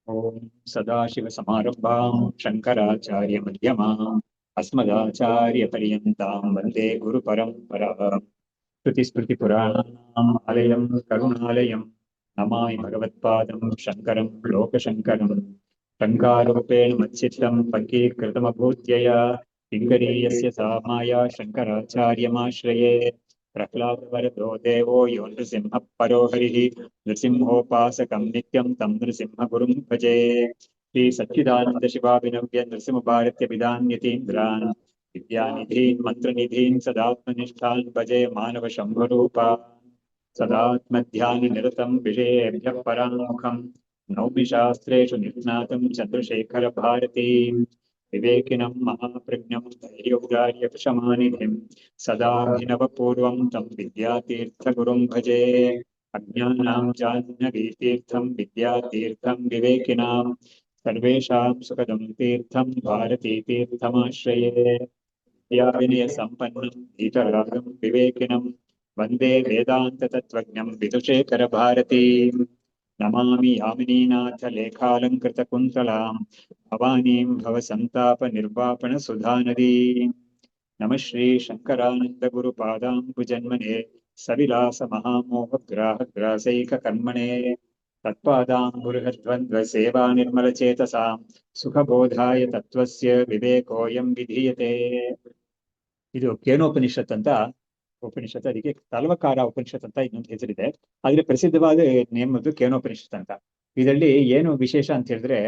ಓಂ ಸದಾಶಿವಸಮಾರಂಭಾಂ ಶಂಕರಾಚಾರ್ಯಮಧ್ಯಮಾಂ ಅಸ್ಮದಾಚಾರ್ಯಪರ್ಯಂತಾಂ ವಂದೇ ಗುರುಪರಂಪರಾಂ ಶ್ರುತಿಸ್ಮೃತಿಪುರಾಣಾನಾಂ ಆಲಯಂ ಕರುಣಾಲಯಂ ನಮಾಮಿ ಭಗವತ್ಪಾದಂ ಶಂಕರಂ ಲೋಕಶಂಕರಂ ಶಂಕಾರೂಪೇಣ ಮಚ್ಚಿತ್ತಂ ಪಂಕೀಕೃತಮಭೂತ್ಯಯ ಪಿಂಗರೀಯಸ್ಯ ಸಾಮಾಯ ಶಂಕರಾಚಾರ್ಯಮಾಶ್ರಯೇ ಪ್ರಹ್ಲಾದವರದೋ ದೇವೋ ಯೋ ನೃಸಿಂಹಃ ಪರೋ ಹರಿಃ ನೃಸಿಂಹೋಪಾಸಕಂ ನಿತ್ಯಂ ತಂ ನೃಸಿಂಹಗುರುಂ ಭಜೆ ಶ್ರೀ ಸಚ್ಚಿದಾನಂದ ಶಿವಾಭಿನವ್ಯ ನೃಸಿಂಹಭಾರತ್ಯಭಿಧಾನ್ಯತೀಂದ್ರಾನ್ ವಿದ್ಯಾನಿಧೀನ್ ಮಂತ್ರನಿಧೀನ್ ಸದಾತ್ಮನಿಷ್ಠಾನ್ ಭಜೆ ಮಾನವ ಶಂಭುರೂಪ ಸದಾತ್ಮಧ್ಯಾನ ನಿರತಂ ವಿಷಯೇಭ್ಯಃ ಪರಾಂಗುಖಂ ನೌಮಿ ಶಾಸ್ತ್ರೇಷು ನಿಜ್ಞಾತಂ ಚಂದ್ರಶೇಖರ ಭಾರತೀಂ ವಿವೇಕಿನಂ ಮಹಾಪ್ರಜ್ಞಂ ಧೈರ್ಯೌದಾರ್ಯಪಶಮಾನಿಧಿಂ ಸದಾಭಿನವಪೂರ್ವಂ ತಂ ವಿದ್ಯಾತೀರ್ಥಗುರುಂ ಭಜೆ ಅಜ್ಞಾನಾಂ ಜಾಹ್ನವೀತೀರ್ಥಂ ವಿದ್ಯಾತೀರ್ಥಂ ವಿವೇಕಿನಾಂ ಸರ್ವೇಷಾಂ ಸುಖದಂ ತೀರ್ಥಂ ಭಾರತೀತೀರ್ಥಮಾಶ್ರಯೇ ವಿದ್ಯಾವಿನಯ ಸಂಪನ್ನಂ ಧೀತರಾಗಂ ವಿವೇಕಿನಂ ವಂದೇ ವೇದಾಂತ ತತ್ವಜ್ಞಂ ವಿದುಷೇಖರ ಭಾರತೀಂ ನಮಾಮಿ ಯಾಮಿನೀನಾಥ ಲೇಖಾಲಂಕೃತ ಕುಂತಲಾಂ ಭವಾನೀಂ ಭವಸಂತಾಪ ನಿರ್ವಾಪಣ ಸುಧಾನದೀಂ ನಮಃ ಶ್ರೀ ಶಂಕರಾನಂದ ಗುರು ಪಾದಾಂಬುಜನ್ಮನೆ ಸವಿಲಾಸ ಮಹಾಮೋಹ ಗ್ರಾಹ ಗ್ರಾಸೈಕ ಕರ್ಮಣೆ ತತ್ಪಾದಾಂಬುರುಹದ್ವಂದ್ವ ಸೇವಾ ನಿರ್ಮಲ ಚೇತಸಾಂ ಸುಖಬೋಧಾಯ ತತ್ವಸ್ಯ ವಿವೇಕೋಯಂ ವಿಧೀಯತೆ. ಇದು ಕೇನೋಪನಿಷತ್ ಅಂತ ಉಪನಿಷತ್, ಅದಕ್ಕೆ ತಲವಕಾರ ಉಪನಿಷತ್ ಅಂತ ಇನ್ನೊಂದು ಹೆಸರಿದೆ. ಆದ್ರೆ ಪ್ರಸಿದ್ಧವಾದ ನೇಮದ್ದು ಕೇನೋಪನಿಷತ್ ಅಂತ. ಇದರಲ್ಲಿ ಏನು ವಿಶೇಷ ಅಂತ ಹೇಳಿದ್ರೆ,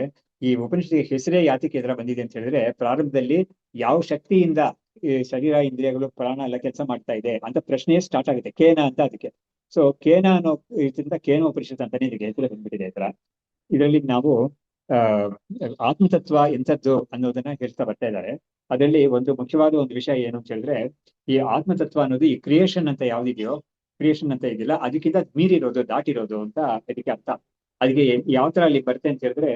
ಈ ಉಪನಿಷತ್ತಿಗೆ ಹೆಸರೇ ಯಾತಕ್ಕೆ ಇದರ ಬಂದಿದೆ ಅಂತ ಹೇಳಿದ್ರೆ, ಪ್ರಾರಂಭದಲ್ಲಿ ಯಾವ ಶಕ್ತಿಯಿಂದ ಈ ಶರೀರ ಇಂದ್ರಿಯಗಳು ಪ್ರಾಣ ಎಲ್ಲ ಕೆಲಸ ಮಾಡ್ತಾ ಇದೆ ಅಂತ ಪ್ರಶ್ನೆಯೇ ಸ್ಟಾರ್ಟ್ ಆಗುತ್ತೆ, ಕೇನ ಅಂತ. ಅದಕ್ಕೆ ಸೊ ಕೇನ ಅನ್ನೋ ಇದರಿಂದ ಕೇನೋಪನಿಷತ್ ಅಂತಾನೆ ಇದಕ್ಕೆ ಹೆಸರು ಬಂದ್ಬಿಟ್ಟಿದೆ. ಈ ತರ ಇದರಲ್ಲಿ ನಾವು ಆತ್ಮತತ್ವ ಎಂಥದ್ದು ಅನ್ನೋದನ್ನ ಹೇಳ್ತಾ ಬರ್ತಾ ಇದ್ದಾರೆ. ಅದರಲ್ಲಿ ಒಂದು ಮುಖ್ಯವಾದ ಒಂದು ವಿಷಯ ಏನು ಅಂತ ಹೇಳಿದ್ರೆ, ಈ ಆತ್ಮತತ್ವ ಅನ್ನೋದು ಈ ಕ್ರಿಯೇಷನ್ ಅಂತ ಯಾವ್ದಿದೆಯೋ, ಕ್ರಿಯೇಷನ್ ಅಂತ ಇದೆಯಲ್ಲ, ಅದಕ್ಕಿಂತ ಮೀರಿರೋದು, ದಾಟಿರೋದು ಅಂತ ಅದಕ್ಕೆ ಅರ್ಥ. ಅದಕ್ಕೆ ಯಾವ ತರ ಅಲ್ಲಿ ಬರುತ್ತೆ ಅಂತ ಹೇಳಿದ್ರೆ,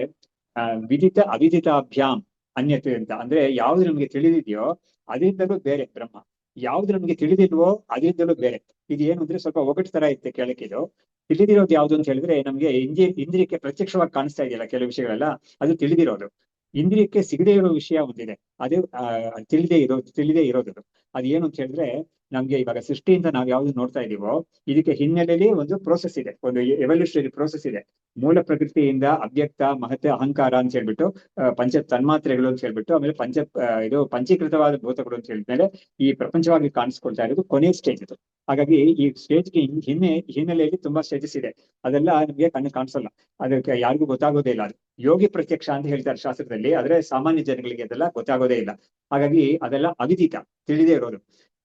ವಿದಿತ ಅವಿದಿತಾಭ್ಯಾಮ್ ಅನ್ಯತೆ ಅಂತ. ಅಂದ್ರೆ ಯಾವ್ದು ನಮ್ಗೆ ತಿಳಿದಿದೆಯೋ ಅದರಿಂದಲೂ ಬೇರೆ ಬ್ರಹ್ಮ, ಯಾವ್ದು ನಮ್ಗೆ ತಿಳಿದಿಲ್ವೋ ಅದರಿಂದಲೂ ಬೇರೆ. ಇದು ಏನು ಅಂದ್ರೆ ಸ್ವಲ್ಪ ಒಗಟು ತರ ಇರುತ್ತೆ ಕೇಳಕ್ಕೆ. ಇದು ತಿಳಿದಿರೋದು ಯಾವ್ದು ಅಂತ ಹೇಳಿದ್ರೆ, ನಮ್ಗೆ ಇಂದ್ರಿಯಕ್ಕೆ ಪ್ರತ್ಯಕ್ಷವಾಗಿ ಕಾಣಿಸ್ತಾ ಇದೆಯಲ್ಲ ಕೆಲವು ವಿಷಯಗಳೆಲ್ಲ, ಅದು ತಿಳಿದಿರೋದು. ಇಂದ್ರಿಯಕ್ಕೆ ಸಿಗದೇ ಇರೋ ವಿಷಯ ಒಂದಿದೆ, ಅದು ತಿಳಿದೇ ಇರೋದು. ಅದು ಏನು ಅಂತ ಹೇಳಿದ್ರೆ, ನಮ್ಗೆ ಇವಾಗ ಸೃಷ್ಟಿಯಿಂದ ನಾವ್ ಯಾವ್ದು ನೋಡ್ತಾ ಇದೀವೋ ಇದಕ್ಕೆ ಹಿನ್ನೆಲೆಯಲ್ಲಿ ಒಂದು ಪ್ರೋಸೆಸ್ ಇದೆ, ಒಂದು ಎವಲ್ಯೂಷನರಿ ಪ್ರೋಸೆಸ್ ಇದೆ. ಮೂಲ ಪ್ರಕೃತಿಯಿಂದ ಅವ್ಯಕ್ತ ಮಹತ್ ಅಹಂಕಾರ ಅಂತ ಹೇಳ್ಬಿಟ್ಟು, ಪಂಚ ತನ್ಮಾತ್ರೆಗಳು ಅಂತ ಹೇಳ್ಬಿಟ್ಟು, ಆಮೇಲೆ ಇದು ಪಂಚೀಕೃತವಾದ ಭೂತಗಳು ಅಂತ ಹೇಳಿದ್ಮೇಲೆ ಈ ಪ್ರಪಂಚವಾಗಿ ಕಾಣಿಸ್ಕೊಳ್ತಾ ಇರೋದು ಕೊನೆ ಸ್ಟೇಜ್ ಇದು. ಹಾಗಾಗಿ ಈ ಸ್ಟೇಜ್ಗೆ ಹಿನ್ನೆಲೆಯಲ್ಲಿ ತುಂಬಾ ಸ್ಟೇಜಸ್ ಇದೆ, ಅದೆಲ್ಲ ನಮ್ಗೆ ಕಣ್ಣು ಕಾಣಿಸಲ್ಲ, ಅದಕ್ಕೆ ಯಾರಿಗೂ ಗೊತ್ತಾಗೋದೇ ಇಲ್ಲ. ಅದು ಯೋಗಿ ಪ್ರತ್ಯಕ್ಷ ಅಂತ ಹೇಳ್ತಾರೆ ಶಾಸ್ತ್ರದಲ್ಲಿ, ಆದ್ರೆ ಸಾಮಾನ್ಯ ಜನಗಳಿಗೆ ಅದೆಲ್ಲ ಗೊತ್ತಾಗೋದೇ ಇಲ್ಲ. ಹಾಗಾಗಿ ಅದೆಲ್ಲ ಅವಿದಿತ, ತಿಳಿದೇ ಇರೋದು.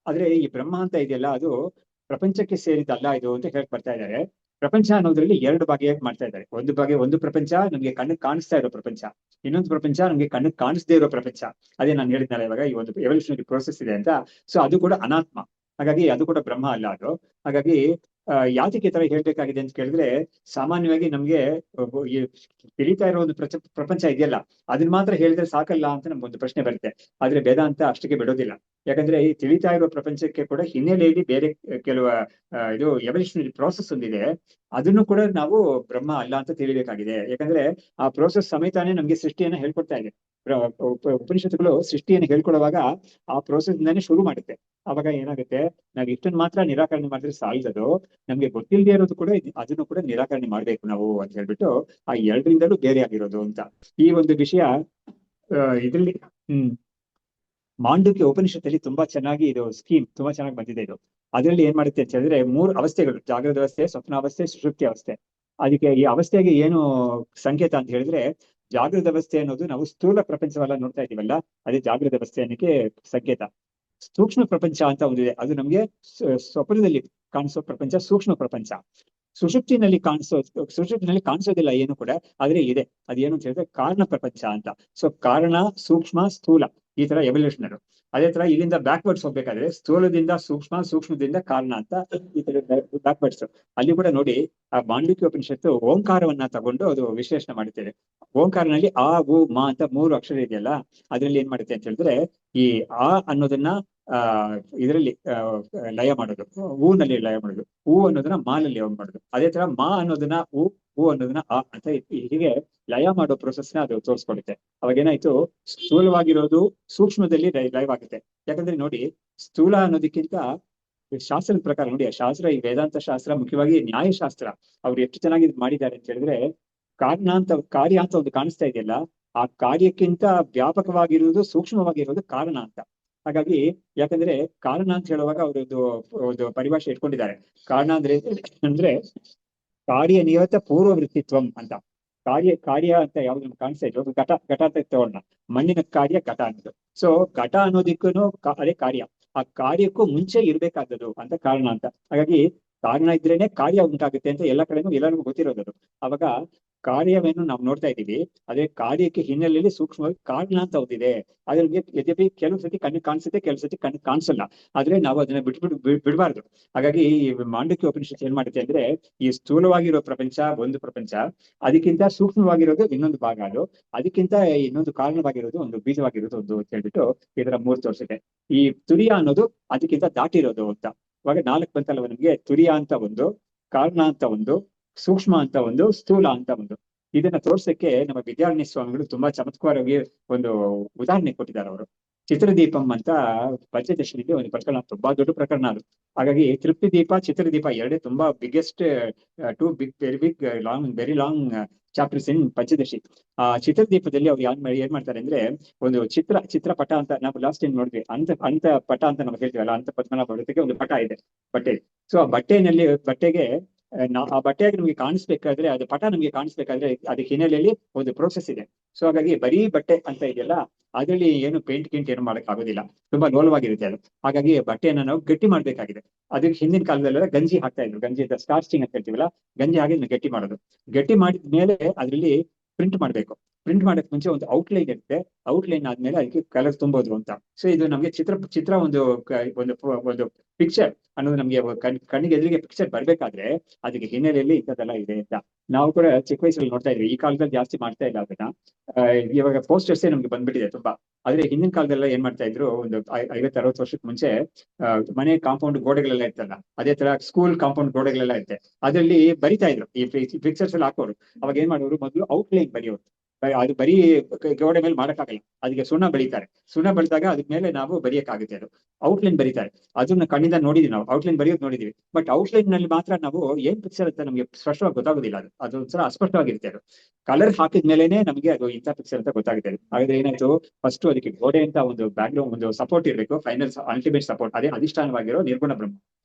ಆದ್ರೆ ಈ ಬ್ರಹ್ಮ ಅಂತ ಇದೆಯಲ್ಲ, ಅದು ಪ್ರಪಂಚಕ್ಕೆ ಸೇರಿದಲ್ಲ ಇದು ಅಂತ ಹೇಳಿ ಬರ್ತಾ ಇದ್ದಾರೆ. ಪ್ರಪಂಚ ಅನ್ನೋದ್ರಲ್ಲಿ ಎರಡು ಬಗೆಯಾಗಿ ಮಾಡ್ತಾ ಇದ್ದಾರೆ. ಒಂದು ಪ್ರಪಂಚ ನಮ್ಗೆ ಕಣ್ಣಿಗೆ ಕಾಣಿಸ್ತಾ ಇರೋ ಪ್ರಪಂಚ, ಇನ್ನೊಂದು ಪ್ರಪಂಚ ನಮ್ಗೆ ಕಣ್ಣಿಗೆ ಕಾಣಿಸದೇ ಇರೋ ಪ್ರಪಂಚ. ಅದೇ ನಾನು ಹೇಳಿದ್ನಲ್ಲ ಇವಾಗ, ಈ ಒಂದು ಎವಲ್ಯೂಷನರಿ ಪ್ರೋಸೆಸ್ ಇದೆ ಅಂತ. ಸೊ ಅದು ಕೂಡ ಅನಾತ್ಮ, ಹಾಗಾಗಿ ಅದು ಕೂಡ ಬ್ರಹ್ಮ ಅಲ್ಲ ಅದು. ಹಾಗಾಗಿ ಯಾತಕ್ಕೆ ಈ ತರ ಹೇಳ್ಬೇಕಾಗಿದೆ ಅಂತ ಕೇಳಿದ್ರೆ, ಸಾಮಾನ್ಯವಾಗಿ ನಮ್ಗೆ ಈ ತಿಳಿತಾ ಇರೋ ಒಂದು ಪ್ರಪಂಚ ಇದೆಯಲ್ಲ, ಅದನ್ನ ಮಾತ್ರ ಹೇಳಿದ್ರೆ ಸಾಕಲ್ಲ ಅಂತ ನಮ್ಗೊಂದು ಪ್ರಶ್ನೆ ಬರುತ್ತೆ. ಆದ್ರೆ ವೇದಾಂತ ಅಷ್ಟಕ್ಕೆ ಬಿಡೋದಿಲ್ಲ. ಯಾಕಂದ್ರೆ ಈ ತಿಳಿತಾ ಇರೋ ಪ್ರಪಂಚಕ್ಕೆ ಕೂಡ ಹಿನ್ನೆಲೆಯಲ್ಲಿ ಬೇರೆ ಕೆಲವು ಇದು ಎವಲ್ಯೂಷನರಿ ಪ್ರೋಸೆಸ್ ಒಂದಿದೆ, ಅದನ್ನು ಕೂಡ ನಾವು ಬ್ರಹ್ಮ ಅಲ್ಲ ಅಂತ ತಿಳಿಬೇಕಾಗಿದೆ. ಯಾಕಂದ್ರೆ ಆ ಪ್ರೋಸೆಸ್ ಸಮೇತಾನೇ ನಮ್ಗೆ ಸೃಷ್ಟಿಯನ್ನ ಹೇಳ್ಕೊಡ್ತಾ ಇದೆ. ಉಪನಿಷತ್ತುಗಳು ಸೃಷ್ಟಿಯನ್ನು ಹೇಳ್ಕೊಡುವಾಗ ಆ ಪ್ರೋಸೆಸ್ ಇಂದಾನೇ ಶುರು ಮಾಡುತ್ತೆ. ಅವಾಗ ಏನಾಗುತ್ತೆ, ನಾವು ಇಷ್ಟನ್ನು ಮಾತ್ರ ನಿರಾಕರಣೆ ಮಾಡಿದ್ರೆ ಸಾಲದು, ನಮ್ಗೆ ಗೊತ್ತಿಲ್ಲದೆ ಇರೋದು ಕೂಡ ಅದನ್ನು ಕೂಡ ನಿರಾಕರಣೆ ಮಾಡ್ಬೇಕು ನಾವು ಅಂತ ಹೇಳ್ಬಿಟ್ಟು, ಆ ಎರಡರಿಂದಲೂ ಬೇರೆ ಆಗಿರೋದು ಅಂತ ಈ ಒಂದು ವಿಷಯ ಇದ್ರಲ್ಲಿ ಮಾಂಡುಕ್ಯ ಉಪನಿಷತ್ತಲ್ಲಿ ತುಂಬಾ ಚೆನ್ನಾಗಿ ಇದು ಸ್ಕೀಮ್ ತುಂಬಾ ಚೆನ್ನಾಗಿ ಬಂದಿದೆ. ಇದು ಅದರಲ್ಲಿ ಏನ್ ಮಾಡುತ್ತೆ ಅಂತ ಹೇಳಿದ್ರೆ, 3 ಅವಸ್ಥೆಗಳು: ಜಾಗೃತ ಅವಸ್ಥೆ, ಸ್ವಪ್ನಾವಸ್ಥೆ, ಸುಷುಪ್ತಿ ಅವಸ್ಥೆ. ಅದಕ್ಕೆ ಈ ಅವಸ್ಥೆಗೆ ಏನು ಸಂಕೇತ ಅಂತ ಹೇಳಿದ್ರೆ, ಜಾಗೃತ ಅವಸ್ಥೆ ಅನ್ನೋದು ನಾವು ಸ್ಥೂಲ ಪ್ರಪಂಚವೆಲ್ಲ ನೋಡ್ತಾ ಇದೀವಲ್ಲ, ಅದೇ ಜಾಗೃತ ಅವಸ್ಥೆ ಅನ್ನಕ್ಕೆ ಸಂಕೇತ. ಸೂಕ್ಷ್ಮ ಪ್ರಪಂಚ ಅಂತ ಒಂದಿದೆ, ಅದು ನಮ್ಗೆ ಸ್ವಪ್ನದಲ್ಲಿ ಕಾಣಿಸೋ ಪ್ರಪಂಚ ಸೂಕ್ಷ್ಮ ಪ್ರಪಂಚ. ಸುಷುಪ್ತಿನಲ್ಲಿ ಕಾಣಿಸೋದಿಲ್ಲ ಏನು ಕೂಡ, ಆದ್ರೆ ಇದೆ. ಅದೇನು ಅಂತ ಹೇಳಿದ್ರೆ ಕಾರಣ ಪ್ರಪಂಚ ಅಂತ. ಸೊ ಕಾರಣ, ಸೂಕ್ಷ್ಮ, ಸ್ಥೂಲ, ಈ ತರ ಎವಲ್ಯೂಷನರ್. ಅದೇ ತರ ಇಲ್ಲಿಂದ ಬ್ಯಾಕ್ವರ್ಡ್ಸ್ ಹೋಗ್ಬೇಕಾದ್ರೆ ಸ್ಥೂಲದಿಂದ ಸೂಕ್ಷ್ಮ, ಸೂಕ್ಷ್ಮದಿಂದ ಕಾರಣ ಅಂತ ಈ ತರ ಬ್ಯಾಕ್ವರ್ಡ್ಸ್. ಅಲ್ಲಿ ಕೂಡ ನೋಡಿ, ಆ ಮಾಂಡುಕ್ಯ ಉಪನಿಷತ್ತು ಓಂಕಾರವನ್ನ ತಗೊಂಡು ಅದು ವಿಶ್ಲೇಷಣೆ ಮಾಡುತ್ತೇವೆ. ಓಂಕಾರನಲ್ಲಿ ಆ, ಉ, ಮಾ ಅಂತ 3 ಅಕ್ಷರ ಇದೆಯಲ್ಲ, ಅದ್ರಲ್ಲಿ ಏನ್ ಮಾಡುತ್ತೆ ಅಂತ ಹೇಳಿದ್ರೆ, ಈ ಆ ಅನ್ನೋದನ್ನ ಇದರಲ್ಲಿ ಲಯ ಮಾಡೋದು, ನಲ್ಲಿ ಲಯ ಮಾಡೋದು, ಹೂ ಅನ್ನೋದನ್ನ ಮಾನಲ್ಲಿ ಲಯ ಮಾಡೋದು. ಅದೇ ತರ ಮಾ ಅನ್ನೋದನ್ನ ಉ ಅನ್ನೋದನ್ನ ಆ ಅಂತ ಹೀಗೆ ಲಯ ಮಾಡೋ ಪ್ರೊಸೆಸ್ ನ ಅದು ತೋರಿಸ್ಕೊಡುತ್ತೆ. ಅವಾಗ ಏನಾಯ್ತು, ಸ್ಥೂಲವಾಗಿರೋದು ಸೂಕ್ಷ್ಮದಲ್ಲಿ ಲೈವ್ ಆಗುತ್ತೆ. ಯಾಕಂದ್ರೆ ನೋಡಿ, ಸ್ಥೂಲ ಅನ್ನೋದಕ್ಕಿಂತ ಶಾಸ್ತ್ರದ ಪ್ರಕಾರ ನೋಡಿ, ಆ ಶಾಸ್ತ್ರ, ಈ ವೇದಾಂತ ಶಾಸ್ತ್ರ, ಮುಖ್ಯವಾಗಿ ನ್ಯಾಯಶಾಸ್ತ್ರ, ಅವ್ರು ಎಷ್ಟು ಚೆನ್ನಾಗಿ ಇದ್ ಮಾಡಿದ್ದಾರೆ ಅಂತ ಹೇಳಿದ್ರೆ, ಕಾರ್ಯ ಅಂತ ಒಂದು ಕಾಣಿಸ್ತಾ ಇದೆಯಲ್ಲ, ಆ ಕಾರ್ಯಕ್ಕಿಂತ ವ್ಯಾಪಕವಾಗಿರುವುದು, ಸೂಕ್ಷ್ಮವಾಗಿರುವುದು ಕಾರಣ ಅಂತ. ಹಾಗಾಗಿ ಯಾಕಂದ್ರೆ ಕಾರಣ ಅಂತ ಹೇಳುವಾಗ ಅವರೊಂದು ಒಂದು ಪರಿಭಾಷೆ ಇಟ್ಕೊಂಡಿದ್ದಾರೆ. ಕಾರಣ ಅಂದ್ರೆ ಕಾರ್ಯನಿಯತ ಪೂರ್ವವೃತ್ತಿತ್ವಂ ಅಂತ. ಕಾರ್ಯ ಅಂತ ಯಾವ್ದು ನಮ್ಗೆ ಕಾಣಿಸ್ತಾ ಇದ್ರು, ಘಟ ಅಂತ ತಗೊಳ್ಳೋಣ. ಮಣ್ಣಿನ ಕಾರ್ಯ ಘಟ ಅನ್ನೋದು. ಸೊ ಘಟ ಅನ್ನೋದಕ್ಕೂ ಅದೇ ಕಾರ್ಯ, ಆ ಕಾರ್ಯಕ್ಕೂ ಮುಂಚೆ ಇರ್ಬೇಕಾದದ್ದು ಅಂತ ಕಾರಣ ಅಂತ. ಹಾಗಾಗಿ ಕಾರಣ ಇದ್ರೇನೆ ಕಾರ್ಯ ಉಂಟಾಗುತ್ತೆ ಅಂತ ಎಲ್ಲ ಕಡೆನೂ ಎಲ್ಲರಿಗೂ ಗೊತ್ತಿರೋದು. ಅವಾಗ ಕಾರ್ಯವನ್ನು ನಾವು ನೋಡ್ತಾ ಇದ್ದೀವಿ, ಅದೇ ಕಾರ್ಯಕ್ಕೆ ಹಿನ್ನೆಲೆಯಲ್ಲಿ ಸೂಕ್ಷ್ಮವಾಗಿ ಕಾರಣ ಅಂತ ಓದಿದೆ. ಅದ್ರಲ್ಲಿ ಯದ್ಯಪಿ ಕೆಲವು ಸತಿ ಕಣ್ಣು ಕಾಣಿಸುತ್ತೆ, ಕೆಲವು ಸತಿ ಕಣ್ಣು ಕಾಣಿಸಲ್ಲ. ಆದ್ರೆ ನಾವು ಅದನ್ನ ಬಿಡಬಾರ್ದು. ಹಾಗಾಗಿ ಈ ಮಾಂಡಕ್ಯ ಉಪನಿಷತ್ತು ಏನ್ ಮಾಡುತ್ತೆ ಅಂದ್ರೆ, ಈ ಸ್ಥೂಲವಾಗಿರೋ ಪ್ರಪಂಚ ಒಂದು ಪ್ರಪಂಚ, ಅದಕ್ಕಿಂತ ಸೂಕ್ಷ್ಮವಾಗಿರೋದು ಇನ್ನೊಂದು ಭಾಗ, ಅದು ಅದಕ್ಕಿಂತ ಇನ್ನೊಂದು ಕಾರಣವಾಗಿರೋದು ಒಂದು ಬೀಜವಾಗಿರೋದು ಒಂದು ಅಂತ ಹೇಳ್ಬಿಟ್ಟು ಇದರ ಮೂರು ತೋರಿಸಿದೆ. ಈ ತುರಿಯ ಅನ್ನೋದು ಅದಕ್ಕಿಂತ ದಾಟಿರೋದು ಅಂತ. ಇವಾಗ 4 ಬಂತಲ್ವ ನಮ್ಗೆ, ತುರಿಯ ಅಂತ ಒಂದು, ಕಾರಣ ಅಂತ ಒಂದು, ಸೂಕ್ಷ್ಮ ಅಂತ ಒಂದು, ಸ್ಥೂಲ ಅಂತ ಒಂದು. ಇದನ್ನ ತೋರ್ಸಕ್ಕೆ ನಮ್ಮ ವಿದ್ಯಾರಣ್ಯ ಸ್ವಾಮಿಗಳು ತುಂಬಾ ಚಮತ್ಕಾರವಾಗಿ ಒಂದು ಉದಾಹರಣೆ ಕೊಟ್ಟಿದ್ದಾರೆ. ಅವರು ಚಿತ್ರದೀಪಂ ಅಂತ ಪಂಚದಶಿಯಲ್ಲಿ ಒಂದು ಪ್ರಕರಣ, ತುಂಬಾ ದೊಡ್ಡ ಪ್ರಕರಣ ಅದು. ಹಾಗಾಗಿ ತೃಪ್ತಿ ದೀಪ, ಚಿತ್ರದೀಪ ಎರಡೇ ತುಂಬಾ ಬಿಗ್ಗೆಸ್ಟ್, ವೆರಿ ಲಾಂಗ್ ಚಾಪ್ಟರ್ಸ್ ಇನ್ ಪಂಚದಶಿ. ಆ ಚಿತ್ರದೀಪದಲ್ಲಿ ಅವ್ರು ಏನ್ ಮಾಡ್ತಾರೆ ಅಂದ್ರೆ, ಒಂದು ಚಿತ್ರಪಟ ಅಂತ ನಾವು ಲಾಸ್ಟ್ ಟೈಮ್ ನೋಡಿದ್ವಿ. ಅಂತ ಪಟ ಅಂತ ನಾವು ಹೇಳ್ತೀವಲ್ಲ, ಅಂತ ಪದ್ಮನಾಭ ಬಡತಿಗೆ ಒಂದು ಪಟ ಇದೆ, ಬಟ್ಟೆ. ಸೊ ಆ ಬಟ್ಟೆಗೆ ಆ ಬಟ್ಟೆಯಾಗಿ ನಮ್ಗೆ ಕಾಣಿಸ್ಬೇಕಾದ್ರೆ, ಅದು ಪಟ ನಮ್ಗೆ ಕಾಣಿಸ್ಬೇಕಾದ್ರೆ ಅದಕ್ಕೆ ಹಿನ್ನೆಲೆಯಲ್ಲಿ ಒಂದು ಪ್ರೋಸೆಸ್ ಇದೆ. ಸೊ ಹಾಗಾಗಿ ಬರೀ ಬಟ್ಟೆ ಅಂತ ಇದೆಯಲ್ಲ, ಅದ್ರಲ್ಲಿ ಏನು ಪೇಂಟ್ ಏನು ಮಾಡಕ್ ಆಗೋದಿಲ್ಲ, ತುಂಬಾ ಲೋಲವಾಗಿರುತ್ತೆ ಅದು. ಹಾಗಾಗಿ ಬಟ್ಟೆಯನ್ನ ನಾವು ಗಟ್ಟಿ ಮಾಡ್ಬೇಕಾಗಿದೆ. ಅದಕ್ಕೆ ಹಿಂದಿನ ಕಾಲದಲ್ಲೆಲ್ಲ ಗಂಜಿ ಹಾಕ್ತಾ ಇದ್ರು, ಗಂಜಿ ಸ್ಟಾರ್ಚಿಂಗ್ ಅಂತ ಹೇಳ್ತೀವಲ್ಲ, ಗಂಜಿ ಹಾಗೆ ಗಟ್ಟಿ ಮಾಡೋದು. ಗಟ್ಟಿ ಮಾಡಿದ ಮೇಲೆ ಅದ್ರಲ್ಲಿ ಪ್ರಿಂಟ್ ಮಾಡ್ಬೇಕು. ಪ್ರಿಂಟ್ ಮಾಡಕ್ ಮುಂಚೆ ಒಂದು ಔಟ್ಲೈನ್ ಇರುತ್ತೆ, ಔಟ್ಲೈನ್ ಆದ್ಮೇಲೆ ಅದಕ್ಕೆ ಕಲರ್ ತುಂಬೋದು ಅಂತ. ಸೊ ಇದು ನಮ್ಗೆ ಚಿತ್ರ ಒಂದು ಪಿಕ್ಚರ್ ಅನ್ನೋದು ನಮ್ಗೆ ಕಣ್ಣಿಗೆ ಎದುರಿಗೆ ಪಿಕ್ಚರ್ ಬರ್ಬೇಕಾದ್ರೆ ಅದಕ್ಕೆ ಹಿನ್ನೆಲೆಯಲ್ಲಿ ಇಂಥದ್ದೆಲ್ಲ ಇದೆ ಅಂತ. ನಾವು ಕೂಡ ಚಿಕ್ಕ ವಯಸ್ಸಲ್ಲಿ ನೋಡ್ತಾ ಇದ್ವಿ. ಈ ಕಾಲದಲ್ಲಿ ಜಾಸ್ತಿ ಮಾಡ್ತಾ ಇಲ್ಲ ಅದನ್ನ. ಇವಾಗ ಪೋಸ್ಟರ್ಸೇ ನಮ್ಗೆ ಬಂದ್ಬಿಟ್ಟಿದೆ ತುಂಬಾ. ಆದ್ರೆ ಹಿಂದಿನ ಕಾಲದಲ್ಲ ಏನ್ ಮಾಡ್ತಾ ಇದ್ರು, ಒಂದು 50-60 ವರ್ಷಕ್ಕೆ ಮುಂಚೆ ಮನೆ ಕಾಂಪೌಂಡ್ ಗೋಡೆಗಳೆಲ್ಲ ಇರ್ತಲ್ಲ, ಅದೇ ತರ ಸ್ಕೂಲ್ ಕಾಂಪೌಂಡ್ ಗೋಡೆಗಳೆಲ್ಲ ಇರುತ್ತೆ, ಅದರಲ್ಲಿ ಬರಿತಾ ಇದ್ರು ಈ ಪಿಕ್ಚರ್ಸ್ ಎಲ್ಲ ಹಾಕೋರು. ಅವಾಗ ಏನ್ ಮಾಡೋರು, ಮೊದಲು ಔಟ್ಲೈನ್ ಬರೆಯೋರು. ಅದು ಬರೀ ಗೋಡೆ ಮೇಲೆ ಮಾಡಕ್ಕಾಗಲ್ಲ, ಅದಕ್ಕೆ ಸುಣ್ಣ ಬೆಳೀತಾರೆ. ಸುಣ್ಣ ಬೆಳೆದಾಗ ಅದ್ರ ಮೇಲೆ ನಾವು ಬರೆಯಕ್ಕಾಗುತ್ತೆ. ಅದು ಔಟ್ಲೈನ್ ಬರೀತಾರೆ. ಅದನ್ನ ಕಣ್ಣಿಂದ ನೋಡಿದೀವಿ ನಾವು, ಔಟ್ಲೈನ್ ಬರೆಯೋದು ನೋಡಿದೀವಿ. ಬಟ್ ಔಟ್ಲೈನ್ ನಲ್ಲಿ ಮಾತ್ರ ನಾವು ಏನ್ ಪಿಕ್ಚರ್ ಅಂತ ನಮಗೆ ಸ್ಪಷ್ಟವಾಗಿ ಗೊತ್ತಾಗೋದಿಲ್ಲ. ಅದು ಒಂದ್ಸಲ ಅಸ್ಪಷ್ಟವಾಗಿರುತ್ತೆ. ಅದು ಕಲರ್ ಹಾಕಿದ ಮೇಲೆನೆ ನಮಗೆ ಅದು ಇಂಥ ಪಿಕ್ಚರ್ ಅಂತ ಗೊತ್ತಾಗುತ್ತೆ. ಹಾಗಾದ್ರೆ ಏನಾಯ್ತು, ಫಸ್ಟ್ ಅದಕ್ಕೆ ಗೋಡೆ ಅಂತ ಒಂದು ಬ್ಯಾಕ್ಗ್ರೌಂಡ್, ಒಂದು ಸಪೋರ್ಟ್ ಇರಬೇಕು, ಫೈನಲ್ ಅಲ್ಟಿಮೇಟ್ ಸಪೋರ್ಟ್, ಅದೇ ಅಧಿಷ್ಠಾನವಾಗಿರೋ ನಿರ್ಗುಣ ಬ್ರಹ್ಮ.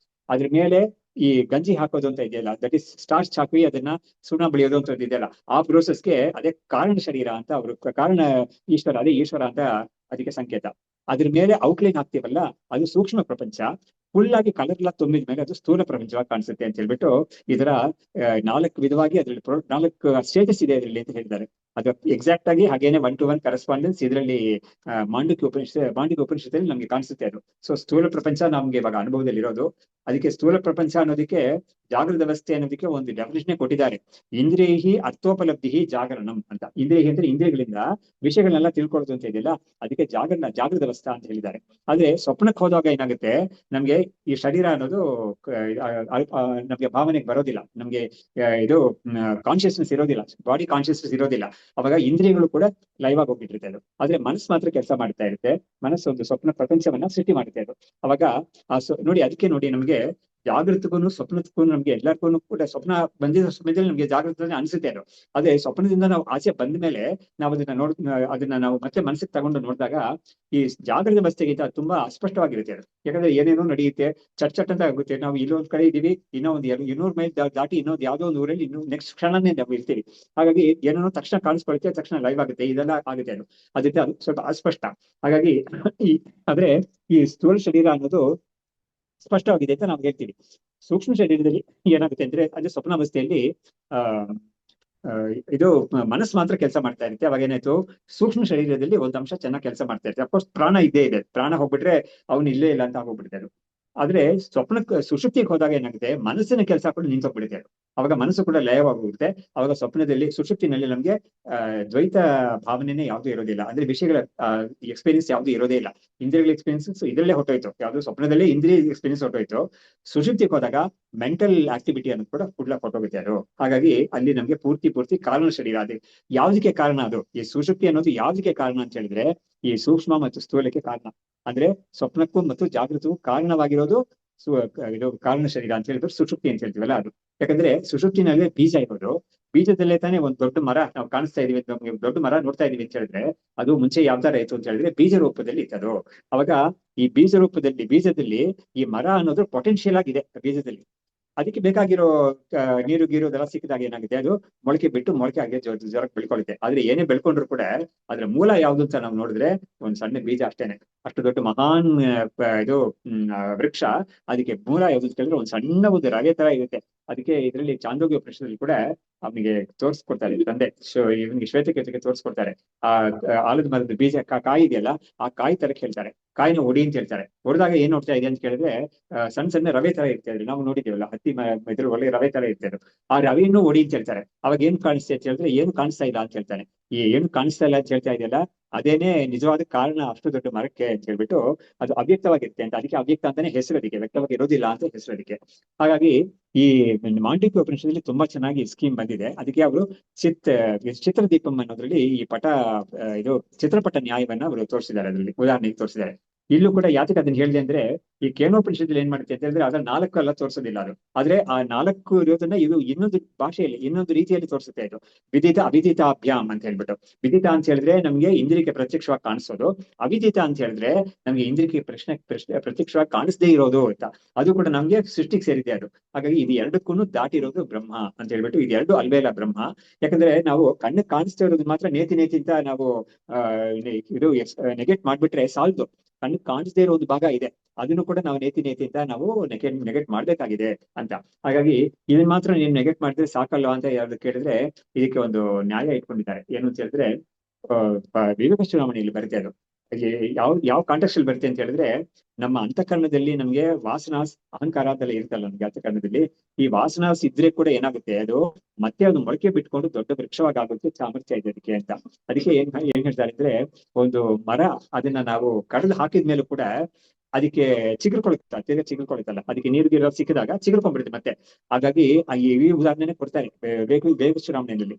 ಅದ್ರ ಮೇಲೆ ಈ ಗಂಜಿ ಹಾಕೋದು ಅಂತ ಇದೆಯಲ್ಲ, ದಟ್ ಇಸ್ ಸ್ಟಾರ್ಚ್ ಹಾಕಿ ಅದನ್ನ ಸುಣ್ಣ ಬೆಳೆಯೋದು ಅಂತ ಇದೆಯಲ್ಲ, ಆ ಪ್ರೋಸೆಸ್ಗೆ ಅದೇ ಕಾರಣ ಶರೀರ ಅಂತ, ಅವರು ಕಾರಣ ಈಶ್ವರ, ಅದೇ ಈಶ್ವರ ಅಂತ ಅದಕ್ಕೆ ಸಂಕೇತ. ಅದ್ರ ಮೇಲೆ ಔಟ್ಲೈನ್ ಹಾಕ್ತೀವಲ್ಲ, ಅದು ಸೂಕ್ಷ್ಮ ಪ್ರಪಂಚ. ಫುಲ್ ಆಗಿ ಕಲರ್ ಎಲ್ಲ ತುಂಬಿದ ಮೇಲೆ ಅದು ಸ್ಥೂಲ ಪ್ರಪಂಚವಾಗಿ ಕಾಣಿಸುತ್ತೆ ಅಂತ ಹೇಳ್ಬಿಟ್ಟು ಇದರ 4 ವಿಧವಾಗಿ ಅದ್ರಲ್ಲಿ 4 ಸ್ಟೇಜಸ್ ಇದೆ ಅದರಲ್ಲಿ ಅಂತ ಹೇಳಿದ್ದಾರೆ. ಅದು ಎಕ್ಸಾಕ್ಟ್ ಆಗಿ ಹಾಗೇನೆ 1 to 1 ಕರೆಸ್ಪಾಂಡೆನ್ಸ್ ಇದರಲ್ಲಿ ಮಾಂಡಕ್ಯ ಉಪನಿಷತ್ತಲ್ಲಿ ನಮ್ಗೆ ಕಾಣಿಸುತ್ತೆ ಅದು. ಸೊ ಸ್ಥೂಲ ಪ್ರಪಂಚ ನಮ್ಗೆ ಇವಾಗ ಅನುಭವದಲ್ಲಿ ಇರೋದು. ಅದಕ್ಕೆ ಸ್ಥೂಲ ಪ್ರಪಂಚ ಅನ್ನೋದಕ್ಕೆ ಜಾಗೃತ ಅವಸ್ಥೆ ಅನ್ನೋದಕ್ಕೆ ಒಂದು ಡೆಫಿನೇಷನ್ ಕೊಟ್ಟಿದ್ದಾರೆ. ಇಂದ್ರಿಯಹಿ ಅರ್ಥೋಪಲಬ್ಧಿ ಜಾಗರಣಂ ಅಂತ. ಇಂದ್ರಿಯ ಅಂದ್ರೆ ಇಂದ್ರಿಯಗಳಿಂದ ವಿಷಯಗಳನ್ನೆಲ್ಲ ತಿಳ್ಕೊಳ್ಳೋದು ಅಂತ ಇದೆಯಲ್ಲ, ಅದಕ್ಕೆ ಜಾಗೃತ ಅವಸ್ಥಾ ಅಂತ ಹೇಳಿದ್ದಾರೆ. ಆದ್ರೆ ಸ್ವಪ್ನಕ್ಕೆ ಹೋದಾಗ ಏನಾಗುತ್ತೆ, ನಮ್ಗೆ ಈ ಶರೀರ ಅನ್ನೋದು ನಮ್ಗೆ ಭಾವನೆಗೆ ಬರೋದಿಲ್ಲ, ನಮ್ಗೆ ಇದು ಕಾನ್ಶಿಯಸ್ನೆಸ್ ಇರೋದಿಲ್ಲ, ಬಾಡಿ ಕಾನ್ಶಿಯಸ್ನೆಸ್ ಇರೋದಿಲ್ಲ. ಅವಾಗ ಇಂದ್ರಿಯಗಳು ಕೂಡ ಲೈವ್ ಆಗಿ ಹೋಗ್ಬಿಟ್ಟಿರುತ್ತೆ ಅದು. ಆದ್ರೆ ಮನಸ್ಸು ಮಾತ್ರ ಕೆಲಸ ಮಾಡ್ತಾ ಇರುತ್ತೆ. ಮನಸ್ಸು ಒಂದು ಸ್ವಪ್ನ ಪ್ರಪಂಚವನ್ನ ಸೃಷ್ಟಿ ಮಾಡುತ್ತೆ ಅದು. ಅವಾಗ ನೋಡಿ, ಅದಕ್ಕೆ ನೋಡಿ ನಮ್ಗೆ ಜಾಗೃತಕ್ಕೂ ಸ್ವಪ್ನಕ್ಕೂ ನಮ್ಗೆ ಎಲ್ಲರಿಗೂ ಕೂಡ ಸ್ವಪ್ನ ಬಂದಿರೋ ಸಮಯದಲ್ಲಿ ನಮ್ಗೆ ಜಾಗೃತ ಅನ್ಸುತ್ತೆ ಅದು. ಅದೇ ಸ್ವಪ್ನದಿಂದ ನಾವು ಆಚೆ ಬಂದ ಮೇಲೆ ನಾವು ಅದನ್ನ ನಾವು ಮತ್ತೆ ಮನಸ್ಸಿಗೆ ತಗೊಂಡು ನೋಡಿದಾಗ ಈ ಜಾಗೃತ ಅವಸ್ಥೆಗಿಂತ ತುಂಬಾ ಅಸ್ಪಷ್ಟವಾಗಿರುತ್ತೆ ಅದು. ಯಾಕಂದ್ರೆ ಏನೇನೋ ನಡೆಯುತ್ತೆ, ಚಟ್ ಅಂತ ಆಗುತ್ತೆ. ನಾವು ಇಲ್ಲೊಂದ್ ಕಡೆ ಇದೀವಿ, ಇನ್ನೂ ಒಂದು 200 ಮೈಲ್ ದಾಟಿ ಇನ್ನೊಂದು ಯಾವ್ದೋ ಒಂದು ಊರಲ್ಲಿ ಇನ್ನು ನೆಕ್ಸ್ಟ್ ಕ್ಷಣನೇ ನಾವು ಇರ್ತೀವಿ. ಹಾಗಾಗಿ ಏನೇನೋ ತಕ್ಷಣ ಕಾಣಿಸ್ಕೊಳುತ್ತೆ, ತಕ್ಷಣ ಲೈವ್ ಆಗುತ್ತೆ, ಇದೆಲ್ಲ ಆಗುತ್ತೆ ಅದು. ಅದಕ್ಕೆ ಅದು ಸ್ವಲ್ಪ ಅಸ್ಪಷ್ಟ. ಹಾಗಾಗಿ ಆದ್ರೆ ಈ ಸ್ಥೂಲ ಶರೀರ ಅನ್ನೋದು ಸ್ಪಷ್ಟವಾಗಿದೆ ಅಂತ ನಾವು ಹೇಳ್ತೀವಿ. ಸೂಕ್ಷ್ಮ ಶರೀರದಲ್ಲಿ ಏನಾಗುತ್ತೆ ಅಂದ್ರೆ, ಅದು ಸ್ವಪ್ನಾವಸ್ಥೆಯಲ್ಲಿ ಇದು ಮನಸ್ಸು ಮಾತ್ರ ಕೆಲಸ ಮಾಡ್ತಾ ಇರುತ್ತೆ. ಅವಾಗ ಏನಾಯ್ತು, ಸೂಕ್ಷ್ಮ ಶರೀರದಲ್ಲಿ ಒಂದು ಅಂಶ ಚೆನ್ನಾಗಿ ಕೆಲಸ ಮಾಡ್ತಾ ಇರುತ್ತೆ. ಅಫ್ಕೋರ್ಸ್ ಪ್ರಾಣ ಇದ್ದೇ ಇದೆ, ಪ್ರಾಣ ಹೋಗ್ಬಿಟ್ರೆ ಅವ್ನು ಇಲ್ಲೇ ಇಲ್ಲ ಅಂತ ಹೋಗ್ಬಿಡ್ತಾರೆ. ಆದ್ರೆ ಸುಷುಪ್ತಿಗೆ ಹೋದಾಗ ಏನಾಗುತ್ತೆ, ಮನಸ್ಸಿನ ಕೆಲಸ ಕೂಡ ನಿಂತೋಗ್ಬಿಡುತ್ತೆ. ಅವಾಗ ಮನಸ್ಸು ಕೂಡ ಲಯವಾಗೋಗುತ್ತೆ. ಅವಾಗ ಸ್ವಪ್ನದಲ್ಲಿ ಸುಷುಪ್ತಿನಲ್ಲಿ ನಮ್ಗೆ ದ್ವೈತ ಭಾವನೆನೇ ಯಾವ್ದು ಇರೋದಿಲ್ಲ, ಅಂದ್ರೆ ವಿಷಯಗಳ ಎಕ್ಸ್ಪೀರಿಯನ್ಸ್ ಯಾವ್ದು ಇರೋದೇ ಇಲ್ಲ. ಇಂದ್ರಿಯಗಳ ಎಕ್ಸ್ಪೀರಿಯನ್ಸ್ ಇದರಲ್ಲೇ ಹೊಟ್ಟೋಯ್ತು, ಯಾವ್ದು ಸ್ವಪ್ನದಲ್ಲೇ ಇಂದ್ರಿಯ ಎಕ್ಸ್ಪೀರಿಯನ್ಸ್ ಹೊಟ್ಟೋಯ್ತು. ಸುಷುಪ್ತಿಗೆ ಹೋದಾಗ ಮೆಂಟಲ್ ಆಕ್ಟಿವಿಟಿ ಅನ್ನೋದು ಕೂಡ ಫುಡ್ ಹೊಟ್ಟೋಗುತ್ತೆ ಅದು. ಹಾಗಾಗಿ ಅಲ್ಲಿ ನಮ್ಗೆ ಪೂರ್ತಿ ಕಾರಣ ಶರೀರ. ಅದು ಯಾವ್ದಕ್ಕೆ ಕಾರಣ? ಅದು ಈ ಸುಷುಪ್ತಿ ಅನ್ನೋದು ಯಾವ್ದಕ್ಕೆ ಕಾರಣ ಅಂತ ಹೇಳಿದ್ರೆ ಈ ಸೂಕ್ಷ್ಮ ಮತ್ತು ಸ್ಥೂಲಕ್ಕೆ ಕಾರಣ. ಅಂದ್ರೆ ಸ್ವಪ್ನಕ್ಕೂ ಮತ್ತು ಜಾಗೃತಕ್ಕೂ ಕಾರಣವಾಗಿರೋದು ಇದು ಕಾರಣ ಶರೀರ ಅಂತ ಹೇಳಿದ್ರೆ ಸುಷುಪ್ತಿ ಅಂತ ಹೇಳ್ತೀವಲ್ಲ ಅದು. ಯಾಕಂದ್ರೆ ಸುಷುಪ್ತಿನಲ್ಲಿ ಬೀಜ ಇರೋದು, ಬೀಜದಲ್ಲೇ ತಾನೇ ಒಂದ್ ದೊಡ್ಡ ಮರ ನಾವು ಕಾಣಿಸ್ತಾ ಇದೀವಿ, ನಮ್ಗೆ ದೊಡ್ಡ ಮರ ನೋಡ್ತಾ ಇದೀವಿ ಅಂತ ಹೇಳಿದ್ರೆ ಅದು ಮುಂಚೆ ಯಾವ ತರ ಇತ್ತು ಅಂತ ಹೇಳಿದ್ರೆ ಬೀಜ ರೂಪದಲ್ಲಿ ಇತ್ತು. ಅವಾಗ ಈ ಬೀಜ ರೂಪದಲ್ಲಿ ಬೀಜದಲ್ಲಿ ಈ ಮರ ಅನ್ನೋದು ಪೊಟೆನ್ಶಿಯಲ್ ಆಗಿದೆ ಬೀಜದಲ್ಲಿ. ಅದಕ್ಕೆ ಬೇಕಾಗಿರೋ ನೀರು ಗೀರು ಅದೆಲ್ಲ ಸಿಕ್ಕಿದಾಗ ಏನಾಗುತ್ತೆ, ಅದು ಮೊಳಕೆ ಬಿಟ್ಟು ಮೊಳಕೆ ಆಗಿ ಜ್ವರಕ್ಕೆ ಬೆಳ್ಕೊಳ್ಳುತ್ತೆ. ಆದ್ರೆ ಏನೇ ಬೆಳ್ಕೊಂಡ್ರು ಕೂಡ ಅದ್ರ ಮೂಲ ಯಾವ್ದು ಅಂತ ನಾವು ನೋಡಿದ್ರೆ ಒಂದ್ ಸಣ್ಣ ಬೀಜ ಅಷ್ಟೇನೆ. ಅಷ್ಟು ದೊಡ್ಡ ಮಹಾನ್ ಇದು ವೃಕ್ಷ, ಅದಕ್ಕೆ ಮೂಲ ಯಾವ್ದು ಅಂತ ಹೇಳಿದ್ರೆ ಒಂದ್ ಸಣ್ಣ ಒಂದು ರವೆ ತರ ಇರುತ್ತೆ. ಅದಕ್ಕೆ ಇದರಲ್ಲಿ ಚಾಂದೋಗ್ಯ ಪ್ರಶ್ನೆಯಲ್ಲಿ ಕೂಡ ಅವನಿಗೆ ತೋರಿಸ್ಕೊಡ್ತಾರೆ ತಂದೆ, ಇವನಿಗೆ ಶ್ವೇತಕೇತುಗೆ ತೋರಿಸ್ಕೊಡ್ತಾರೆ. ಆ ಆಲದ ಮರದ ಬೀಜ ಕಾಯಿ ಇದೆಯಲ್ಲ, ಆ ಕಾಯಿ ತರ ಹೇಳ್ತಾರೆ, ಕಾಯಿನ ಒಡಿ ಅಂತ ಹೇಳ್ತಾರೆ. ಹೊಡೆದಾಗ ಏನ್ ನೋಡ್ತಾ ಇದೆ ಅಂತ ಕೇಳಿದ್ರೆ ಸಣ್ಣ ಸಣ್ಣ ರವೆ ತರ ಇರ್ತಾ ಇದ್ರೆ ನಾವು ನೋಡಿದೇವಲ್ಲ, ಹತ್ತಿ ಇದ್ರ ಒಳ್ಳೆ ರವೆ ತರ ಇರ್ತಾರೆ. ಆ ರವೆಯನ್ನು ಒಡಿ ಅಂತ ಹೇಳ್ತಾರೆ. ಅವಾಗ ಏನ್ ಕಾಣಿಸ್ತಾ ಅಂತ ಹೇಳಿದ್ರೆ ಏನು ಕಾಣಿಸ್ತಾ ಇಲ್ಲ ಅಂತ ಹೇಳ್ತಾನೆ. ಈ ಏನು ಕಾಣಿಸ್ತಾ ಇಲ್ಲ ಅಂತ ಹೇಳ್ತಾ ಇದೆಯಲ್ಲ, ಅದೇನೆ ನಿಜವಾದ ಕಾರಣ ಅಷ್ಟು ದೊಡ್ಡ ಮರಕ್ಕೆ ಅಂತ ಹೇಳ್ಬಿಟ್ಟು ಅದು ಅವ್ಯಕ್ತವಾಗಿರುತ್ತೆ ಅಂತ. ಅದಕ್ಕೆ ಅವ್ಯಕ್ತ ಅಂತಾನೆ ಹೆಸರು, ಅದಕ್ಕೆ ವ್ಯಕ್ತವಾಗಿ ಇರೋದಿಲ್ಲ ಅಂತ ಹೆಸರು ಅದಕ್ಕೆ. ಹಾಗಾಗಿ ಈ ಮಾಂಡವಿಕ ಉಪನಿಷದಲ್ಲಿ ತುಂಬಾ ಚೆನ್ನಾಗಿ ಸ್ಕೀಮ್ ಬಂದಿದೆ. ಅದಕ್ಕೆ ಅವರು ಚಿತ್ರದೀಪಂ ಅನ್ನೋದ್ರಲ್ಲಿ ಈ ಇದು ಚಿತ್ರಪಟ ನ್ಯಾಯವನ್ನ ಅವರು ತೋರಿಸಿದ್ದಾರೆ, ಅದರಲ್ಲಿ ಉದಾಹರಣೆಗೆ ತೋರಿಸಿದ್ದಾರೆ. ಇಲ್ಲೂ ಕೂಡ ಯಾತಕ್ಕೆ ಅದನ್ನ ಹೇಳಿದೆ ಅಂದ್ರೆ ಈ ಕೇನೋಪನಿಷತ್ತಲ್ಲಿ ಏನ್ ಮಾಡುತ್ತೆ ಅಂತ ಹೇಳಿದ್ರೆ ಅದ್ರ 4 ಎಲ್ಲ ತೋರಿಸೋದಿಲ್ಲ ಅದು. ಆದ್ರೆ ಆ 4 ಇರೋದನ್ನ ಇದು ಇನ್ನೊಂದು ಭಾಷೆಯಲ್ಲಿ ಇನ್ನೊಂದು ರೀತಿಯಲ್ಲಿ ತೋರಿಸುತ್ತೆ. ಇದು ವಿದಿತ ಅವಿದಿತ ಅಭ್ಯಾಮ್ ಅಂತ ಹೇಳ್ಬಿಟ್ಟು. ವಿದಿತ ಅಂತ ಹೇಳಿದ್ರೆ ನಮ್ಗೆ ಇಂದ್ರಿಯಕ್ಕೆ ಪ್ರತ್ಯಕ್ಷವಾಗಿ ಕಾಣಿಸೋದು, ಅವಿದಿತ ಅಂತ ಹೇಳಿದ್ರೆ ನಮ್ಗೆ ಇಂದ್ರಿಯಕ್ಕೆ ಪ್ರತ್ಯಕ್ಷವಾಗಿ ಕಾಣಿಸದೇ ಇರೋದು ಅಂತ. ಅದು ಕೂಡ ನಮ್ಗೆ ಸೃಷ್ಟಿಗೆ ಸೇರಿದೆ ಅದು. ಹಾಗಾಗಿ ಇದು ಎರಡಕ್ಕೂ ದಾಟಿರೋದು ಬ್ರಹ್ಮ ಅಂತ ಹೇಳ್ಬಿಟ್ಟು, ಇದು ಎರಡು ಅಲ್ವೇ ಇಲ್ಲ ಬ್ರಹ್ಮ. ಯಾಕಂದ್ರೆ ನಾವು ಕಣ್ಣು ಕಾಣಿಸ್ತಾ ಇರೋದು ಮಾತ್ರ ನೇತಿ ಅಂತ ನಾವು ಇದು ನೆಗೆಟ್ ಮಾಡ್ಬಿಟ್ರೆ ಸಾಲ್ದು. ಕಣ್ಣು ಕಾಣಿಸದೇ ಇರೋದು ಭಾಗ ಇದೆ, ಅದನ್ನು ಕೂಡ ನಾವು ನೇತಿ ಅಂತ ನಾವು ನೆಗೆಟ್ ಮಾಡ್ಬೇಕಾಗಿದೆ ಅಂತ. ಹಾಗಾಗಿ ಇದನ್ನ ಮಾತ್ರ ನೀವು ನೆಗೆಟ್ ಮಾಡಿದ್ರೆ ಸಾಕಲ್ವಾ ಅಂತ ಯಾರು ಕೇಳಿದ್ರೆ ಇದಕ್ಕೆ ಒಂದು ನ್ಯಾಯ ಇಟ್ಕೊಂಡಿದ್ದಾರೆ. ಏನು ಅಂತ ಹೇಳಿದ್ರೆ ವಿವೇಕ ಚೂಡಾಮಣಿಯಲ್ಲಿ ಬರುತ್ತೆ ಅದು. ಯಾವ ಕಾಂಟೆಕ್ಸ್ಟ್ ಅಲ್ಲಿ ಬರುತ್ತೆ ಅಂತ ಹೇಳಿದ್ರೆ, ನಮ್ಮ ಅಂತಃಕರಣದಲ್ಲಿ ನಮ್ಗೆ ವಾಸನಾಸ್ ಅಹಂಕಾರ ಅಂತೆಲ್ಲ ಇರುತ್ತಲ್ಲ ನಮ್ಗೆ ಅಂತಃಕರಣದಲ್ಲಿ, ಈ ವಾಸನಾಸ್ ಇದ್ರೆ ಕೂಡ ಏನಾಗುತ್ತೆ, ಅದು ಮತ್ತೆ ಅದು ಮೊಳಕೆ ಬಿಟ್ಕೊಂಡು ದೊಡ್ಡ ವೃಕ್ಷವಾಗಿ ಆಗೋದಕ್ಕೆ ಸಾಮರ್ಥ್ಯ ಇದೆ ಅದಕ್ಕೆ ಅಂತ. ಅದಕ್ಕೆ ಏನ್ ಹೇಳ್ತಾರೆ ಅಂದ್ರೆ, ಒಂದು ಮರ ಅದನ್ನ ನಾವು ಕಡ್ದು ಹಾಕಿದ್ಮೇಲೂ ಕೂಡ ಅದಕ್ಕೆ ಚಿಗುರ್ಕೊಳುತ್ತಲ್ಲ, ಅದಕ್ಕೆ ನೀರು ಗೀರು ಸಿಕ್ಕಿದಾಗ ಚಿಗುರ್ಕೊಂಡ್ಬಿಡುತ್ತೆ ಮತ್ತೆ. ಹಾಗಾಗಿ ಈ ಉದಾಹರಣೆನೆ ಕೊಡ್ತಾರೆ ಬೇಗ ಚುನಾವಣೆಯಲ್ಲಿ.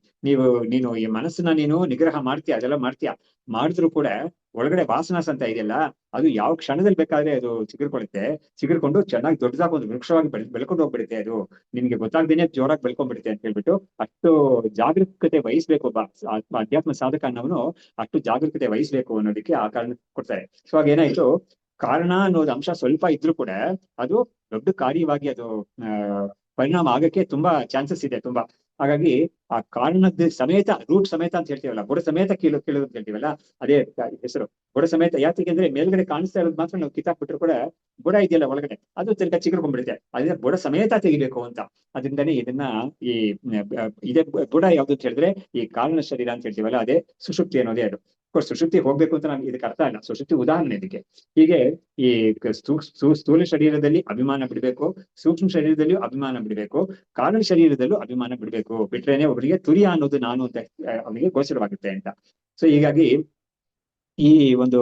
ನೀನು ಈ ಮನಸ್ಸನ್ನ ನೀನು ನಿಗ್ರಹ ಮಾಡ್ತೀಯ, ಅದೆಲ್ಲ ಮಾಡಿದ್ರು ಕೂಡ ಒಳಗಡೆ ವಾಸನಾಸ್ ಅಂತ ಇದೆಯಲ್ಲ, ಅದು ಯಾವ ಕ್ಷಣದಲ್ಲಿ ಬೇಕಾದ್ರೆ ಅದು ಚಿಗುರ್ಕೊಂಡು ಚೆನ್ನಾಗಿ ದೊಡ್ಡದಾಗಿ ಒಂದು ವೃಕ್ಷವಾಗಿ ಬೆಳ್ಕೊಂಡು ಹೋಗ್ಬಿಡುತ್ತೆ. ಅದು ನಿಮ್ಗೆ ಗೊತ್ತಾಗ್ದೇನೆ ಜೋರಾಗಿ ಬೆಳ್ಕೊಂಡ್ಬಿಡುತ್ತೆ ಅಂತ ಹೇಳ್ಬಿಟ್ಟು ಅಷ್ಟು ಜಾಗರೂಕತೆ ವಹಿಸ್ಬೇಕು ಒಬ್ಬ ಅಧ್ಯಾತ್ಮ ಸಾಧಕ ಅನ್ನೋನು, ಅಷ್ಟು ಜಾಗರೂಕತೆ ವಹಿಸ್ಬೇಕು ಅನ್ನೋದಕ್ಕೆ ಆ ಕಾರಣ ಕೊಡ್ತಾರೆ. ಸೊ ಆಗ ಏನಾಯ್ತು, ಕಾರಣ ಅನ್ನೋದು ಅಂಶ ಸ್ವಲ್ಪ ಇದ್ರೂ ಕೂಡ ಅದು ದೊಡ್ಡ ಕಾರ್ಯವಾಗಿ ಅದು ಪರಿಣಾಮ ಆಗಕ್ಕೆ ತುಂಬಾ ಚಾನ್ಸಸ್ ಇದೆ ತುಂಬಾ. ಹಾಗಾಗಿ ಆ ಕಾರಣದ ಸಮೇತ, ರೂಟ್ ಸಮೇತ ಅಂತ ಹೇಳ್ತೀವಲ್ಲ, ಬುಡ ಸಮೇತ ಕೀಳೋದು ಅಂತ ಹೇಳ್ತೀವಲ್ಲ, ಅದೇ ಹೆಸರು ಬುಡ ಸಮೇತ. ಯಾಕೆ ಅಂದ್ರೆ ಮೇಲ್ಗಡೆ ಕಾಣಿಸ್ತಾ ಇರೋದು ಮಾತ್ರ ನಾವು ಕಿತ್ತಾಕ್ಬಿಟ್ರು ಕೂಡ ಬುಡ ಇದೆಯಲ್ಲ ಒಳಗಡೆ ಅದು ಸ್ವಲ್ಪ ಚಿಗುರ್ಕೊಂಡ್ಬಿಡುತ್ತೆ. ಅದೇ ಬುಡ ಸಮೇತ ತೆಗಿಬೇಕು ಅಂತ. ಅದರಿಂದನೇ ಇದನ್ನ ಈ ಇದೇ ಬುಡ ಯಾವ್ದು ಅಂತ ಹೇಳಿದ್ರೆ ಈ ಕಾರಣ ಶರೀರ ಅಂತ ಹೇಳ್ತೀವಲ್ಲ, ಅದೇ ಸುಷುಪ್ತಿ ಅನ್ನೋದೇ ಅದು. ಸುಷುಪ್ತಿ ಹೋಗ್ಬೇಕು ಅಂತ ನಮ್ಗೆ ಇದಕ್ಕೆ ಅರ್ಥ ಇಲ್ಲ, ಸುಷುಪ್ತಿ ಉದಾಹರಣೆ ಇದಕ್ಕೆ. ಹೀಗೆ ಈ ಸ್ಥೂಲ ಶರೀರದಲ್ಲಿ ಅಭಿಮಾನ ಬಿಡಬೇಕು, ಸೂಕ್ಷ್ಮ ಶರೀರದಲ್ಲಿಯೂ ಅಭಿಮಾನ ಬಿಡಬೇಕು, ಕಾರಣ ಶರೀರದಲ್ಲೂ ಅಭಿಮಾನ ಬಿಡಬೇಕು. ಬಿಟ್ರೇನೆ ಒಬ್ಬರಿಗೆ ತುರಿಯ ಅನ್ನೋದು ನಾನು ಅಂತ ಅವನಿಗೆ ಗೋಚರವಾಗುತ್ತೆ ಅಂತ. ಸೊ ಹೀಗಾಗಿ ಈ ಒಂದು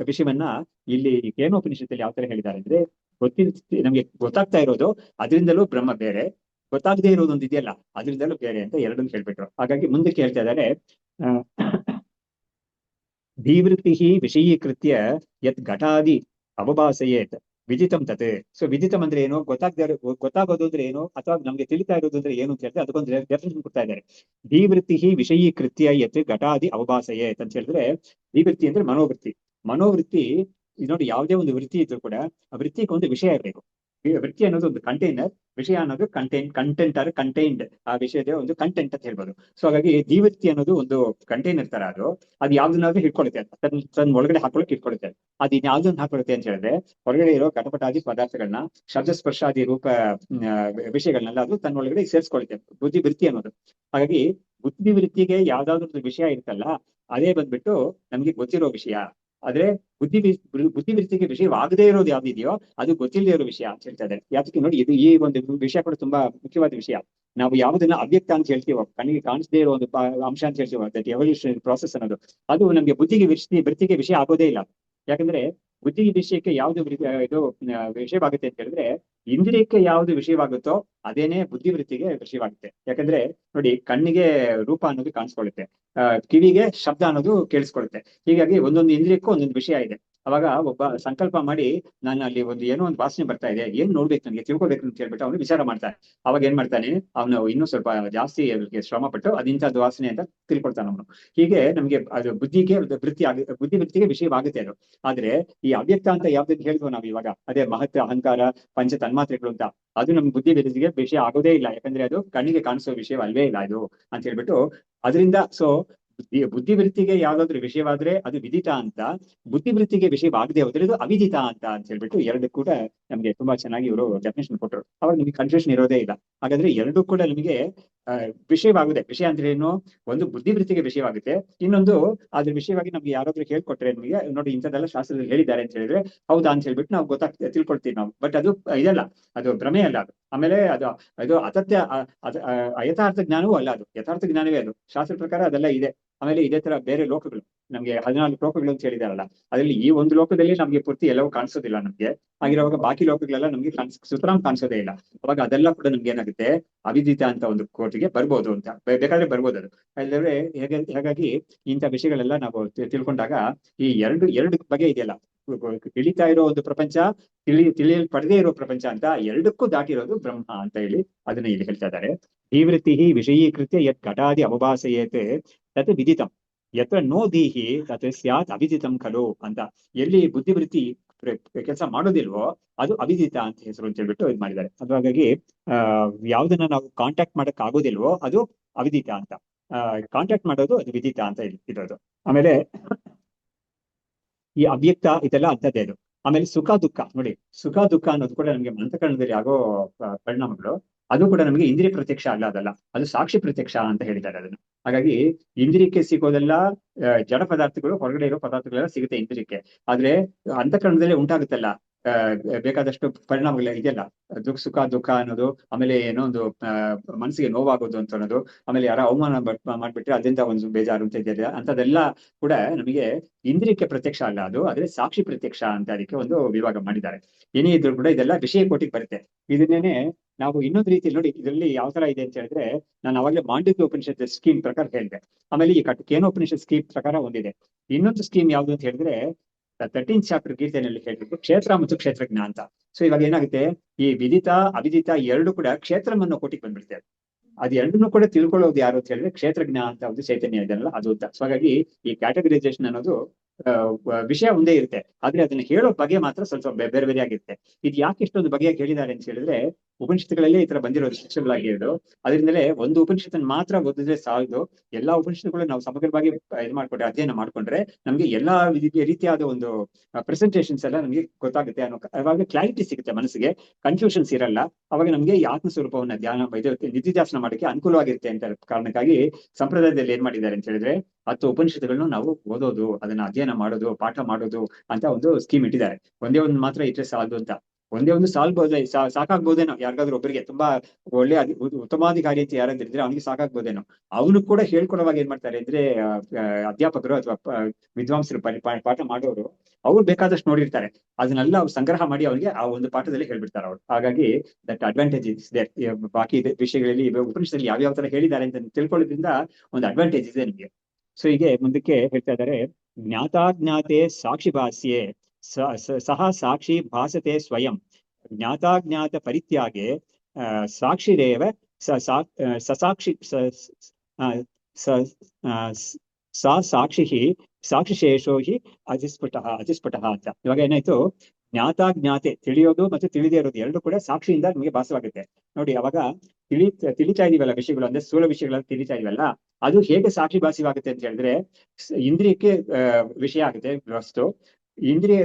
ವಿಷಯವನ್ನ ಇಲ್ಲಿ ಕೇನೋಪನಿಷತ್ತಲ್ಲಿ ಯಾವ ತರ ಹೇಳಿದ್ದಾರೆ ಅಂದ್ರೆ, ನಮ್ಗೆ ಗೊತ್ತಾಗ್ತಾ ಇರೋದು ಅದರಿಂದಲೂ ಬ್ರಹ್ಮ ಬೇರೆ, ಗೊತ್ತಾಗದೇ ಇರೋದೊಂದು ಇದೆಯಲ್ಲ ಅದರಿಂದಲೂ ಬೇರೆ ಅಂತ ಎರಡನ್ನು ಹೇಳ್ಬಿಟ್ರು. ಹಾಗಾಗಿ ಮುಂದಕ್ಕೆ ಹೇಳ್ತಾ ಇದ್ದಾರೆ, ಧೀವೃತ್ತಿ ವಿಷಯೀಕೃತ್ಯ ಯತ್ ಘಟಾದಿ ಅವಭಾಸಯೇತ್ ವಿದಿತಂ ತತ್. ಸೊ ವಿದಿತಂ ಅಂದ್ರೆ ಏನು, ಗೊತ್ತಾಗೋದು ಅಂದ್ರೆ ಏನು, ಅಥವಾ ನಮ್ಗೆ ತಿಳಿತಾ ಇರೋದು ಅಂದ್ರೆ ಏನು ಅಂತ ಹೇಳಿದ್ರೆ ಅದಕ್ಕೊಂದು ಡೆಫಿನೇಷನ್ ಕೊಡ್ತಾ ಇದ್ದಾರೆ. ಧೀವೃತ್ತಿ ವಿಷಯೀಕೃತ್ಯ ಯತ್ ಘಟಾದಿ ಅವಭಾಸಯೇತ್ ಅಂತ ಹೇಳಿದ್ರೆ, ಧೀವೃತ್ತಿ ಅಂದ್ರೆ ಮನೋವೃತ್ತಿ. ಇದು ನೋಡಿ, ಯಾವುದೇ ಒಂದು ವೃತ್ತಿ ಇದ್ರೂ ಕೂಡ ಆ ವೃತ್ತಿಗೆ ಒಂದು ವಿಷಯ ಇರಬೇಕು. ವೃತ್ತಿ ಅನ್ನೋದು ಒಂದು ಕಂಟೈನರ್, ವಿಷಯ ಅನ್ನೋದು ಕಂಟೈನ್ಡ್, ಆ ವಿಷಯದ ಒಂದು ಕಂಟೆಂಟ್ ಅಂತ ಹೇಳ್ಬೋದು. ಸೊ ಹಾಗಾಗಿ ಧೀವೃತ್ತಿ ಅನ್ನೋದು ಒಂದು ಕಂಟೈನರ್ ತರ, ಅದು ಯಾವ್ದನ್ನಾದ್ರೂ ಹಿಡ್ಕೊಳ್ಳುತ್ತೆ, ತನ್ನ ಒಳಗಡೆ ಹಾಕೊಳ್ಳೋಕೆ ಇಟ್ಕೊಳ್ಳುತ್ತೆ. ಅದು ಯಾವ್ದನ್ನ ಹಾಕೊಳ್ಳುತ್ತೆ ಅಂತ ಹೇಳಿದ್ರೆ, ಹೊರಗಡೆ ಇರೋ ಕಟಪಟಾದಿ ಪದಾರ್ಥಗಳನ್ನ, ಶಬ್ದ ಸ್ಪರ್ಶಾದಿ ರೂಪ ವಿಷಯಗಳನ್ನೆಲ್ಲ ಅದು ತನ್ನ ಒಳಗಡೆ ಸೇರಿಸ್ಕೊಳ್ಳುತ್ತೆ, ಬುದ್ಧಿವೃತ್ತಿ ಅನ್ನೋದು. ಹಾಗಾಗಿ ಬುದ್ಧಿವೃತ್ತಿಗೆ ಯಾವ್ದಾದ್ರು ಒಂದು ವಿಷಯ ಇರುತ್ತಲ್ಲ, ಅದೇ ಬಂದ್ಬಿಟ್ಟು ನಮ್ಗೆ ಗೊತ್ತಿರೋ ವಿಷಯ. ಆದ್ರೆ ಬುದ್ಧಿವೃತ್ತಿಗೆ ವಿಷಯವಾಗದೇ ಇರೋದು ಯಾವ್ದಿದೆಯೋ ಅದು ಗೊತ್ತಿಲ್ಲದೆ ಇರೋ ವಿಷಯ ಅಂತ ಹೇಳ್ತಾ ಇದ್ದಾರೆ. ಯಾತಕ್ಕೆ ನೋಡಿ, ಇದು ಈ ಒಂದು ವಿಷಯ ಕೂಡ ತುಂಬಾ ಮುಖ್ಯವಾದ ವಿಷಯ. ನಾವು ಯಾವುದನ್ನ ಅವ್ಯಕ್ತ ಅಂತ ಹೇಳ್ತೀವೋ, ಕಣ್ಣಿಗೆ ಕಾಣಿಸದೇ ಇರೋ ಒಂದು ಅಂಶ ಅಂತ ಹೇಳ್ತೀವೋ, ದಟ್ ಎವಲ್ಯೂಷನ್ ಪ್ರಾಸೆಸ್ ಅನ್ನೋದು, ಅದು ನಮ್ಗೆ ವೃತ್ತಿಗೆ ವಿಷಯ ಆಗೋದೇ ಇಲ್ಲ. ಯಾಕಂದ್ರೆ ಬುದ್ಧಿ ವಿಷಯಕ್ಕೆ ಯಾವ್ದು ಇದು ವಿಷಯವಾಗುತ್ತೆ ಅಂತ ಹೇಳಿದ್ರೆ, ಇಂದ್ರಿಯಕ್ಕೆ ಯಾವ್ದು ವಿಷಯವಾಗುತ್ತೋ ಅದೇನೇ ಬುದ್ಧಿವೃತ್ತಿಗೆ ವಿಷಯವಾಗುತ್ತೆ. ಯಾಕಂದ್ರೆ ನೋಡಿ, ಕಣ್ಣಿಗೆ ರೂಪ ಅನ್ನೋದು ಕಾಣಿಸ್ಕೊಳ್ಳುತ್ತೆ, ಕಿವಿಗೆ ಶಬ್ದ ಅನ್ನೋದು ಕೇಳಿಸ್ಕೊಳ್ಳುತ್ತೆ. ಹೀಗಾಗಿ ಒಂದೊಂದು ಇಂದ್ರಿಯಕ್ಕೂ ಒಂದೊಂದು ವಿಷಯ ಇದೆ. ಅವಾಗ ಒಬ್ಬ ಸಂಕಲ್ಪ ಮಾಡಿ, ನಾನು ಅಲ್ಲಿ ಏನೋ ಒಂದು ವಾಸನೆ ಬರ್ತಾ ಇದೆ, ಏನ್ ನೋಡ್ಬೇಕು, ನನಗೆ ತಿಳ್ಕೊಬೇಕು ಅಂತ ಹೇಳ್ಬಿಟ್ಟು ಅವನು ವಿಚಾರ ಮಾಡ್ತಾನೆ. ಅವಾಗ ಏನ್ ಮಾಡ್ತಾನೆ, ಅವನು ಇನ್ನೂ ಸ್ವಲ್ಪ ಜಾಸ್ತಿ ಶ್ರಮ ಪಟ್ಟು ಅದಿಂತದ್ದು ವಾಸನೆ ಅಂತ ತಿಳ್ಕೊಳ್ತಾನೆ ಅವನು. ಹೀಗೆ ನಮ್ಗೆ ಅದು ಬುದ್ಧಿವೃತ್ತಿಗೆ ವಿಷಯವಾಗುತ್ತೆ ಅದು. ಆದ್ರೆ ಈ ಅವ್ಯಕ್ತ ಅಂತ ಯಾವ್ದಕ್ಕೆ ಹೇಳಿದ್ವು ನಾವು ಇವಾಗ, ಅದೇ ಮಹತ್, ಅಹಂಕಾರ, ಪಂಚ ತನ್ಮಾತ್ರೆಗಳು ಅಂತ, ಅದು ನಮ್ ಬುದ್ಧಿವೃತ್ತಿಗೆ ವಿಷಯ ಆಗೋದೇ ಇಲ್ಲ. ಯಾಕಂದ್ರೆ ಅದು ಕಣ್ಣಿಗೆ ಕಾಣಿಸೋ ವಿಷಯ ಅಲ್ವೇ ಇಲ್ಲ ಇದು ಅಂತ ಹೇಳ್ಬಿಟ್ಟು, ಅದರಿಂದ ಬುದ್ಧಿವೃತ್ತಿಗೆ ಯಾವ್ದಾದ್ರು ವಿಷಯವಾದ್ರೆ ಅದು ವಿದಿತ ಅಂತ, ಬುದ್ಧಿವೃತ್ತಿಗೆ ವಿಷಯವಾಗದೆ ಹೋದ್ರೆ ಇದು ಅವಿದಿತ ಅಂತ ಹೇಳ್ಬಿಟ್ಟು ಎರಡು ಕೂಡ ನಮ್ಗೆ ತುಂಬಾ ಚೆನ್ನಾಗಿ ಇವರು ಡೆಫಿನೇಷನ್ ಕೊಟ್ಟರು. ಅವಾಗ ನಿಮ್ಗೆ ಕನ್ಫ್ಯೂಷನ್ ಇರೋದೇ ಇಲ್ಲ. ಹಾಗಾದ್ರೆ ಎರಡು ಕೂಡ ನಿಮಗೆ ವಿಷಯವಾಗುತ್ತೆ. ವಿಷಯ ಅಂದ್ರೆ ಏನು, ಒಂದು ಬುದ್ಧಿವೃತ್ತಿಗೆ ವಿಷಯವಾಗುತ್ತೆ, ಇನ್ನೊಂದು ಅದ್ರ ವಿಷಯವಾಗಿ ನಮ್ಗೆ ಯಾರಾದ್ರೂ ಹೇಳ್ಕೊಟ್ರೆ ನಿಮಗೆ, ನೋಡಿ ಇಂಥದ್ದೆಲ್ಲ ಶಾಸ್ತ್ರದಲ್ಲಿ ಹೇಳಿದ್ದಾರೆ ಅಂತ ಹೇಳಿದ್ರೆ ಹೌದಾ ಅಂತ ಹೇಳ್ಬಿಟ್ಟು ನಾವು ತಿಳ್ಕೊಳ್ತೀವಿ ನಾವು. ಬಟ್ ಅದು ಇದಲ್ಲ, ಅದು ಭ್ರಮೆ ಅಲ್ಲ ಅದು. ಆಮೇಲೆ ಅದು ಅತತ್ಯ ಅಯಥಾರ್ಥ ಜ್ಞಾನವೂ ಅಲ್ಲ, ಅದು ಯಥಾರ್ಥ ಜ್ಞಾನವೇ ಅದು. ಶಾಸ್ತ್ರ ಪ್ರಕಾರ ಅದೆಲ್ಲ ಇದೆ. ಆಮೇಲೆ ಇದೇ ತರ ಬೇರೆ ಲೋಕಗಳು, ನಮ್ಗೆ 14 ಲೋಕಗಳು ಅಂತ ಹೇಳಿದಾರಲ್ಲ, ಅದರಲ್ಲಿ ಈ ಒಂದು ಲೋಕದಲ್ಲಿ ನಮ್ಗೆ ಪೂರ್ತಿ ಎಲ್ಲವೂ ಕಾಣಿಸೋದಿಲ್ಲ ನಮ್ಗೆ. ಹಾಗಿರುವಾಗ ಬಾಕಿ ಲೋಕಗಳೆಲ್ಲ ನಮ್ಗೆ ಸುತರಾಂ ಕಾಣಿಸೋದೇ ಇಲ್ಲ. ಅವಾಗ ಅದೆಲ್ಲ ಕೂಡ ನಮ್ಗೆ ಏನಾಗುತ್ತೆ, ಅವಿದಿತ ಅಂತ ಒಂದು ಕೋರ್ಟಿಗೆ ಬರ್ಬೋದು ಅಂತ, ಬೇಕಾದ್ರೆ ಬರ್ಬೋದು ಅದು. ಅಲ್ಲದ್ರೆ ಹಾಗಾಗಿ ಇಂಥ ವಿಷಯಗಳೆಲ್ಲ ನಾವು ತಿಳ್ಕೊಂಡಾಗ ಈ ಎರಡು ಬಗೆ ಇದೆಯಲ್ಲ, ತಿಳಿತಾ ಇರೋ ಒಂದು ಪ್ರಪಂಚ, ತಿಳಿಯಲ್ಪಡದೇ ಇರೋ ಪ್ರಪಂಚ ಅಂತ, ಎರಡಕ್ಕೂ ದಾಟಿರೋದು ಬ್ರಹ್ಮ ಅಂತ ಹೇಳಿ ಅದನ್ನ ಇಲ್ಲಿ ಹೇಳ್ತಾ ಇದ್ದಾರೆ. ಧೀವೃತ್ತಿ ವಿಷಯೀಕೃತ್ಯ ಯತ್ ಘಟಾದಿ ಅವಭಾಸಯೇತ್ ತತ್ ವಿದಿತಂ, ಯತ್ರ ನೋ ದೀಹಿ ತತ್ ಸ್ಯಾತ್ ಅವಿದಿತಂ ಖಲು ಅಂತ. ಎಲ್ಲಿ ಬುದ್ಧಿವೃತ್ತಿ ಕೆಲಸ ಮಾಡೋದಿಲ್ವೋ ಅದು ಅವಿದಿತ ಅಂತ ಹೆಸರು ಅಂತ ಹೇಳ್ಬಿಟ್ಟು ಇದು ಮಾಡಿದ್ದಾರೆ. ಅದು ಹಾಗಾಗಿ ಯಾವ್ದನ್ನ ನಾವು ಕಾಂಟ್ಯಾಕ್ಟ್ ಮಾಡಕ್ ಆಗೋದಿಲ್ವೋ ಅದು ಅವಿದಿತ ಅಂತ, ಕಾಂಟ್ಯಾಕ್ಟ್ ಮಾಡೋದು ಅದು ವಿದಿತ ಅಂತ ಇರೋದು. ಆಮೇಲೆ ಈ ಅವ್ಯಕ್ತ ಇದೆಲ್ಲ ಅಂಥದ್ದೇ ಅದು. ಆಮೇಲೆ ಸುಖ ದುಃಖ ನೋಡಿ, ಸುಖ ದುಃಖ ಅನ್ನೋದು ಕೂಡ ನಮ್ಗೆ ಅಂತಃಕರಣದಲ್ಲಿ ಆಗೋ ಪರಿಣಾಮಗಳು. ಅದು ಕೂಡ ನಮಗೆ ಇಂದ್ರಿಯ ಪ್ರತ್ಯಕ್ಷ ಅಲ್ಲ, ಅದಲ್ಲ, ಅದು ಸಾಕ್ಷಿ ಪ್ರತ್ಯಕ್ಷ ಅಂತ ಹೇಳಿದ್ದಾರೆ ಅದನ್ನು. ಹಾಗಾಗಿ ಇಂದ್ರಿಯಕ್ಕೆ ಸಿಗೋದೆಲ್ಲ ಜಡ ಪದಾರ್ಥಗಳು, ಹೊರಗಡೆ ಇರೋ ಪದಾರ್ಥಗಳೆಲ್ಲ ಸಿಗುತ್ತೆ ಇಂದ್ರಿಯಕ್ಕೆ. ಆದ್ರೆ ಅಂತಃಕರಣದಲ್ಲಿ ಉಂಟಾಗುತ್ತಲ್ಲ ಬೇಕಾದಷ್ಟು ಪರಿಣಾಮಗಳು ಇದೆಯಲ್ಲ, ಸುಖ ದುಃಖ ಅನ್ನೋದು, ಆಮೇಲೆ ಏನೋ ಒಂದು ಮನಸ್ಸಿಗೆ ನೋವಾಗೋದು ಅಂತ ಅನ್ನೋದು, ಆಮೇಲೆ ಯಾರ ಅವಮಾನ ಮಾಡ್ಬಿಟ್ರೆ ಅದರಿಂದ ಒಂದು ಬೇಜಾರು ಅಂತ ಇದೆಯಲ್ಲ, ಅಂತದೆಲ್ಲ ಕೂಡ ನಮಗೆ ಇಂದ್ರಿಯಕ್ಕೆ ಪ್ರತ್ಯಕ್ಷ ಅಲ್ಲ ಅದು, ಆದ್ರೆ ಸಾಕ್ಷಿ ಪ್ರತ್ಯಕ್ಷ ಅಂತ ಅದಕ್ಕೆ ಒಂದು ವಿಭಾಗ ಮಾಡಿದ್ದಾರೆ. ಏನೇ ಇದ್ರು ಕೂಡ ಇದೆಲ್ಲ ವಿಷಯ ಕೋಟಿಗೆ ಬರುತ್ತೆ. ಇದನ್ನೇನೆ ನಾವು ಇನ್ನೊಂದು ರೀತಿಯಲ್ಲಿ ನೋಡಿ, ಇದರಲ್ಲಿ ಯಾವ ತರ ಇದೆ ಅಂತ ಹೇಳಿದ್ರೆ, ನಾನು ಅವಾಗಲೇ ಮಾಂಡವ್ಯ ಉಪನಿಷತ್ ಸ್ಕೀಮ್ ಪ್ರಕಾರ ಹೇಳಿದೆ. ಆಮೇಲೆ ಈ ಕೇನೋಪನಿಷತ್ ಸ್ಕೀಮ್ ಪ್ರಕಾರ ಒಂದಿದೆ. ಇನ್ನೊಂದು ಸ್ಕೀಮ್ ಯಾವ್ದು ಅಂತ ಹೇಳಿದ್ರೆ 13th ಚಾಪ್ಟರ್ ಗೀತೆಯಲ್ಲಿ ಹೇಳ್ಬಿಟ್ಟು ಕ್ಷೇತ್ರ ಮತ್ತು ಕ್ಷೇತ್ರಜ್ಞ ಅಂತ. ಸೊ ಇವಾಗ ಏನಾಗುತ್ತೆ, ಈ ವಿದಿತ ಅವಿದಿತ ಎರಡು ಕೂಡ ಕ್ಷೇತ್ರವನ್ನು ಕೋಟಿಗೆ ಬಂದ್ಬಿಡ್ತೇವೆ. ಅದು ಎರಡನ್ನೂ ಕೂಡ ತಿಳ್ಕೊಳ್ಳೋದು ಯಾರು ಅಂತ ಹೇಳಿದ್ರೆ ಕ್ಷೇತ್ರಜ್ಞ ಅಂತ ಒಂದು ಚೈತನ್ಯ ಇದೆಯಲ್ಲ ಅದು ಅಂತ. ಸೊ ಹಾಗಾಗಿ ಈ ಕ್ಯಾಟಗರೈಸೇಷನ್ ಅನ್ನೋದು ವಿಷಯ ಒಂದೇ ಇರುತ್ತೆ, ಆದ್ರೆ ಅದನ್ನ ಹೇಳೋ ಬಗೆ ಮಾತ್ರ ಸ್ವಲ್ಪ ಬೇರೆ ಬೇರೆ ಆಗಿರುತ್ತೆ. ಇದು ಯಾಕೆ ಇಷ್ಟೊಂದು ಬಗೆಯಾಗಿ ಹೇಳಿದ್ದಾರೆ ಅಂತ ಹೇಳಿದ್ರೆ, ಉಪನಿಷತ್ತುಗಳಲ್ಲೇ ಈ ತರ ಬಂದಿರೋದು ಸ್ಪೆಷಲ್ ಆಗಿ ಹೇಳೋದು. ಅದರಿಂದಲೇ ಒಂದು ಉಪನಿಷತ್ತನ್ನು ಮಾತ್ರ ಓದಿದ್ರೆ ಸಾಲದು, ಎಲ್ಲಾ ಉಪನಿಷತ್ತುಗಳು ನಾವು ಸಮಗ್ರವಾಗಿ ಇದು ಮಾಡ್ಕೊಂಡ್ರೆ, ಅಧ್ಯಯನ ಮಾಡ್ಕೊಂಡ್ರೆ ನಮ್ಗೆ ಎಲ್ಲಾ ರೀತಿಯಾದ ಒಂದು ಪ್ರೆಸೆಂಟೇಷನ್ಸ್ ಎಲ್ಲ ನಮ್ಗೆ ಗೊತ್ತಾಗುತ್ತೆ ಅನ್ನೋ, ಅವಾಗ ಕ್ಲಾರಿಟಿ ಸಿಗುತ್ತೆ ಮನಸ್ಸಿಗೆ, ಕನ್ಫ್ಯೂಷನ್ಸ್ ಇರಲ್ಲ. ಅವಾಗ ನಮ್ಗೆ ಈ ಆತ್ಮ ಸ್ವರೂಪವನ್ನ ನಿಧಿಧ್ಯಾಸನ ಮಾಡಕ್ಕೆ ಅನುಕೂಲವಾಗಿರುತ್ತೆ ಅಂತ ಕಾರಣಕ್ಕಾಗಿ ಸಂಪ್ರದಾಯದಲ್ಲಿ ಏನ್ ಮಾಡಿದ್ದಾರೆ ಅಂತ ಹೇಳಿದ್ರೆ, 10 ಉಪನಿಷತ್ತುಗಳನ್ನು ನಾವು ಓದೋದು, ಅದನ್ನ ಅಧ್ಯಯನ ಮಾಡೋದು, ಪಾಠ ಮಾಡೋದು ಅಂತ ಒಂದು ಸ್ಕೀಮ್ ಇಟ್ಟಿದ್ದಾರೆ. ಒಂದೇ ಒಂದು ಮಾತ್ರ ಇಟ್ಟರೆ ಸಾಲದು ಅಂತ. ಒಂದೇ ಒಂದು ಸಾಕಾಗ್ಬೋದೇನೋ ಯಾರಿಗಾದ್ರೂ ಒಬ್ಬರಿಗೆ, ತುಂಬಾ ಒಳ್ಳೆ ಉತ್ತಮಾಧಿಕಾರಿ ಅಂತ ಯಾರಾದ್ರೂ ಇದ್ರೆ ಅವನಿಗೆ ಸಾಕಾಗ್ಬೋದೇನೋ. ಅವನು ಕೂಡ ಹೇಳ್ಕೊಡುವಾಗ ಏನ್ ಮಾಡ್ತಾರೆ ಅಂದ್ರೆ, ಅಧ್ಯಾಪಕರು ಅಥವಾ ವಿದ್ವಾಂಸರು ಪಾಠ ಮಾಡೋರು ಅವ್ರು ಬೇಕಾದಷ್ಟು ನೋಡಿರ್ತಾರೆ, ಅದನ್ನೆಲ್ಲ ಅವ್ರು ಸಂಗ್ರಹ ಮಾಡಿ ಅವರಿಗೆ ಆ ಒಂದು ಪಾಠದಲ್ಲಿ ಹೇಳ್ಬಿಡ್ತಾರೆ ಅವ್ರು. ಹಾಗಾಗಿ ದಟ್ ಅಡ್ವಾಂಟೇಜ್ ಇಸ್ ದೇರ್. ಬಾಕಿ ವಿಷಯಗಳಲ್ಲಿ ಉಪನಿಷತ್ತಲ್ಲಿ ಯಾವ್ಯಾವ ತರ ಹೇಳಿದ್ದಾರೆ ಅಂತ ತಿಳ್ಕೊಳ್ಳೋದ್ರಿಂದ ಒಂದು ಅಡ್ವಾಂಟೇಜ್ ಇದೆ ನಿಮಗೆ. ಸೊ ಹೀಗೆ ಮುಂದಕ್ಕೆ ಹೇಳ್ತಾ ಇದ್ದಾರೆ, ಜ್ಞಾತಾಜ್ಞಾತೆ ಸಾಕ್ಷಿ ಭಾಸ್ಯೆ ಸಹ ಸಾಕ್ಷಿ ಭಾಸತೆ ಸ್ವಯಂ, ಜ್ಞಾತಾಜ್ಞಾತ ಪರಿತ್ಯಾಗೆ ಸಾಕ್ಷಿರೇವ ಸಸಾಕ್ಷಿ ಸಾ ಸಾಕ್ಷಿ ಸಾಕ್ಷಿಶೇಷೋ ಹಿ ಅಧಿಸ್ಫುಟ ಅಂತ. ಇವಾಗ ಏನಾಯ್ತು, ಜ್ಞಾತಾಜ್ಞಾತೆ ತಿಳಿಯೋದು ಮತ್ತು ತಿಳಿದೇ ಇರೋದು ಎರಡು ಕೂಡ ಸಾಕ್ಷಿಯಿಂದ ನಮಗೆ ಭಾಸವಾಗುತ್ತೆ. ನೋಡಿ ಅವಾಗ ತಿಳಿತಾ ಇದೀವಲ್ಲ ವಿಷಯಗಳು, ಅಂದ್ರೆ ಸ್ಥೂಲ ವಿಷಯಗಳೆಲ್ಲ ತಿಳಿತಾ ಇದೀವಲ್ಲ, ಅದು ಹೇಗೆ ಸಾಕ್ಷಿ ಭಾಸವಾಗುತ್ತೆ ಅಂತ ಹೇಳಿದ್ರೆ, ಇಂದ್ರಿಯಕ್ಕೆ ವಿಷಯ ಆಗುತ್ತೆ ವಸ್ತು, ಇಂದ್ರಿಯ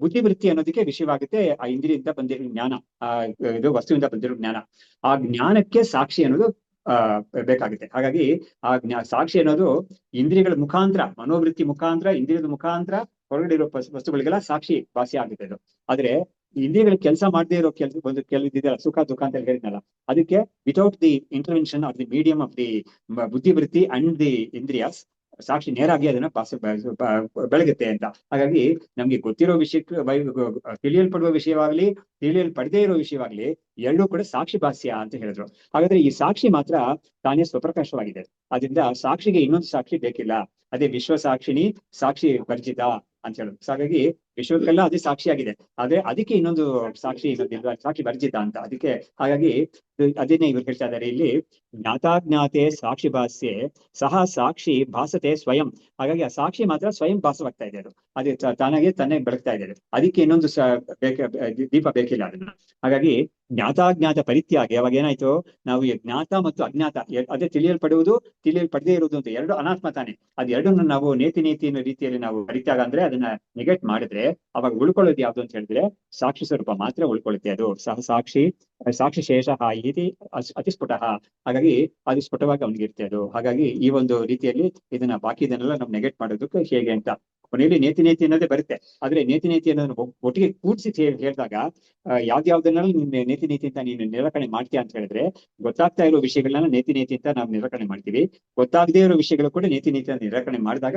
ಬುದ್ಧಿವೃತ್ತಿ ಅನ್ನೋದಕ್ಕೆ ವಿಷಯವಾಗುತ್ತೆ ಆ ಇಂದ್ರಿಯಿಂದ ಬಂದಿರೋ ಜ್ಞಾನ, ಇದು ವಸ್ತುವಿಂದ ಬಂದಿರೋ ಜ್ಞಾನ. ಆ ಜ್ಞಾನಕ್ಕೆ ಸಾಕ್ಷಿ ಅನ್ನೋದು ಬೇಕಾಗುತ್ತೆ. ಹಾಗಾಗಿ ಆ ಸಾಕ್ಷಿ ಅನ್ನೋದು ಇಂದ್ರಿಯಗಳ ಮುಖಾಂತರ, ಮನೋವೃತ್ತಿ ಮುಖಾಂತರ, ಇಂದ್ರಿಯದ ಮುಖಾಂತರ ಹೊರಗಡೆ ಇರೋ ವಸ್ತುಗಳಿಗೆಲ್ಲ ಸಾಕ್ಷಿ ಭಾಷೆ ಆಗುತ್ತೆ ಅದು. ಆದ್ರೆ ಇಂದ್ರಿಯಗಳು ಕೆಲಸ ಮಾಡದೇ ಇರೋ ಒಂದು ಇದೆಯಲ್ಲ, ಸುಖ ದುಃಖ ಅಂತ ಹೇಳಿದ್ನಲ್ಲ, ಅದಕ್ಕೆ without the intervention of the medium of the ಬುದ್ಧಿವೃತ್ತಿ ಅಂಡ್ ದಿ ಇಂದ್ರಿಯಾಸ್, ಸಾಕ್ಷಿ ನೇರಾಗಿ ಅದನ್ನ ಬೆಳಗುತ್ತೆ ಅಂತ. ಹಾಗಾಗಿ ನಮ್ಗೆ ಗೊತ್ತಿರೋ ವಿಷಯಕ್ಕೆ ತಿಳಿಯಲ್ಪಡುವ ವಿಷಯವಾಗ್ಲಿ, ತಿಳಿಯಲ್ಪಡದೇ ಇರೋ ವಿಷಯವಾಗ್ಲಿ, ಎರಡೂ ಕೂಡ ಸಾಕ್ಷಿ ಭಾಷ್ಯ ಅಂತ ಹೇಳಿದ್ರು. ಹಾಗಾದ್ರೆ ಈ ಸಾಕ್ಷಿ ಮಾತ್ರ ತಾನೇ ಸ್ವಪ್ರಕಾಶವಾಗಿದೆ. ಅದರಿಂದ ಸಾಕ್ಷಿಗೆ ಇನ್ನೊಂದು ಸಾಕ್ಷಿ ಬೇಕಿಲ್ಲ. ಅದೇ ವಿಶ್ವ ಸಾಕ್ಷಿಣಿ ಸಾಕ್ಷಿ ವರ್ಜಿತ ಅಂತ ಹೇಳುದು. ಹಾಗಾಗಿ ವಿಶ್ವಕ್ಕೆಲ್ಲ ಅದೇ ಸಾಕ್ಷಿಯಾಗಿದೆ, ಆದ್ರೆ ಅದಕ್ಕೆ ಇನ್ನೊಂದು ಸಾಕ್ಷಿ ಇನ್ನೊಂದಿಲ್ಲ, ಸಾಕ್ಷಿ ವರ್ಜಿತ ಅಂತ. ಅದಕ್ಕೆ ಹಾಗಾಗಿ ಅದನ್ನೇ ಇವ್ರು ಹೇಳ್ತಾ ಇದ್ದಾರೆ ಇಲ್ಲಿ, ಜ್ಞಾತಾಜ್ಞಾತೆ ಸಾಕ್ಷಿ ಭಾಷ್ಯೆ ಸಹ ಸಾಕ್ಷಿ ಭಾಸತೆ ಸ್ವಯಂ. ಹಾಗಾಗಿ ಆ ಸಾಕ್ಷಿ ಮಾತ್ರ ಸ್ವಯಂ ಭಾಸವಾಗ್ತಾ ಇದೆ, ಅದು ಅದೇ ತಾನಾಗೆ ತಾನೇ ಬೆಳಗ್ತಾ ಇದೆ. ಅದಕ್ಕೆ ಇನ್ನೊಂದು ದೀಪ ಬೇಕಿಲ್ಲ ಅದನ್ನ. ಹಾಗಾಗಿ ಜ್ಞಾತಾಜ್ಞಾತ ಪರಿತ್ಯಾಗ, ಅವಾಗ ಏನಾಯ್ತು, ನಾವು ಜ್ಞಾತ ಮತ್ತು ಅಜ್ಞಾತ ಅದೇ ತಿಳಿಯಲ್ಪಡುವುದು, ತಿಳಿಯಲ್ಪಡದೇ ಇರುವುದು ಅಂತ ಎರಡು ಅನಾತ್ಮ ತಾನೆ. ಅದ್ ಎರಡನ್ನು ನಾವು ನೇತಿ ರೀತಿಯಲ್ಲಿ ನಾವು ಪರಿತ್ಯಾಗ ಅಂದ್ರೆ ಅದನ್ನ ನೆಗೆಟ್ ಮಾಡಿದ್ರೆ ಅವಾಗ ಉಳ್ಕೊಳ್ಳೋದು ಯಾವ್ದು ಅಂತ ಹೇಳಿದ್ರೆ ಸಾಕ್ಷಿ ಸ್ವರೂಪ ಮಾತ್ರ ಉಳ್ಕೊಳ್ಳುತ್ತೆ. ಅದು ಸಹ ಸಾಕ್ಷಿ ಶೇಷ ಇತಿ ಅತಿಸ್ಫುಟ. ಹಾಗಾಗಿ ಅದು ಸ್ಫುಟವಾಗಿ ಅವನಿಗಿರುತ್ತೆ ಅದು. ಹಾಗಾಗಿ ಈ ಒಂದು ರೀತಿಯಲ್ಲಿ ಇದನ್ನ ಬಾಕಿ ಇದನ್ನೆಲ್ಲ ನಾವು ನೆಗೆಟ್ ಮಾಡೋದಕ್ಕೆ ಹೇಗೆ ಅಂತ ಕೊನೆಯಲ್ಲಿ ನೇತಿ ಅನ್ನೋದೇ ಬರುತ್ತೆ. ಆದ್ರೆ ನೇತಿ ಅನ್ನೋದನ್ನ ಒಟ್ಟಿಗೆ ಕೂಡಿಸಿ ಹೇಳಿದಾಗ ಯಾವ್ದಾವ್ದನ್ನೆಲ್ಲ ನೇತಿ ಅಂತ ನೀನು ನಿರಾಕರಣೆ ಮಾಡ್ತೀಯ ಅಂತ ಹೇಳಿದ್ರೆ, ಗೊತ್ತಾಗ್ತಾ ಇರೋ ವಿಷಯಗಳನ್ನ ನೇತಿ ಅಂತ ನಾವು ನಿರಾಕರಣೆ ಮಾಡ್ತೀವಿ. ಗೊತ್ತಾಗದೇ ಇರೋ ವಿಷಯಗಳು ಕೂಡ ನೇತಿ ಅಂತ ನಿರಾಕರಣೆ ಮಾಡಿದಾಗ,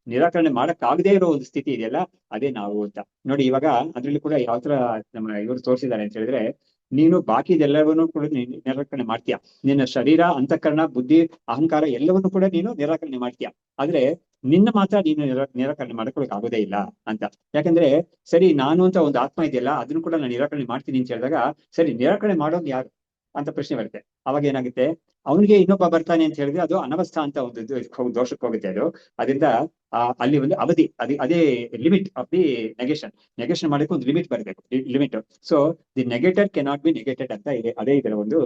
ನಿರಾಕರಣೆ ಮಾಡಕ್ಕಾಗದೇ ಇರೋ ಒಂದು ಸ್ಥಿತಿ ಇದೆಯಲ್ಲ, ಅದೇ ನಾವು ಅಂತ. ನೋಡಿ ಇವಾಗ ಅದ್ರಲ್ಲಿ ಕೂಡ ಯಾವ ತರ ನಮ್ಮ ಇವರು ತೋರಿಸಿದ್ದಾರೆ ಅಂತ ಹೇಳಿದ್ರೆ, ನೀನು ಬಾಕಿ ಇದೆಲ್ಲವನ್ನೂ ಕೂಡ ನಿರಾಕರಣೆ ಮಾಡ್ತೀಯ. ನಿನ್ನ ಶರೀರ, ಅಂತಃಕರಣ, ಬುದ್ಧಿ, ಅಹಂಕಾರ ಎಲ್ಲವನ್ನೂ ಕೂಡ ನೀನು ನಿರಾಕರಣೆ ಮಾಡ್ತೀಯ. ಆದ್ರೆ ನಿನ್ನ ಮಾತ್ರ ನೀನು ನಿರಾಕರಣೆ ಮಾಡ್ಕೊಳಕ್ ಆಗೋದೇ ಇಲ್ಲ ಅಂತ. ಯಾಕಂದ್ರೆ ಸರಿ, ನಾನು ಅಂತ ಒಂದು ಆತ್ಮ ಇದೆಯಲ್ಲ, ಅದನ್ನು ಕೂಡ ನಾನು ನಿರಾಕರಣೆ ಮಾಡ್ತೀನಿ ಅಂತ ಹೇಳಿದಾಗ, ಸರಿ ನಿರಾಕರಣೆ ಮಾಡೋದು ಯಾರು ಅಂತ ಪ್ರಶ್ನೆ ಬರುತ್ತೆ. ಅವಾಗ ಏನಾಗುತ್ತೆ, ಅವನಿಗೆ ಇನ್ನೊಬ್ಬ ಬರ್ತಾನೆ ಅಂತ ಹೇಳಿದ್ರೆ ಅದು ಅನವಸ್ಥಾ ಅಂತ ಒಂದು ದೋಷಕ್ಕೆ ಹೋಗುತ್ತೆ ಅದು. ಅದರಿಂದ ಅಲ್ಲಿ ಒಂದು ಅವಧಿ, ಅದೇ ಲಿಮಿಟ್ ಆಫ್ ದಿ ನೆಗೆಷನ್ ಮಾಡಕ್ಕೆ ಒಂದು ಲಿಮಿಟ್ ಬರಬೇಕು, limit. So the negator cannot be negated ಅಂತ ಇದೆ. ಅದೇ ಇದರ ಒಂದು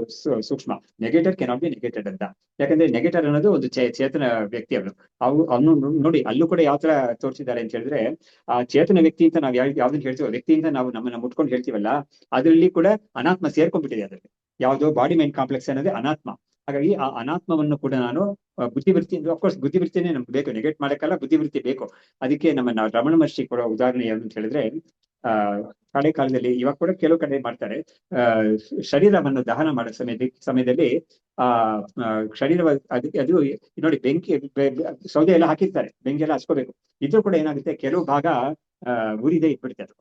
ಸೂಕ್ಷ್ಮ. ನೆಗೆಟರ್ ಕೆನಾಟ್ ಬಿ ನೆಗೆಟೆಡ್ ಅಂತ. ಯಾಕಂದ್ರೆ ನೆಗೆಟರ್ ಅನ್ನೋದು ಒಂದು ಚೇತನ ವ್ಯಕ್ತಿ. ಅವನು ನೋಡಿ ಅಲ್ಲೂ ಕೂಡ ಯಾವ ತರ ತೋರಿಸಿದ್ದಾರೆ ಅಂತ ಹೇಳಿದ್ರೆ, ಆ ಚೇತನ ವ್ಯಕ್ತಿ ಅಂತ ನಾವು ಯಾವ್ದನ್ನ ಹೇಳ್ತೀವೋ, ವ್ಯಕ್ತಿಯಿಂದ ನಾವು ನಮ್ಮನ್ನ ಮುಟ್ಕೊಂಡು ಹೇಳ್ತೀವಲ್ಲ, ಅದರಲ್ಲಿ ಕೂಡ ಅನಾತ್ಮ ಸೇರ್ಕೊಂಡ್ಬಿಟ್ಟಿದೆ. ಅದರಲ್ಲಿ ಯಾವ್ದೋ ಬಾಡಿ ಮೈಂಡ್ ಕಾಂಪ್ಲೆಕ್ಸ್ ಅನ್ನೋದೇ ಅನಾತ್ಮ. ಹಾಗಾಗಿ ಆ ಅನಾತ್ಮವನ್ನು ಕೂಡ ನಾನು ಬುದ್ಧಿವೃತ್ತಿ, ಅಫ್ಕೋರ್ಸ್ ಬುದ್ಧಿವೃತ್ತಿನೇ ನಮ್ಗೆ ಬೇಕು, ನೆಗೆಟ್ ಮಾಡಕ್ಕಲ್ಲ, ಬುದ್ಧಿವೃತ್ತಿ ಬೇಕು. ಅದಕ್ಕೆ ನಮ್ಮ ರಮಣ ಮಹರ್ಷಿ ಕೊಡೋ ಉದಾಹರಣೆ ಏನು ಅಂತ ಹೇಳಿದ್ರೆ, ಹಳೆ ಕಾಲದಲ್ಲಿ, ಇವಾಗ ಕೂಡ ಕೆಲವು ಕಡೆ ಮಾಡ್ತಾರೆ, ಶರೀರವನ್ನು ದಹನ ಮಾಡೋ ಸಮಯದಲ್ಲಿ ಶರೀರ ಅದು ನೋಡಿ, ಬೆಂಕಿ ಸೌದೆ ಎಲ್ಲ ಹಾಕಿರ್ತಾರೆ, ಬೆಂಕಿ ಎಲ್ಲ ಹಚ್ಕೋಬೇಕು. ಇದ್ರೂ ಕೂಡ ಏನಾಗುತ್ತೆ, ಕೆಲವು ಭಾಗ ಉರಿದೇ ಇಟ್ಬಿಡುತ್ತೆ ಅದು.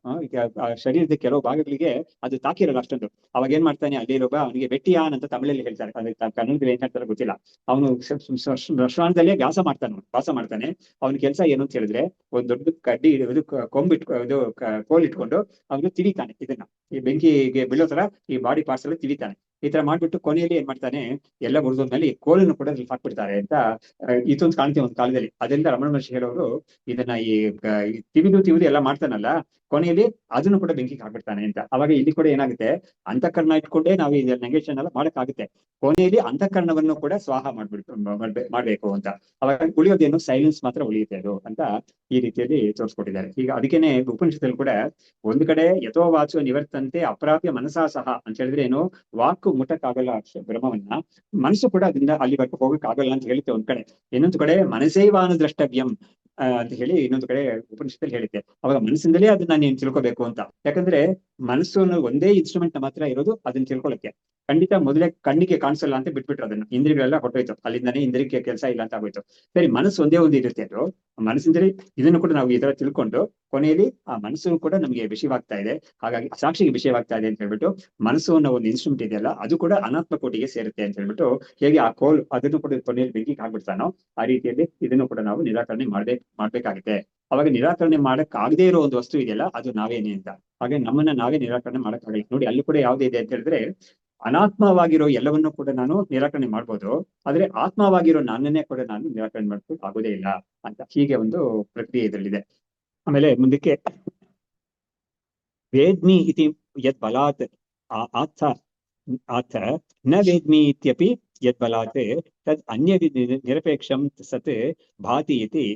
ಶರೀರದ ಕೆಲವು ಭಾಗಗಳಿಗೆ ಅದು ತಾಕಿರಲ್ಲ ಅಷ್ಟೊಂದು. ಅವಾಗ ಏನ್ ಮಾಡ್ತಾನೆ, ಅಲ್ಲಿರೊಬ್ಬ ಅವನಿಗೆ ಬೆಟ್ಟಿಯಾನ್ ಅಂತ ತಮಿಳಲ್ಲಿ ಹೇಳ್ತಾರೆ, ಕನ್ನಡದಲ್ಲಿ ಏನ್ ಹೇಳ್ತಾರೆ ಗೊತ್ತಿಲ್ಲ. ಅವನು ರಶ್ವಾನದಲ್ಲೇ ವಾಸ ಮಾಡ್ತಾನೆ. ಅವನ ಕೆಲಸ ಏನು ಅಂತ ಹೇಳಿದ್ರೆ, ಒಂದ್ ದೊಡ್ಡ ಕಡ್ಡಿ ಇದು ಇದು ಕೋಲ್ ಇಟ್ಕೊಂಡು ಅವನು ತಿವಿತಾನೆ. ಇದನ್ನ ಈ ಬೆಂಕಿಗೆ ಬೀಳೋ ತರ ಈ ಬಾಡಿ ಪಾರ್ಟ್ಸ್ ಎಲ್ಲ ತಿವಿತಾನೆ. ಈ ತರ ಮಾಡ್ಬಿಟ್ಟು ಕೊನೆಯಲ್ಲಿ ಏನ್ ಮಾಡ್ತಾನೆ, ಎಲ್ಲ ಮುರಿದ್ಮೇಲೆ ಕೋಲನ್ನು ಕೂಡ ಹಾಕ್ಬಿಡ್ತಾರೆ ಅಂತ ಇದೊಂದು ಕಾಣ್ತೀವಿ ಒಂದು ಕಾಲದಲ್ಲಿ. ಅದರಿಂದ ರಮಣ ಮಹರ್ಷಿ ಹೇಳೋರು, ಇದನ್ನ ಈ ತಿವಿದು ಎಲ್ಲ ಮಾಡ್ತಾನಲ್ಲ, ಕೊನೆಯಲ್ಲಿ ಅದನ್ನು ಕೂಡ ಬೆಂಕಿಗೆ ಹಾಕ್ಬಿಡ್ತಾನೆ ಅಂತ. ಅವಾಗ ಇಲ್ಲಿ ಕೂಡ ಏನಾಗುತ್ತೆ, ಅಂತಃಕರಣ ಇಟ್ಕೊಂಡೇ ನಾವು ಇದನ್ನ ನೆಗೆಷನ್ ಎಲ್ಲ ಮಾಡಕ್ಕಾಗುತ್ತೆ. ಕೊನೆಯಲ್ಲಿ ಅಂತಃಕರಣವನ್ನು ಕೂಡ ಸ್ವಾಹ ಮಾಡ್ಬೇಕು ಅಂತ. ಅವಾಗ ಉಳಿಯೋದೇನು, ಸೈಲೆನ್ಸ್ ಮಾತ್ರ ಉಳಿಯುತ್ತೆ ಅದು ಅಂತ ಈ ರೀತಿಯಲ್ಲಿ ತೋರಿಸ್ಕೊಟ್ಟಿದ್ದಾರೆ. ಈಗ ಅದಕ್ಕೇನೆ ಉಪನಿಷತ್ತಲ್ಲಿ ಕೂಡ ಒಂದು ಕಡೆ ಯಥೋ ವಾಚೋ ನಿವರ್ತಂತೆ ಅಪ್ರಾಪ್ಯ ಮನಸಾ ಸಹ ಅಂತ ಹೇಳಿದ್ರೆ ಏನು, ವಾಕು ಮುಟ್ಟಕ್ಕಾಗಲ್ಲ ಬ್ರಹ್ಮವನ್ನ, ಮನಸ್ಸು ಕೂಡ ಅದರಿಂದ ಅಲ್ಲಿವರೆಗೂ ಹೋಗಕ್ ಆಗಲ್ಲ ಅಂತ ಹೇಳುತ್ತೆ ಒಂದ್ ಕಡೆ. ಇನ್ನೊಂದು ಕಡೆ ಮನಸೈವಾನು ದ್ರಷ್ಟವ್ಯಂ ಅಂತ ಹೇಳಿ ಇನ್ನೊಂದು ಕಡೆ ಉಪನಿಷತ್ತಲ್ಲಿ ಹೇಳಿದ್ದೆ. ಅವಾಗ ಮನಸ್ಸಿಂದಲೇ ಅದನ್ನ ನೀನು ತಿಳ್ಕೊಬೇಕು ಅಂತ. ಯಾಕಂದ್ರೆ ಮನಸ್ಸು ಒಂದೇ ಇನ್ಸ್ಟ್ರೂಮೆಂಟ್ ಮಾತ್ರ ಇರೋದು ಅದನ್ನ ತಿಳ್ಕೊಳಕ್ಕೆ. ಖಂಡಿತ ಮೊದಲೇ ಕಣ್ಣಿಗೆ ಕಾಣಿಸಲ್ಲ ಅಂತ ಬಿಟ್ಬಿಟ್ರು ಅದನ್ನ, ಇಂದ್ರಿಯಗಳೆಲ್ಲ ಹೊಟ್ಟೋಯ್ತು, ಅಲ್ಲಿಂದಾನೇ ಇಂದ್ರಿಯಕ್ಕೆ ಕೆಲಸ ಇಲ್ಲ ಅಂತ ಆಗೋಯ್ತು. ಸರಿ, ಮನಸ್ಸು ಒಂದೇ ಒಂದು ಇರುತ್ತೆ, ಅದು ಮನಸ್ಸಿಂದಲೇ ಇದನ್ನು ಕೂಡ ನಾವು ಈ ತರ ತಿಳ್ಕೊಂಡು ಕೊನೆಯಲ್ಲಿ ಆ ಮನಸ್ಸು ಕೂಡ ನಮಗೆ ವಿಷಯವಾಗ್ತಾ ಇದೆ, ಹಾಗಾಗಿ ಸಾಕ್ಷಿಗೆ ವಿಷಯವಾಗ್ತಾ ಇದೆ ಅಂತ ಹೇಳ್ಬಿಟ್ಟು, ಮನಸ್ಸು ಅನ್ನೋ ಒಂದು ಇನ್ಸ್ಟ್ರೂಮೆಂಟ್ ಇದೆಯಲ್ಲ, ಅದು ಕೂಡ ಅನಾತ್ಮ ಕೋಟಿಗೆ ಸೇರುತ್ತೆ ಅಂತ ಹೇಳ್ಬಿಟ್ಟು, ಹೇಗೆ ಆ ಕೋಲ್ ಅದನ್ನು ಕೂಡ ಕೊನೆಯಲ್ಲಿ ಬೆಂಕಿಗೆ ಹಾಕ್ಬಿಡ್ತಾನೋ, ಆ ರೀತಿಯಲ್ಲಿ ಇದನ್ನು ಕೂಡ ನಾವು ನಿರಾಕರಣೆ ಮಾಡ್ಬೇಕಾಗುತ್ತೆ. ಅವಾಗ ನಿರಾಕರಣೆ ಮಾಡಕ್ ಆಗದೆ ಇರೋ ಒಂದು ವಸ್ತು ಇದೆಯಲ್ಲ, ಅದು ನಾವೇನೆ ಅಂತ. ಹಾಗೆ ನಮ್ಮನ್ನ ನಾವೇ ನಿರಾಕರಣೆ ಮಾಡಕ್ಕಾಗಲ್ಲ. ನೋಡಿ ಅಲ್ಲಿ ಕೂಡ ಯಾವ್ದಿದೆ ಅಂತ ಹೇಳಿದ್ರೆ, ಅನಾತ್ಮವಾಗಿರೋ ಎಲ್ಲವನ್ನೂ ಕೂಡ ನಾನು ನಿರಾಕರಣೆ ಮಾಡ್ಬೋದು, ಆದ್ರೆ ಆತ್ಮವಾಗಿರೋ ನನ್ನನ್ನೇ ಕೂಡ ನಾನು ನಿರಾಕರಣೆ ಮಾಡ್ಬೇಕು ಆಗೋದೇ ಇಲ್ಲ ಅಂತ. ಹೀಗೆ ಒಂದು ಪ್ರಕ್ರಿಯೆ ಇದರಲ್ಲಿದೆ. ಆಮೇಲೆ ಮುಂದಕ್ಕೆ, ವೇದ್ಮಿ ಇತಿ ಯದ್ ಬಲಾತ್ ಆಥ ನ ವೇದ್ಮಿ ಇತ್ಯಪಿ ಯದ್ ಬಲಾತ್ ತದ್ ಅನ್ಯ ನಿರಪೇಕ್ಷಂ ಸತ್ ಭಾತಿ ಇತಿ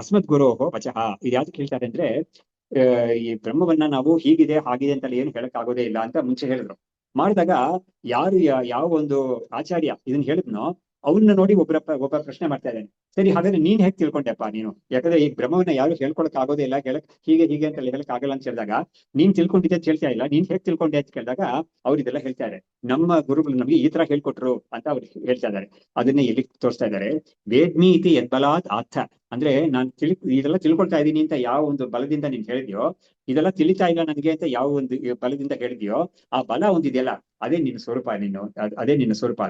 ಅಸ್ಮದ್ ಗುರೋಹೋ ವಚಃ. ಇದು ಯಾವ್ದು ಕೇಳ್ತಾರೆ ಅಂದ್ರೆ, ಈ ಬ್ರಹ್ಮವನ್ನ ನಾವು ಹೀಗಿದೆ ಹಾಗಿದೆ ಅಂತ ಏನು ಹೇಳಕ್ ಆಗೋದೇ ಇಲ್ಲ ಅಂತ ಮುಂಚೆ ಹೇಳಿದ್ರು. ಮಾಡಿದಾಗ ಯಾರು ಯಾವ ಒಂದು ಆಚಾರ್ಯ ಇದನ್ನ ಹೇಳಿದ್ನೋ ಅವನ್ನ ನೋಡಿ ಒಬ್ಬ ಪ್ರಶ್ನೆ ಮಾಡ್ತಾ ಇದ್ದಾನೆ. ಸರಿ, ಹಾಗಾದ್ರೆ ನೀನ್ ಹೇಗ್ ತಿಳ್ಕೊಂಡೆಪ್ಪ ನೀನು? ಯಾಕಂದ್ರೆ ಈ ಬ್ರಹ್ಮವನ್ನ ಯಾರು ಹೇಳ್ಕೊಳಕ್ ಆಗೋದೇ ಇಲ್ಲ, ಹೀಗೆ ಹೀಗೆ ಅಂತ ಹೇಳಕ್ ಆಗಲ್ಲ ಅಂತ ಹೇಳಿದಾಗ, ನೀನ್ ತಿಳ್ಕೊಂಡಿದ್ದೆ ಅಂತ ಹೇಳ್ತಾ ಇಲ್ಲ, ನೀನ್ ಹೇಗ್ ತಿಳ್ಕೊಂಡೆ ಅಂತ ಕೇಳಿದಾಗ ಅವ್ರು ಇದೆಲ್ಲ ಹೇಳ್ತಾ ಇದ್ದಾರೆ. ನಮ್ಮ ಗುರುಗಳು ನಮ್ಗೆ ಈ ತರ ಹೇಳ್ಕೊಟ್ರು ಅಂತ ಅವ್ರು ಹೇಳ್ತಾ ಇದ್ದಾರೆ. ಅದನ್ನೇ ಇಲ್ಲಿ ತೋರಿಸ್ತಾ ಇದ್ದಾರೆ. ವೇದ್ಮಿ ಇತಿ ಯದ್ಬಲಾತ್ ಅರ್ಥ, ಅಂದ್ರೆ ನಾನ್ ಇದೆಲ್ಲ ತಿಳ್ಕೊಳ್ತಾ ಇದ್ದೀನಿ ಅಂತ ಯಾವ ಒಂದು ಬಲದಿಂದ ನೀನ್ ಹೇಳಿದ್ಯೋ, ಇದೆಲ್ಲ ತಿಳಿತಾ ಇಲ್ಲ ನನಗೆ ಅಂತ ಯಾವ ಒಂದು ಬಲದಿಂದ ಹೇಳಿದ್ಯೋ, ಆ ಬಲ ಒಂದಿದೆಯಲ್ಲ, ಅದೇ ನಿನ್ನ ಸ್ವರೂಪ. ಅದೇ ನಿನ್ನ ಸ್ವರೂಪ.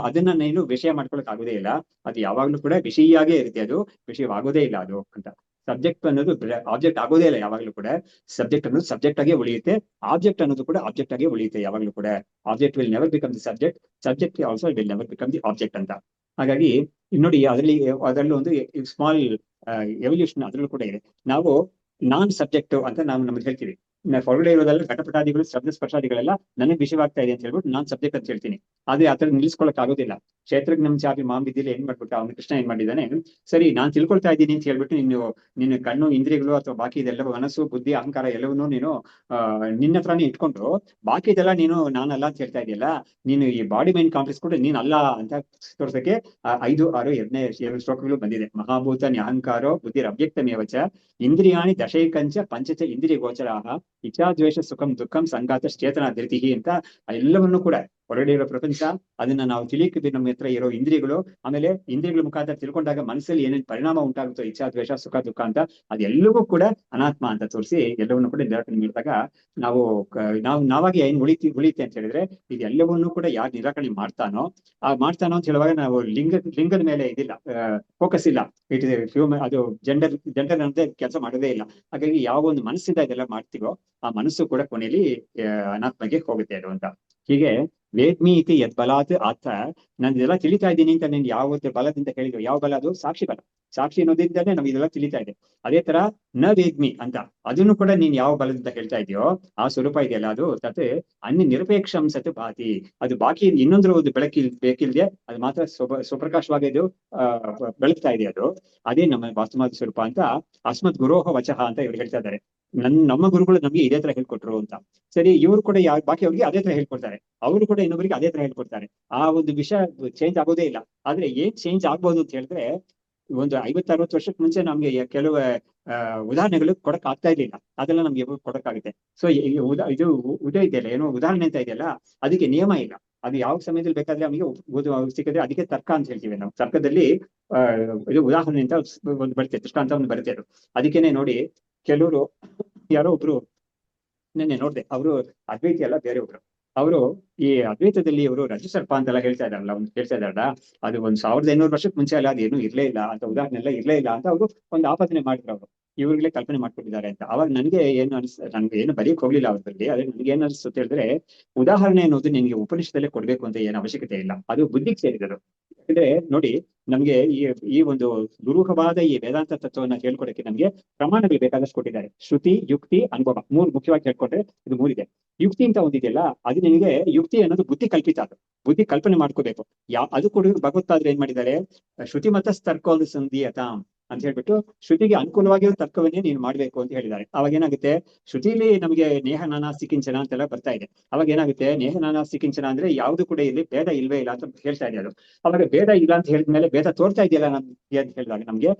ಅದನ್ನ ನೀನು ವಿಷಯ ಮಾಡ್ಕೊಳಕ್ ಆಗೋದೇ ಇಲ್ಲ. ಅದು ಯಾವಾಗ್ಲೂ ಕೂಡ ವಿಷಯಾಗೇ ಇರುತ್ತೆ, ಅದು ವಿಷಯವಾಗೋದೇ ಇಲ್ಲ ಅದು ಅಂತ. ಸಬ್ಜೆಕ್ಟ್ ಅನ್ನೋದು ಆಬ್ಜೆಕ್ಟ್ ಆಗೋದೇ ಇಲ್ಲ ಯಾವಾಗ್ಲೂ ಕೂಡ. ಸಬ್ಜೆಕ್ಟ್ ಅನ್ನೋದು ಸಬ್ಜೆಕ್ಟ್ ಆಗೇ ಉಳಿಯುತ್ತೆ, ಆಬ್ಜೆಕ್ಟ್ ಅನ್ನೋದು ಕೂಡ ಆಬ್ಜೆಕ್ಟ್ ಆಗೇ ಉಳಿಯುತ್ತೆ ಯಾವಾಗ್ಲೂ ಕೂಡ. Object will never become the subject, subject also will never become the object ಅಂತ. ಹಾಗಾಗಿ ನೋಡಿ, ಅದರಲ್ಲಿ ಒಂದು ಸ್ಮಾಲ್ ಎವಲ್ಯೂಷನ್ ಅದ್ರಲ್ಲೂ ಕೂಡ ಇದೆ. ನಾವು ನಾನ್ ಸಬ್ಜೆಕ್ಟ್ ಅಂತ ನಾವು ನಮ್ಗೆ ಹೇಳ್ತೀವಿ. ಹೊರಗಡೆ ಇರೋದೆಲ್ಲ ಘಟಪಟಾದಿಗಳು, ಶಬ್ದ ಸ್ಪರ್ಶಾದಿಗಳೆಲ್ಲ ನನಗೆ ವಿಷಯವಾಗ್ತಾ ಇದೆ ಅಂತ ಹೇಳ್ಬಿಟ್ಟು ನಾನ್ ಸಬ್ಜೆಕ್ಟ್ ಅಂತ ಹೇಳ್ತೀನಿ. ಆದ್ರೆ ಆತರ ನಿಲ್ಸ್ಕೊಳಕ್ ಆಗೋದಿಲ್ಲ. ಕ್ಷೇತ್ರಕ್ಕೆ ನಮ್ ಚಾಪಿ ಮಾಂಬಿದ್ದಿಲ್ಲ ಏನ್ ಮಾಡ್ಬಿಟ್ಟು ಅವನು ಕೃಷ್ಣ ಏನ್ ಮಾಡಿದ್ದಾನೆ, ಸರಿ ನಾನ್ ತಿಳ್ಕೊಳ್ತಾ ಇದ್ದೀನಿ ಅಂತ ಹೇಳ್ಬಿಟ್ಟು ನಿನ್ನ ಕಣ್ಣು ಇಂದ್ರಿಯಗಳು ಅಥವಾ ಬಾಕಿ ಇದೆಲ್ಲ ಮನಸ್ಸು ಬುದ್ಧಿ ಅಹಂಕಾರ ಎಲ್ಲವನ್ನೂ ನೀನು ನಿನ್ನ ಹತ್ರನೇ ಇಟ್ಕೊಂಡು ಬಾಕಿ ಇದೆಲ್ಲ ನೀನು ನಾನಲ್ಲ ಅಂತ ಹೇಳ್ತಾ ಇದೆಯಲ್ಲ, ನೀನು ಈ ಬಾಡಿ ಮೈಂಡ್ ಕಾಂಪ್ಲೆಕ್ಸ್ ಕೂಡ ನೀನ್ ಅಲ್ಲ ಅಂತ ತೋರ್ಸಕ್ಕೆ 5, 6, 2 ಶ್ಲೋಕಗಳು ಬಂದಿದೆ. ಮಹಾಭೂತ ಅಹಂಕಾರೋ ಬುದ್ಧಿರ್ ಅವ್ಯಕ್ತಮೇವಚ ಇಂದ್ರಿಯಾಣಿ ದಶೈಕಂಚ ಪಂಚಚ ಇಂದ್ರಿಯ ಗೋಚರಾಹ ಇಚ್ಛಾದ್ವೇಷ ಸುಖಂ ದುಃಖಂ ಸಂಘಾತ ಚೇತನ ಧೃತಿ ಅಂತ ಎಲ್ಲವನ್ನೂ ಕೂಡ ಹೊರಗಡೆ ಇರೋ ಪ್ರಪಂಚ, ಅದನ್ನ ನಾವು ತಿಳಿಯಕ್ಕೆ ನಮ್ಮ ಹತ್ರ ಇರೋ ಇಂದ್ರಿಯಗಳು, ಆಮೇಲೆ ಇಂದ್ರಿಯಗಳ ಮುಖಾಂತರ ತಿಳ್ಕೊಂಡಾಗ ಮನಸ್ಸಲ್ಲಿ ಏನೇನು ಪರಿಣಾಮ ಉಂಟಾಗುತ್ತೋ ಇಚ್ಛಾದ್ವೇಷ ಸುಖ ದುಃಖ ಅಂತ, ಅದೆಲ್ಲವೂ ಕೂಡ ಅನಾತ್ಮ ಅಂತ ತೋರಿಸಿ ಎಲ್ಲವನ್ನೂ ಕೂಡ ನಿರಾಕರಣೆ ಮಾಡಿದಾಗ ನಾವಾಗಿ ಏನ್ ಉಳಿತೆ ಅಂತ ಹೇಳಿದ್ರೆ, ಇದೆಲ್ಲವನ್ನೂ ಕೂಡ ಯಾರು ನಿರಾಕರಣೆ ಮಾಡ್ತಾನೋ ಅಂತ ಹೇಳುವಾಗ ನಾವು ಲಿಂಗದ ಮೇಲೆ ಇದಿಲ್ಲ, ಫೋಕಸ್ ಇಲ್ಲ. ಇಟ್ ಇಸ್ ಹ್ಯೂಮನ್, ಅದು ಜೆಂಡರ್ ಅನ್ನೋದೇ ಕೆಲಸ ಮಾಡೋದೇ ಇಲ್ಲ. ಹಾಗಾಗಿ ಯಾವ ಒಂದು ಮನಸ್ಸಿಂದ ಇದೆಲ್ಲ ಮಾಡ್ತೀವೋ ಆ ಮನಸ್ಸು ಕೂಡ ಕೊನೆಯಲ್ಲಿ ಅನಾತ್ಮಗೆ ಹೋಗುತ್ತೆ ಅದು ಅಂತ. ಹೀಗೆ ವೇದ್ಮಿ ಇತಿ ಯದ್ಬಲಾತ್ ಅರ್ಥ, ನಾನು ಇದೆಲ್ಲ ತಿಳಿತಾ ಇದ್ದೀನಿ ಅಂತ ನೀನು ಯಾವ ಬಲದಿಂದ ಹೇಳಿದ್ರು, ಯಾವ ಬಲ? ಅದು ಸಾಕ್ಷಿ ಬಲ. ಸಾಕ್ಷಿ ಅನ್ನೋದ್ರಿಂದಾನೇ ನಮ್ಗೆ ಇದೆಲ್ಲ ತಿಳಿತಾ ಇದೆ. ಅದೇ ತರ ನ ವೇದ್ಮಿ ಅಂತ ಅದನ್ನು ಕೂಡ ನೀನ್ ಯಾವ ಬಲದಿಂದ ಹೇಳ್ತಾ ಇದೆಯೋ ಆ ಸ್ವರೂಪ ಇದೆಯಲ್ಲ, ಅದು ತತ್ ಅನ್ಯ ನಿರಪೇಕ್ಷ ಸತ್ ಭಾತಿ, ಅದು ಬಾಕಿ ಇನ್ನೊಂದ್ರ ಒಂದು ಬೇಕಿಲ್ದೆ ಅದು ಮಾತ್ರ ಸ್ವಪ್ರಕಾಶವಾಗಿ ಇದು ಬೆಳಗ್ತಾ ಇದೆ. ಅದು ಅದೇ ನಮ್ಮ ವಾಸ್ತವಾದ ಸ್ವರೂಪ ಅಂತ ಅಸ್ಮತ್ ಗುರೋಹ ವಚಃ ಅಂತ ಇವ್ರು ಹೇಳ್ತಾ ಇದ್ದಾರೆ. ನಮ್ಮ ಗುರುಗಳು ನಮ್ಗೆ ಇದೇ ತರ ಹೇಳ್ಕೊಟ್ರು ಅಂತ. ಸರಿ, ಇವ್ರು ಕೂಡ ಬಾಕಿ ಅವ್ರಿಗೆ ಅದೇ ತರ ಹೇಳ್ಕೊಡ್ತಾರೆ, ಅವರು ಕೂಡ ಇನ್ನೊಬ್ಬರಿಗೆ ಅದೇ ತರ ಹೇಳ್ಕೊಡ್ತಾರೆ. ಆ ಒಂದು ವಿಷಯ ಚೇಂಜ್ ಆಗೋದೇ ಇಲ್ಲ. ಆದ್ರೆ ಏನ್ ಚೇಂಜ್ ಆಗ್ಬೋದು ಅಂತ ಹೇಳಿದ್ರೆ, ಒಂದು 50-60 ವರ್ಷಕ್ಕೆ ಮುಂಚೆ ನಮ್ಗೆ ಕೆಲವು ಉದಾಹರಣೆಗಳು ಕೊಡಕ್ ಆಗ್ತಾ ಇರ್ಲಿಲ್ಲ, ಅದೆಲ್ಲ ನಮ್ಗೆ ಕೊಡಕ್ಕಾಗುತ್ತೆ. ಸೊ ಇದು ಇದೆಯಲ್ಲ, ಏನೋ ಉದಾಹರಣೆ ಅಂತ ಇದೆಯಲ್ಲ, ಅದಕ್ಕೆ ನಿಯಮ ಇಲ್ಲ. ಅದು ಯಾವ ಸಮಯದಲ್ಲಿ ಬೇಕಾದ್ರೆ ನಮಗೆ ಸಿಕ್ಕಿದ್ರೆ ಅದಕ್ಕೆ ತರ್ಕ ಅಂತ ಹೇಳ್ತೀವಿ ನಾವು. ತರ್ಕದಲ್ಲಿ ಇದು ಉದಾಹರಣೆ ಅಂತ ಒಂದು ಬರುತ್ತೆ, ದೃಷ್ಟಾಂತ ಒಂದು ಬರುತ್ತೆ. ಅದು ಅದಕ್ಕೇನೆ ನೋಡಿ, ಕೆಲವರು ಯಾರೋ ಒಬ್ರು ನಿನ್ನೆ ನೋಡ್ದೆ, ಅವರು ಅದ್ವೈತಿ ಅಲ್ಲ, ಬೇರೆ ಒಬ್ರು. ಅವರು ಈ ಅದ್ವೈತದಲ್ಲಿ ಇವರು ರಜಸರ್ಪ ಅಂತೆಲ್ಲ ಹೇಳ್ತಾ ಇದಾರಲ್ಲ, ಹೇಳ್ತಾ ಇದಾರ, ಅದು 1500 ವರ್ಷಕ್ಕೆ ಮುಂಚೆ ಅಲ್ಲ, ಅದೇನು ಇರ್ಲೇ ಇಲ್ಲ ಅಂತ, ಉದಾಹರಣೆ ಎಲ್ಲ ಇರ್ಲೇ ಇಲ್ಲ ಅಂತ ಅವರು ಒಂದು ಆಪಾದನೆ ಮಾಡಿದ್ರು. ಅವರು ಇವ್ರಿಗೆ ಕಲ್ಪನೆ ಮಾಡ್ಕೊಟ್ಟಿದ್ದಾರೆ ಅಂತ. ಅವಾಗ ನನ್ಗೆ ನನ್ಗೆ ಏನು ಬರೀಕ್ ಹೋಗ್ಲಿಲ್ಲ ಅವ್ರಲ್ಲಿ. ಆದ್ರೆ ನನ್ಗೆ ಏನ್ ಅನಿಸುತ್ತೆ ಹೇಳಿದ್ರೆ, ಉದಾಹರಣೆ ಅನ್ನೋದು ನಿನ್ಗೆ ಉಪನಿಷತ್ತಲ್ಲೇ ಕೊಡ್ಬೇಕು ಅಂತ ಏನು ಅವಶ್ಯಕತೆ ಇಲ್ಲ, ಅದು ಬುದ್ಧಿಗೆ ಸೇರಿದರು. ಯಾಕಂದ್ರೆ ನೋಡಿ, ನಮ್ಗೆ ಈ ಒಂದು ದುರೂಹವಾದ ಈ ವೇದಾಂತ ತತ್ವವನ್ನ ಹೇಳ್ಕೊಡಕ್ಕೆ ನಮ್ಗೆ ಪ್ರಮಾಣಗಳು ಬೇಕಾದಷ್ಟು ಕೊಟ್ಟಿದ್ದಾರೆ. ಶ್ರುತಿ, ಯುಕ್ತಿ, ಅನುಭವ, 3 ಮುಖ್ಯವಾಗಿ ಹೇಳ್ಕೊಂಡ್ರೆ ಇದು 3 ಇದೆ. ಯುಕ್ತಿ ಅಂತ ಒಂದಿದೆಯಲ್ಲ, ಅದು ನಿನಗೆ ಯುಕ್ತಿ ಅನ್ನೋದು ಬುದ್ಧಿ ಕಲ್ಪಿತ, ಅದು ಬುದ್ಧಿ ಕಲ್ಪನೆ ಮಾಡ್ಕೋಬೇಕು. ಅದು ಕೂಡ ಭಗವತ್ಪಾದರು ಏನ್ ಮಾಡಿದ್ದಾರೆ, ಶ್ರುತಿ ಮತ ತರ್ಕೋನು ಸಂಧಿಯತಾಂ ಅಂತ ಹೇಳ್ಬಿಟ್ಟು ಶ್ರುತಿಗೆ ಅನುಕೂಲವಾಗಿರೋ ತರ್ಕವನ್ನೇ ನೀನು ಮಾಡ್ಬೇಕು ಅಂತ ಹೇಳಿದ್ದಾರೆ. ಅವಾಗ ಏನಾಗುತ್ತೆ, ಶ್ರುತಿಲಿ ನಮಗೆ ನೇಹ ನಾನಾಸ್ತಿ ಕಿಂಚನ ಅಂತೆಲ್ಲ ಬರ್ತಾ ಇದೆ. ಅವಾಗ ಏನಾಗುತ್ತೆ, ನೇಹ ನಾನಾಸ್ತಿ ಕಿಂಚನ ಅಂದ್ರೆ ಯಾವ್ದು ಕೂಡ ಇಲ್ಲಿ ಭೇದ ಇಲ್ವೇ ಇಲ್ಲ ಅಂತ ಹೇಳ್ತಾ ಇದೆ. ಅದು ಅವಾಗ ಭೇದ ಇಲ್ಲ ಅಂತ ಹೇಳಿದ್ಮೇಲೆ ಭೇದ ತೋರ್ತಾ ಇದೆಯಲ್ಲ ನಮ್ಗೆ ಅಂತ ಹೇಳಿದಾಗ ನಮ್ಗೆ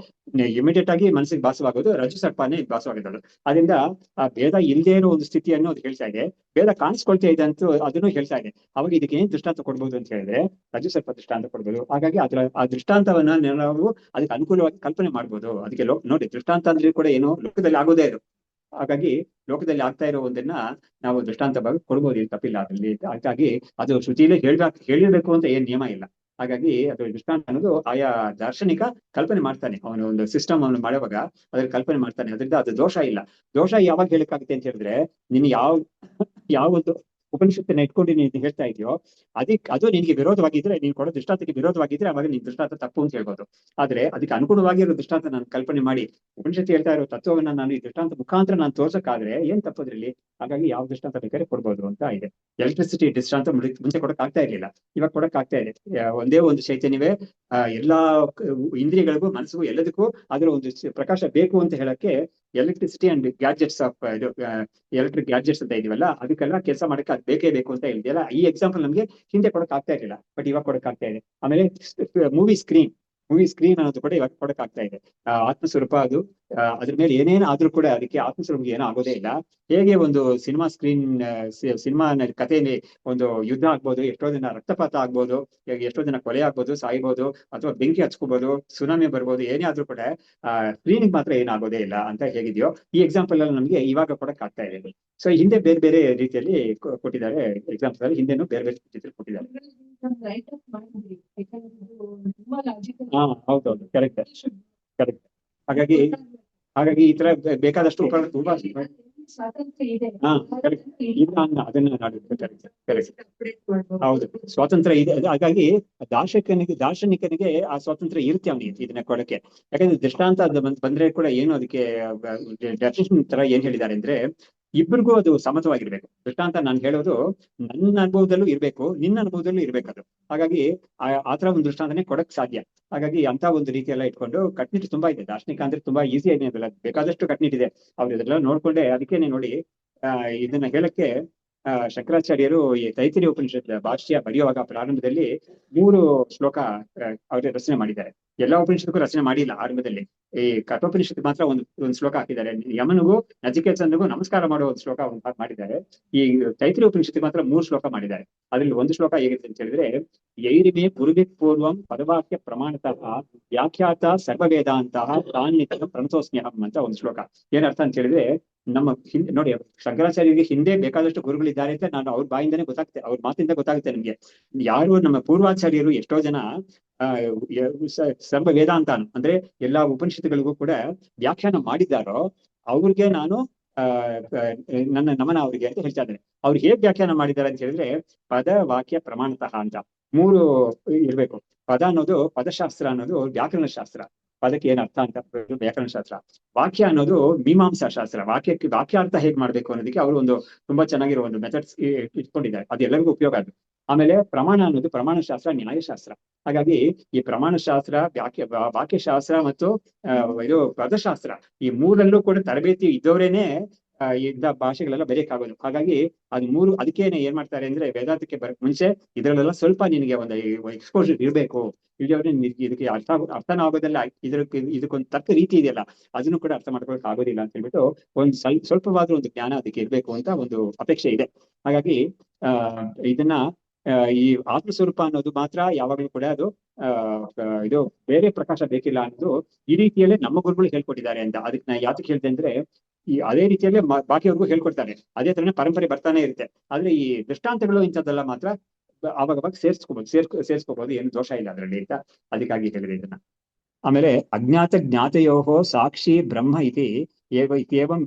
ಇಮಿಡಿಯೇಟ್ ಆಗಿ ಮನಸ್ಸಿಗೆ ಭಾಸವಾಗೋದು ರಜು ಸರ್ಪನೇ ಭಾಸವಾಗೋದು. ಅದರಿಂದ ಆ ಭೇದ ಇಲ್ಲದೆ ಇರೋ ಒಂದು ಸ್ಥಿತಿಯನ್ನು ಅದು ಹೇಳ್ತಾ ಇದೆ, ಭೇದ ಕಾಣಿಸ್ಕೊಳ್ತಾ ಇದೆ ಅಂತ ಅದನ್ನು ಹೇಳ್ತಾ ಇದೆ. ಅವಾಗ ಇದಕ್ಕೆ ಏನ್ ದೃಷ್ಟಾಂತ ಕೊಡ್ಬೋದು ಅಂತ ಹೇಳಿದ್ರೆ ರಜು ಸರ್ಪ ದೃಷ್ಟಾಂತ ಕೊಡ್ಬೋದು. ಹಾಗಾಗಿ ಆ ದೃಷ್ಟಾಂತವನ್ನ ನಾವು ಅದಕ್ಕೆ ಅನುಕೂಲವಾಗಿ ಕಲ್ಪನೆ ಮಾಡ್ಬೋದು. ಅದಕ್ಕೆ ನೋಡಿ, ದೃಷ್ಟಾಂತ ಅಂದ್ರೆ ಕೂಡ ಏನು ಲೋಕದಲ್ಲಿ ಆಗೋದೇ ಇದು. ಹಾಗಾಗಿ ಲೋಕದಲ್ಲಿ ಆಗ್ತಾ ಇರೋ ಒಂದನ್ನ ನಾವು ದೃಷ್ಟಾಂತ ಬಗ್ಗೆ ಕೊಡ್ಬೋದು, ಇಲ್ಲಿ ತಪ್ಪಿಲ್ಲ ಅದ್ರಲ್ಲಿ. ಹಾಗಾಗಿ ಅದು ಶ್ರುತಿಲೇ ಹೇಳಿರ್ಬೇಕು ಅಂತ ಏನ್ ನಿಯಮ ಇಲ್ಲ. ಹಾಗಾಗಿ ಅದು ದೃಷ್ಟಾಂತ ಅನ್ನೋದು ಆಯಾ ದಾರ್ಶನಿಕ ಕಲ್ಪನೆ ಮಾಡ್ತಾನೆ, ಅವನು ಒಂದು ಸಿಸ್ಟಮ್ ಅವನು ಮಾಡುವಾಗ ಅದ್ರ ಕಲ್ಪನೆ ಮಾಡ್ತಾನೆ. ಅದರಿಂದ ಅದು ದೋಷ ಇಲ್ಲ. ದೋಷ ಯಾವಾಗ ಹೇಳಕ್ಕಾಗುತ್ತೆ ಅಂತ ಹೇಳಿದ್ರೆ, ನೀನು ಯಾವ ಒಂದು ಉಪನಿಷತ್ತನ್ನ ಇಟ್ಕೊಂಡು ನೀನು ಹೇಳ್ತಾ ಇದೆಯೋ ಅದು ನಿನಗೆ ವಿರೋಧವಾಗಿದ್ರೆ, ನೀನು ಕೊಡೋ ದೃಷ್ಟಾಂತಕ್ಕೆ ವಿರೋಧವಾಗಿದ್ರೆ ಅವಾಗ ನೀನ್ ದೃಷ್ಟಾಂತ ತಪ್ಪು ಅಂತ ಹೇಳ್ಬೋದು. ಆದ್ರೆ ಅದಕ್ಕೆ ಅನುಗುಣವಾಗಿರೋ ದೃಷ್ಟಾಂತ ನಾನು ಕಲ್ಪನೆ ಮಾಡಿ ಉಪನಿಷತ್ತು ಹೇಳ್ತಾ ಇರೋ ತತ್ವವನ್ನ ನಾನು ಈ ದೃಷ್ಟಾಂತ ಮುಖಾಂತರ ನಾನು ತೋರ್ಸಕ್ಕಾದ್ರೆ ಏನ್ ತಪ್ಪದ್ರಲ್ಲಿ. ಹಾಗಾಗಿ ಯಾವ ದೃಷ್ಟಾಂತ ಬೇಕಾದ್ರೆ ಕೊಡ್ಬೋದು ಅಂತ ಇದೆ. ಎಲೆಕ್ಟ್ರಿಸಿಟಿ ದೃಷ್ಟಾಂತ ಮುಂಚೆ ಕೊಡಕ್ ಆಗ್ತಾ ಇರ್ಲಿಲ್ಲ, ಇವಾಗ ಕೊಡಕ್ ಆಗ್ತಾ ಇದೆ. ಒಂದೇ ಒಂದು ಚೈತನ್ಯವೇ ಎಲ್ಲಾ ಇಂದ್ರಿಯಗಳಿಗೂ ಮನಸ್ಸಿಗೂ ಎಲ್ಲದಕ್ಕೂ ಅದರ ಒಂದು ಪ್ರಕಾಶ ಬೇಕು ಅಂತ ಹೇಳಕ್ಕೆ ಎಲೆಕ್ಟ್ರಿಸಿಟಿ ಅಂಡ್ ಗ್ಯಾಜೆಟ್ಸ್ ಆಫ್ ಇದು ಎಲೆಕ್ಟ್ರಿಕ್ ಗ್ಯಾಜೆಟ್ಸ್ ಅಂತ ಇದೀವಲ್ಲ, ಅದಕ್ಕೆಲ್ಲ ಕೆಲಸ ಮಾಡಕ್ಕೆ ಅದು ಬೇಕೇ ಬೇಕು ಅಂತ ಹೇಳಿದೆಯಲ್ಲ. ಈ ಎಕ್ಸಾಂಪಲ್ ನಮಗೆ ಹಿಂದೆ ಕೊಡಕ್ ಆಗ್ತಾ ಇರಲಿಲ್ಲ, ಬಟ್ ಇವಾಗ ಕೊಡಕ್ ಆಗ್ತಾ ಇದೆ. ಆಮೇಲೆ ಮೂವಿ ಸ್ಕ್ರೀನ್ ಅನ್ನೋದು ಕೂಡ ಇವಾಗ ಕೊಡಕ್ ಆಗ್ತಾ ಇದೆ. ಆತ್ಮಸ್ವರೂಪ ಅದು, ಅದ್ರ ಮೇಲೆ ಏನೇನು ಆದ್ರೂ ಕೂಡ ಅದಕ್ಕೆ ಆತ್ಮಸ್ವರೂಪ ಏನೂ ಆಗೋದೇ ಇಲ್ಲ. ಹೇಗೆ ಒಂದು ಸಿನಿಮಾ ಸಿನಿಮಾ ಕಥೆಯಲ್ಲಿ ಒಂದು ಯುದ್ಧ ಆಗ್ಬೋದು, ಎಷ್ಟೋ ಜನ ರಕ್ತಪಾತ ಆಗ್ಬೋದು, ಎಷ್ಟೋ ಜನ ಕೊಲೆ ಆಗ್ಬೋದು, ಸಾಯ್ಬೋದು, ಅಥವಾ ಬೆಂಕಿ ಹಚ್ಕೋಬಹುದು, ಸುನಾಮಿ ಬರ್ಬೋದು, ಏನೇ ಆದ್ರೂ ಕೂಡ ಸ್ಕ್ರೀನಿಗೆ ಮಾತ್ರ ಏನಾಗೋದೇ ಇಲ್ಲ ಅಂತ ಹೇಗಿದೆಯೋ ಈ ಎಕ್ಸಾಂಪಲ್ ಅಲ್ಲಿ ನಮಗೆ ಇವಾಗ ಕೊಡಕ್ ಆಗ್ತಾ ಇದೆ. ಸೊ ಹಿಂದೆ ಬೇರೆ ಬೇರೆ ರೀತಿಯಲ್ಲಿ ಕೊಟ್ಟಿದ್ದಾರೆ ಎಕ್ಸಾಂಪಲ್ ಅಲ್ಲಿ, ಹಿಂದೆನೂ ಬೇರೆ ಬೇರೆ ರೀತಿಯಲ್ಲಿ ಕೊಟ್ಟಿದ್ದಾರೆ. ಹೌದೌದು, ಕರೆಕ್ಟ್ ಕರೆಕ್ಟ್. ಹಾಗಾಗಿ ಹಾಗಾಗಿ ಈ ತರ ಬೇಕಾದಷ್ಟು ಅದನ್ನ ಹೌದು, ಸ್ವಾತಂತ್ರ್ಯ ಇದೆ. ಹಾಗಾಗಿ ದಾರ್ಶನಿಕನಿಗೆ ಆ ಸ್ವಾತಂತ್ರ್ಯ ಇರುತ್ತೆ ಅವನಿಗೆ ಇದನ್ನ ಕೊಡಕ್ಕೆ. ಯಾಕಂದ್ರೆ ದೃಷ್ಟಾಂತ ಬಂದ್ರೆ ಕೂಡ ಏನು ಅದಕ್ಕೆ ಡೆಫಿನೇಷನ್ ತರ ಏನ್ ಹೇಳಿದ್ದಾರೆ ಅಂದ್ರೆ, ಇಬ್ಬರಿಗೂ ಅದು ಸಮತವಾಗಿರ್ಬೇಕು. ದೃಷ್ಟಾಂತ ನಾನು ಹೇಳೋದು ನನ್ನ ಅನುಭವದಲ್ಲೂ ಇರ್ಬೇಕು, ನಿನ್ನ ಅನುಭವದಲ್ಲೂ ಇರ್ಬೇಕದು. ಹಾಗಾಗಿ ಆತರ ಒಂದು ದೃಷ್ಟಾಂತನೇ ಕೊಡಕ್ ಸಾಧ್ಯ. ಹಾಗಾಗಿ ಅಂತ ಒಂದು ರೀತಿ ಎಲ್ಲ ಇಟ್ಕೊಂಡು ಕಟ್ನಿಟ್ಟು ತುಂಬಾ ಇದೆ. ದಾರ್ಶನಿಕ ಅಂದ್ರೆ ತುಂಬಾ ಈಸಿ ಏನಿಲ್ಲ, ಬೇಕಾದಷ್ಟು ಕಟ್ನಿಟ್ಟಿದೆ. ಅವ್ರು ಇದೆಲ್ಲ ನೋಡ್ಕೊಂಡೆ ಅದಕ್ಕೇನೆ ನೋಡಿ ಇದನ್ನ ಹೇಳಕ್ಕೆ ಶಂಕರಾಚಾರ್ಯರು ಈ ತೈತ್ತಿರೀಯ ಉಪನಿಷತ್ ಭಾಷ್ಯ ಬರೆಯುವಾಗ ಪ್ರಾರಂಭದಲ್ಲಿ 3 ಶ್ಲೋಕ ಅವ್ರ ರಚನೆ ಮಾಡಿದ್ದಾರೆ. ಎಲ್ಲಾ ಉಪನಿಷತ್ಗೂ ರಚನೆ ಮಾಡಿಲ್ಲ ಆರಂಭದಲ್ಲಿ. ಈ ಕಠೋಪನಿಷತ್ ಮಾತ್ರ ಒಂದು ಶ್ಲೋಕ ಹಾಕಿದ್ದಾರೆ. ಯಮನಿಗೂ ನಚಿಕೇತನಿಗೂ ನಮಸ್ಕಾರ ಮಾಡೋ ಒಂದು ಶ್ಲೋಕ ಮಾಡಿದ್ದಾರೆ. ಈ ತೈತ್ತಿರೀಯ ಉಪನಿಷತ್ ಮಾತ್ರ 3 ಶ್ಲೋಕ ಮಾಡಿದ್ದಾರೆ. ಅದ್ರಲ್ಲಿ ಒಂದು ಶ್ಲೋಕ ಹೇಗಿದೆ ಅಂತ ಹೇಳಿದ್ರೆ, ಯೈರಿಮೇ ಪುರುವಿತ್ ಪೂರ್ವಂ ಪದವಾಕ್ಯ ಪ್ರಮಾಣತಃ ವ್ಯಾಖ್ಯಾತ ಸರ್ವವೇದಾಂತಹ ತಾನ್ನಿತ್ಯ ಪ್ರಣತೋಸ್ಮ್ಯಹಂ ಅಂತ ಒಂದು ಶ್ಲೋಕ. ಏನರ್ಥ ಅಂತ ಹೇಳಿದ್ರೆ, ನಮ್ಮ ಹಿಂದೆ ನೋಡಿ, ಶಂಕರಾಚಾರ್ಯರಿಗೆ ಹಿಂದೆ ಬೇಕಾದಷ್ಟು ಗುರುಗಳಿದ್ದಾರೆ ಅಂತ ನಾನು ಅವ್ರ ಬಾಯಿಂದನೇ ಗೊತ್ತಾಗುತ್ತೆ, ಅವ್ರ ಮಾತಿಂದ ಗೊತ್ತಾಗುತ್ತೆ ನಮ್ಗೆ. ಯಾರು ನಮ್ಮ ಪೂರ್ವಾಚಾರ್ಯರು ಎಷ್ಟೋ ಜನ ಸರ್ವ ವೇದಾಂತ ಅಂದ್ರೆ ಎಲ್ಲಾ ಉಪನಿಷತ್ತುಗಳಿಗೂ ಕೂಡ ವ್ಯಾಖ್ಯಾನ ಮಾಡಿದ್ದಾರೋ ಅವ್ರಿಗೆ ನಾನು ನನ್ನ ನಮನ ಅವ್ರಿಗೆ ಅಂತ ಹೇಳ್ತಾ ಇದ್ದೇನೆ. ಅವ್ರು ಹೇಗ್ ವ್ಯಾಖ್ಯಾನ ಮಾಡಿದ್ದಾರೆ ಅಂತ ಹೇಳಿದ್ರೆ, ಪದ ವಾಕ್ಯ ಪ್ರಮಾಣತಃ ಅಂತ 3 ಇರ್ಬೇಕು. ಪದ ಅನ್ನೋದು ಪದಶಾಸ್ತ್ರ ಅನ್ನೋದು ವ್ಯಾಕರಣ ಶಾಸ್ತ್ರ, ಪದಕ್ಕೆ ಏನ್ ಅರ್ಥ ಅಂತ ವ್ಯಾಕರಣ ಶಾಸ್ತ್ರ. ವಾಕ್ಯ ಅನ್ನೋದು ಮೀಮಾಂಸಾ ಶಾಸ್ತ್ರ, ವಾಕ್ಯಾರ್ಥ ಹೇಗ್ ಮಾಡ್ಬೇಕು ಅನ್ನೋದಕ್ಕೆ ಅವರು ಒಂದು ತುಂಬಾ ಚೆನ್ನಾಗಿರೋ ಒಂದು ಮೆಥಡ್ಸ್ ಇಟ್ಕೊಂಡಿದ್ದಾರೆ, ಅದು ಎಲ್ಲರಿಗೂ ಉಪಯೋಗ ಅದು. ಆಮೇಲೆ ಪ್ರಮಾಣ ಅನ್ನೋದು ಪ್ರಮಾಣ ಶಾಸ್ತ್ರ, ನ್ಯಾಯಶಾಸ್ತ್ರ. ಹಾಗಾಗಿ ಈ ಪ್ರಮಾಣ ಶಾಸ್ತ್ರ, ವಾಕ್ಯಶಾಸ್ತ್ರ ಮತ್ತು ಇದು ಪದಶಾಸ್ತ್ರ, ಈ 3ರಲ್ಲೂ ಕೂಡ ತರಬೇತಿ ಇದ್ದವರೇನೆ ಇಂಥ ಭಾಷೆಗಳೆಲ್ಲ ಬರೆಯಕ್ಕಾಗೋದು. ಹಾಗಾಗಿ ಅದು 3 ಅದಕ್ಕೇನೆ ಏನ್ ಮಾಡ್ತಾರೆ ಅಂದ್ರೆ, ವೇದಾಂತಕ್ಕೆ ಬರಕ್ ಮುಂಚೆ ಇದ್ರಲ್ಲೆಲ್ಲ ಸ್ವಲ್ಪ ನಿನಗೆ ಒಂದು ಎಕ್ಸ್ಪೋಜರ್ ಇರ್ಬೇಕು, ಇಲ್ಲವ್ರೆ ಇದಕ್ಕೆ ಅರ್ಥನೂ ಆಗೋದಿಲ್ಲ, ಇದಕ್ಕೊಂದು ತಕ್ಕ ರೀತಿ ಇದೆಯಲ್ಲ ಅದನ್ನು ಕೂಡ ಅರ್ಥ ಮಾಡ್ಕೊಳಕ್ ಆಗೋದಿಲ್ಲ ಅಂತ ಹೇಳ್ಬಿಟ್ಟು ಒಂದು ಸ್ವಲ್ಪವಾದ್ರೂ ಒಂದು ಜ್ಞಾನ ಅದಕ್ಕೆ ಇರ್ಬೇಕು ಅಂತ ಒಂದು ಅಪೇಕ್ಷೆ ಇದೆ. ಹಾಗಾಗಿ ಇದನ್ನ ಈ ಆತ್ಮಸ್ವರೂಪ ಅನ್ನೋದು ಮಾತ್ರ ಯಾವಾಗಲೂ ಕೂಡ ಅದು ಇದು ಬೇರೆ ಪ್ರಕಾಶ ಬೇಕಿಲ್ಲ ಅನ್ನೋದು ಈ ರೀತಿಯಲ್ಲೇ ನಮ್ಮ ಗುರುಗಳು ಹೇಳ್ಕೊಟ್ಟಿದ್ದಾರೆ ಅಂತ. ಅದಕ್ಕೆ ನಾ ಯಾತಕ್ಕೆ ಹೇಳ್ದೆ ಅಂದ್ರೆ, ಈ ಅದೇ ರೀತಿಯಲ್ಲೇ ಬಾಕಿಯವ್ರಿಗೂ ಹೇಳ್ಕೊಡ್ತಾರೆ, ಅದೇ ತರನೇ ಪರಂಪರೆ ಬರ್ತಾನೆ ಇರುತ್ತೆ. ಆದ್ರೆ ಈ ದೃಷ್ಟಾಂತಗಳು ಇಂಥದ್ದೆಲ್ಲ ಮಾತ್ರ ಅವಾಗ ಸೇರ್ಸ್ಕೋಬಹುದು, ಏನು ದೋಷ ಇಲ್ಲ ಅದರಲ್ಲಿ ಅಂತ ಅದಕ್ಕಾಗಿ ಹೇಳಿದೆ ಇದನ್ನ. ಆಮೇಲೆ ಅಜ್ಞಾತ ಜ್ಞಾತಯೋಹೋ ಸಾಕ್ಷಿ ಬ್ರಹ್ಮ ಇತಿ ಏವಂ